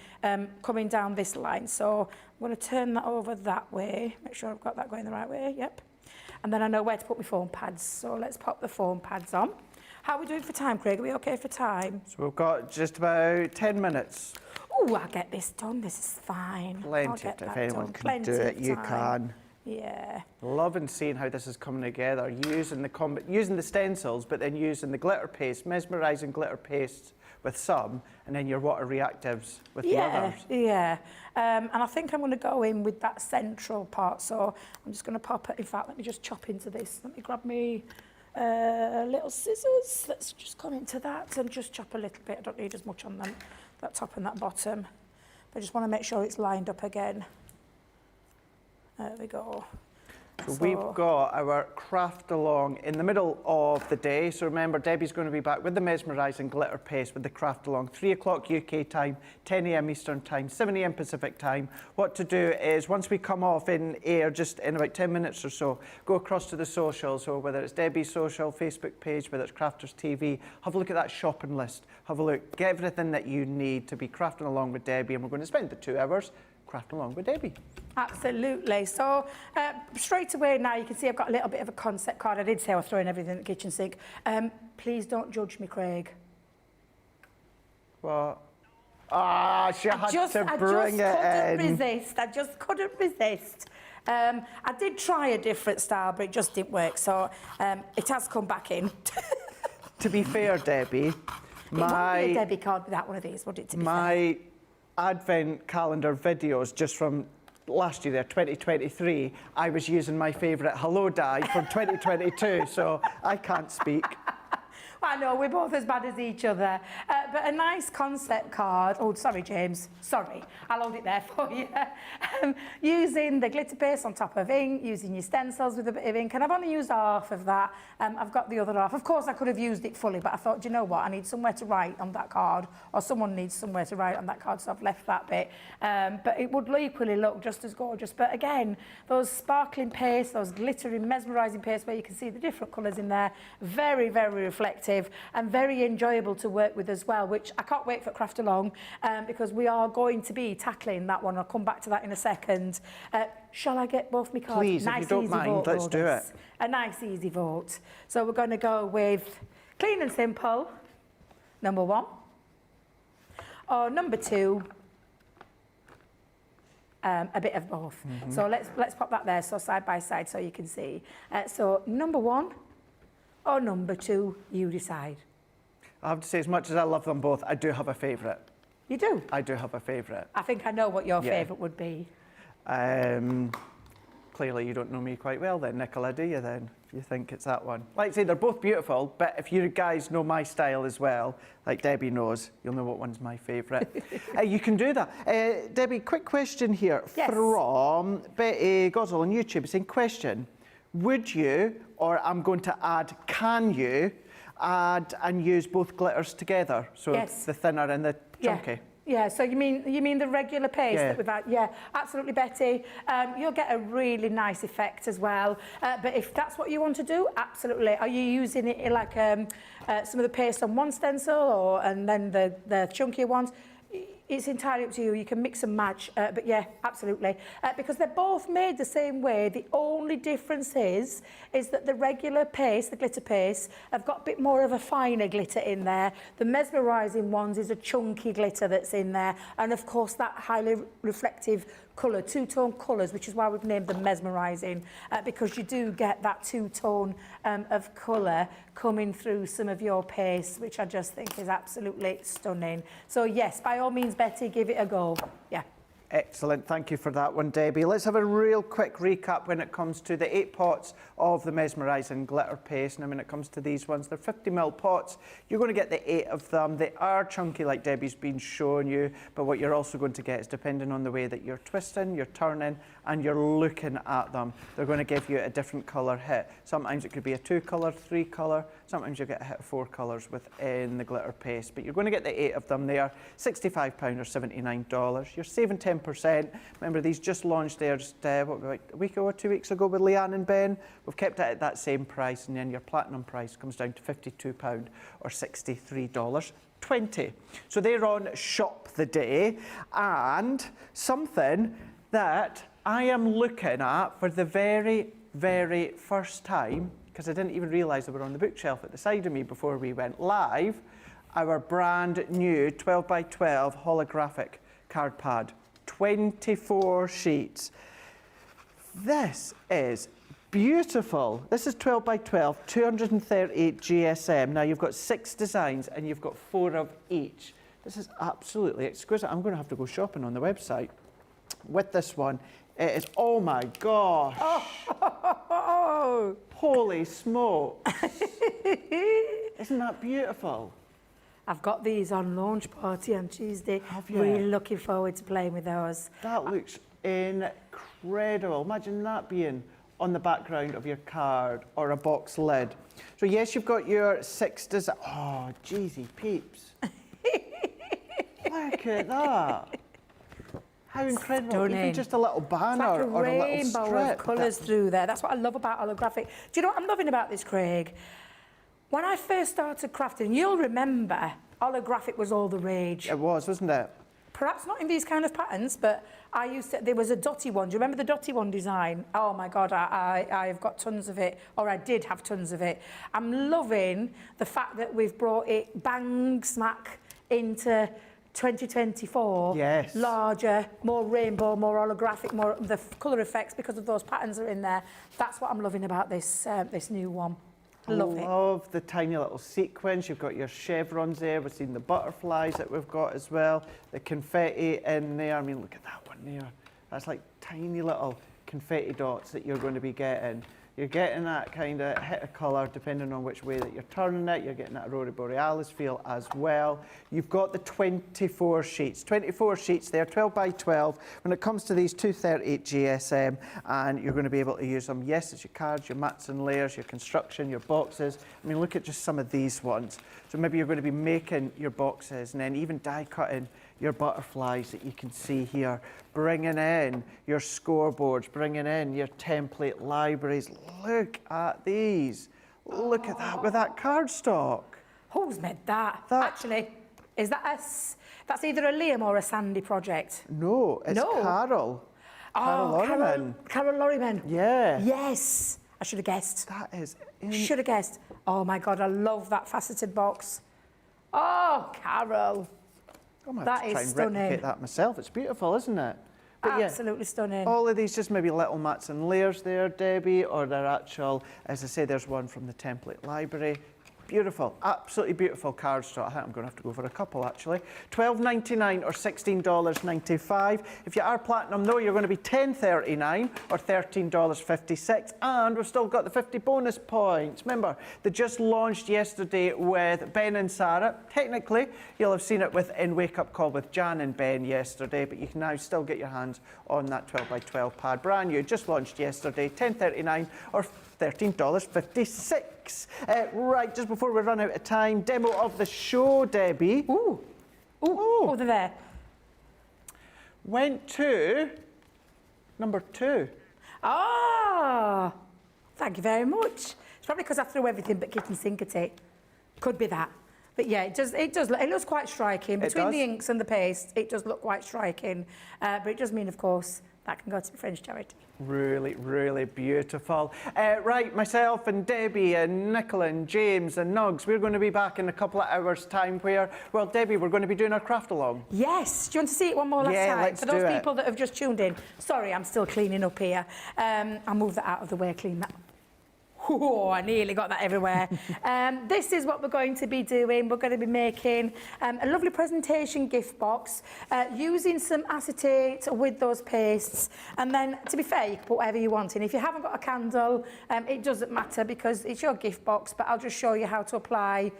coming down this line. So I'm going to turn that over that way, make sure I've got that going the right way, yep. And then I know where to put my foam pads, so let's pop the foam pads on. How are we doing for time, Craig? Are we okay for time? So we've got just about 10 minutes. Oh, I'll get this done, this is fine. Plenty of time. If anyone can do it, you can. Yeah. Loving seeing how this is coming together, using the stencils, but then using the glitter paste, mesmerising glitter paste with some, and then your water reactives with the others. Yeah, and I think I'm going to go in with that central part, so I'm just going to pop it. In fact, let me just chop into this. Let me grab me little scissors. Let's just come into that and just chop a little bit. I don't need as much on them, that top and that bottom. I just want to make sure it's lined up again. There we go. So we've got our craft along in the middle of the day. So remember, Debbie's going to be back with the mesmerising glitter paste with the craft along. 3 o'clock UK time, 10 a.m. Eastern time, 7 a.m. Pacific time. What to do is, once we come off in air, just in about 10 minutes or so, go across to the socials. So whether it's Debbie's social, Facebook page, whether it's Crafters TV, have a look at that shopping list. Have a look, get everything that you need to be crafting along with Debbie. And we're going to spend the 2 hours crafting along with Debbie. Absolutely. So straight away now you can see I've got a little bit of a concept card. I did say I was throwing everything in the kitchen sink. Please don't judge me, Craig. What? Ah, she had to bring it in. I just couldn't resist. I did try a different style, but it just didn't work. So it has come back in. To be fair, Debbie, it won't be a Debbie card without one of these, would it? To be fair? Advent calendar videos just from last year, 2023, I was using my favourite Hello Die from 2022, so I can't speak. I know, we're both as bad as each other. But a nice concept card. Oh, sorry, James. Sorry. I'll hold it there for you. Using the glitter paste on top of ink, using your stencils with a bit of ink, and I've only used half of that. I've got the other half. Of course, I could have used it fully, but I thought, do you know what? I need somewhere to write on that card, or someone needs somewhere to write on that card, so I've left that bit. But it would equally look just as gorgeous. But again, those sparkling paste, those glittering, mesmerising paste, where you can see the different colours in there, very, very reflective and very enjoyable to work with as well, which I can't wait for Craft Along because we are going to be tackling that one. I'll come back to that in a second. Shall I get both my cards? Please, nice, if you don't mind, let's do it. A nice, easy vote. So we're going to go with clean and simple, number 1. Or number 2, a bit of both. So let's pop that there, so side by side, so you can see. So number 1 or number 2, you decide. I have to say, as much as I love them both, I do have a favourite. You do? I do have a favourite. I think I know what your favourite would be. Clearly you don't know me quite well then, Nicola, do you then? If you think it's that one. Like I say, they're both beautiful, but if you guys know my style as well, like Debbie knows, you'll know what one's my favourite. You can do that. Debbie, quick question here from Betty Gozzle on YouTube. Saying, question, would you, or I'm going to add, can you add and use both glitters together? So the thinner and the chunky. Yeah, so you mean the regular paste that we've had? Yeah, absolutely, Betty. You'll get a really nice effect as well. But if that's what you want to do, absolutely. Are you using it in like some of the paste on one stencil and then the chunkier ones? It's entirely up to you. You can mix and match, but yeah, absolutely. Because they're both made the same way. The only difference is that the regular paste, the glitter paste, have got a bit more of a finer glitter in there. The mesmerising ones is a chunky glitter that's in there. And of course, that highly reflective colour, two-tone colours, which is why we've named them mesmerising, because you do get that two-tone of colour coming through some of your paste, which I just think is absolutely stunning. So yes, by all means, Betty, give it a go. Yeah. Excellent, thank you for that one, Debbie. Let's have a real quick recap when it comes to the 8 pots of the mesmerising glitter paste. Now, when it comes to these ones, they're 50ml pots. You're going to get the 8 of them. They are chunky, like Debbie's been showing you, but what you're also going to get is, depending on the way that you're twisting, you're turning, and you're looking at them, they're going to give you a different colour hit. Sometimes it could be a 2-colour, 3-colour, sometimes you get a hit of 4 colours within the glitter paste, but you're going to get the 8 of them. They are £65 or $79. You're saving £10 10%. Remember, these just launched there just what, about a week or 2 weeks ago with Leanne and Ben. We've kept it at that same price, and then your platinum price comes down to £52 or $63.20. So they're on Shop the Day, and something that I am looking at for the very, very first time, because I didn't even realise they were on the bookshelf at the side of me before we went live, our brand new 12 by 12 holographic card pad, 24 sheets. This is beautiful. This is 12 by 12, 238 GSM. Now you've got 6 designs and you've got 4 of each. This is absolutely exquisite. I'm going to have to go shopping on the website with this one. It is, oh my gosh. Oh. Holy smokes. Isn't that beautiful? I've got these on launch party on Tuesday. Have you? Really looking forward to playing with those. That looks incredible. Imagine that being on the background of your card or a box lid. So yes, you've got your 6 designs. Oh, jeezy peeps. Look at that. How incredible. Stunning. Even just a little banner It's like a or a little rainbow strip. of colours through there. That's what I love about holographic. Do you know what I'm loving about this, Craig? When I first started crafting, you'll remember holographic was all the rage. It was, wasn't it? Perhaps not in these kind of patterns, but I used to, there was a dotty one. Do you remember the dotty one design? Oh my God, I've got tons of it, or I did have tons of it. I'm loving the fact that we've brought it bang smack into 2024. Yes. Larger, more rainbow, more holographic, more the colour effects because of those patterns are in there. That's what I'm loving about this this new one. Love it. Love the tiny little sequins. You've got your chevrons there. We've seen the butterflies that we've got as well. The confetti in there. I mean, look at that one there. That's like tiny little confetti dots that you're going to be getting. You're getting that kind of hit of colour depending on which way that you're turning it. You're getting that Aurora Borealis feel as well. You've got the 24 sheets. 24 sheets there, 12 by 12. When it comes to these 238 GSM, and you're going to be able to use them. Yes, it's your cards, your mats and layers, your construction, your boxes. I mean, look at just some of these ones. So maybe you're going to be making your boxes and then even die cutting your butterflies that you can see here, bringing in your scoreboards, bringing in your template libraries. Look at these. Look at that with that cardstock. Who's made that? Actually, is that us? That's either a Liam or a Sandy project. No, it's Carol. Carol Lorriman. Carol Lorriman. Yeah. Yes. I should have guessed. That is... Should have guessed. Oh my God, I love that faceted box. Oh, Carol. I'm going to That have to try is and stunning. replicate that myself. It's beautiful, isn't it? But Absolutely stunning. All of these just maybe little mats and layers there, Debbie, or they're actual, as I say, there's one from the template library. Beautiful, absolutely beautiful cardstock. I think I'm going to have to go for a couple actually. $12.99 or $16.95. If you are platinum though, you're going to be $10.39 or $13.56. And we've still got the 50 bonus points. Remember, they just launched yesterday with Ben and Sarah. Technically, you'll have seen it in Wake Up Call with Jan and Ben yesterday, but you can now still get your hands on that 12 by 12 pad. Brand new, just launched yesterday, $10.39 or $13.56. Right, just before we run out of time, demo of the show, Debbie. Ooh. Oh, they're there. Went to number 2. Ah, thank you very much. It's probably because I threw everything but kitchen sink at it. Could be that. But yeah, it looks quite striking. Between the inks and the paste, it does look quite striking. But it does mean, of course, that can go to the French charity. Really, really beautiful. Right, myself and Debbie and Nicola and James and Nugs, we're going to be back in a couple of hours' time where, well, Debbie, we're going to be doing our craft along. Yes. Do you want to see it one more last time? Let's For those do it. people that have just tuned in, sorry, I'm still cleaning up here. I'll move that out of the way, clean that. Oh, I nearly got that everywhere. This is what we're going to be doing. We're going to be making a lovely presentation gift box using some acetate with those pastes. And then, to be fair, you can put whatever you want in. If you haven't got a candle, it doesn't matter because it's your gift box, but I'll just show you how to apply.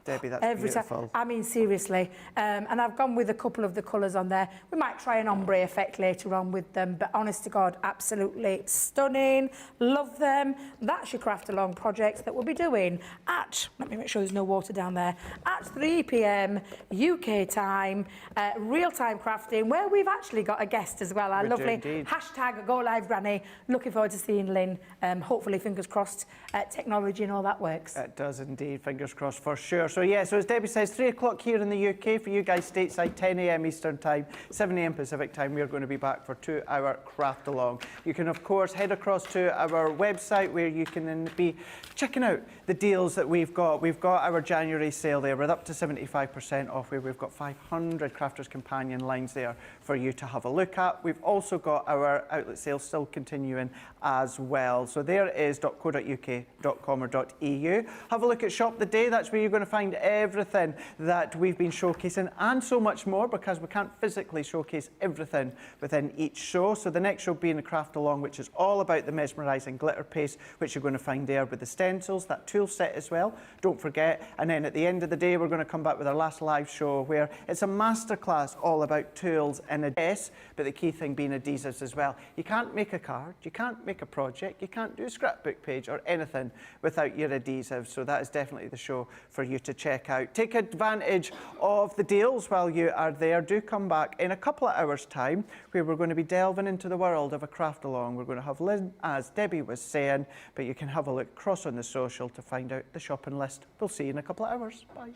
Debbie, that's Every beautiful. time. I mean, seriously. And I've gone with a couple of the colours on there. We might try an ombre effect later on with them, but honest to God, absolutely stunning. Love them. That's your craft along project that we'll be doing at, let me make sure there's no water down there, at 3 p.m. UK time, real-time crafting, where we've actually got a guest as well, our lovely hashtag Go Live Granny. Looking forward to seeing Lynn. Hopefully, fingers crossed, technology and all that works. It does indeed, fingers crossed for sure. So yeah, so as Debbie says, 3 o'clock here in the UK, for you guys stateside, 10 a.m. Eastern time, 7 a.m. Pacific time, we're going to be back for 2-hour craft along. You can of course head across to our website where you can then be checking out the deals that we've got. We've got our January sale there, we're up to 75% off, where we've got 500 Crafters Companion lines there for you to have a look at. We've also got our outlet sale still continuing as well. So there is .co.uk.com or .eu. Have a look at Shop the Day. That's where you're going to find everything that we've been showcasing and so much more, because we can't physically showcase everything within each show. So the next show being the Craft Along, which is all about the Mesmerizing glitter paste, which you're going to find there with the stencils, that tool set as well. Don't forget. And then at the end of the day, we're going to come back with our last live show where it's a masterclass all about tools and adhesives, but the key thing being adhesives as well. You can't make a card, you can't make a project, you can't do a scrapbook page or anything without your adhesives. So that is definitely the show for you to check out. Take advantage of the deals while you are there. Do come back in a couple of hours' time where we're going to be delving into the world of a craft along. We're going to have Lynn, as Debbie was saying, but you can have a look across on the social to find out the shopping list. We'll see you in a couple of hours. Bye.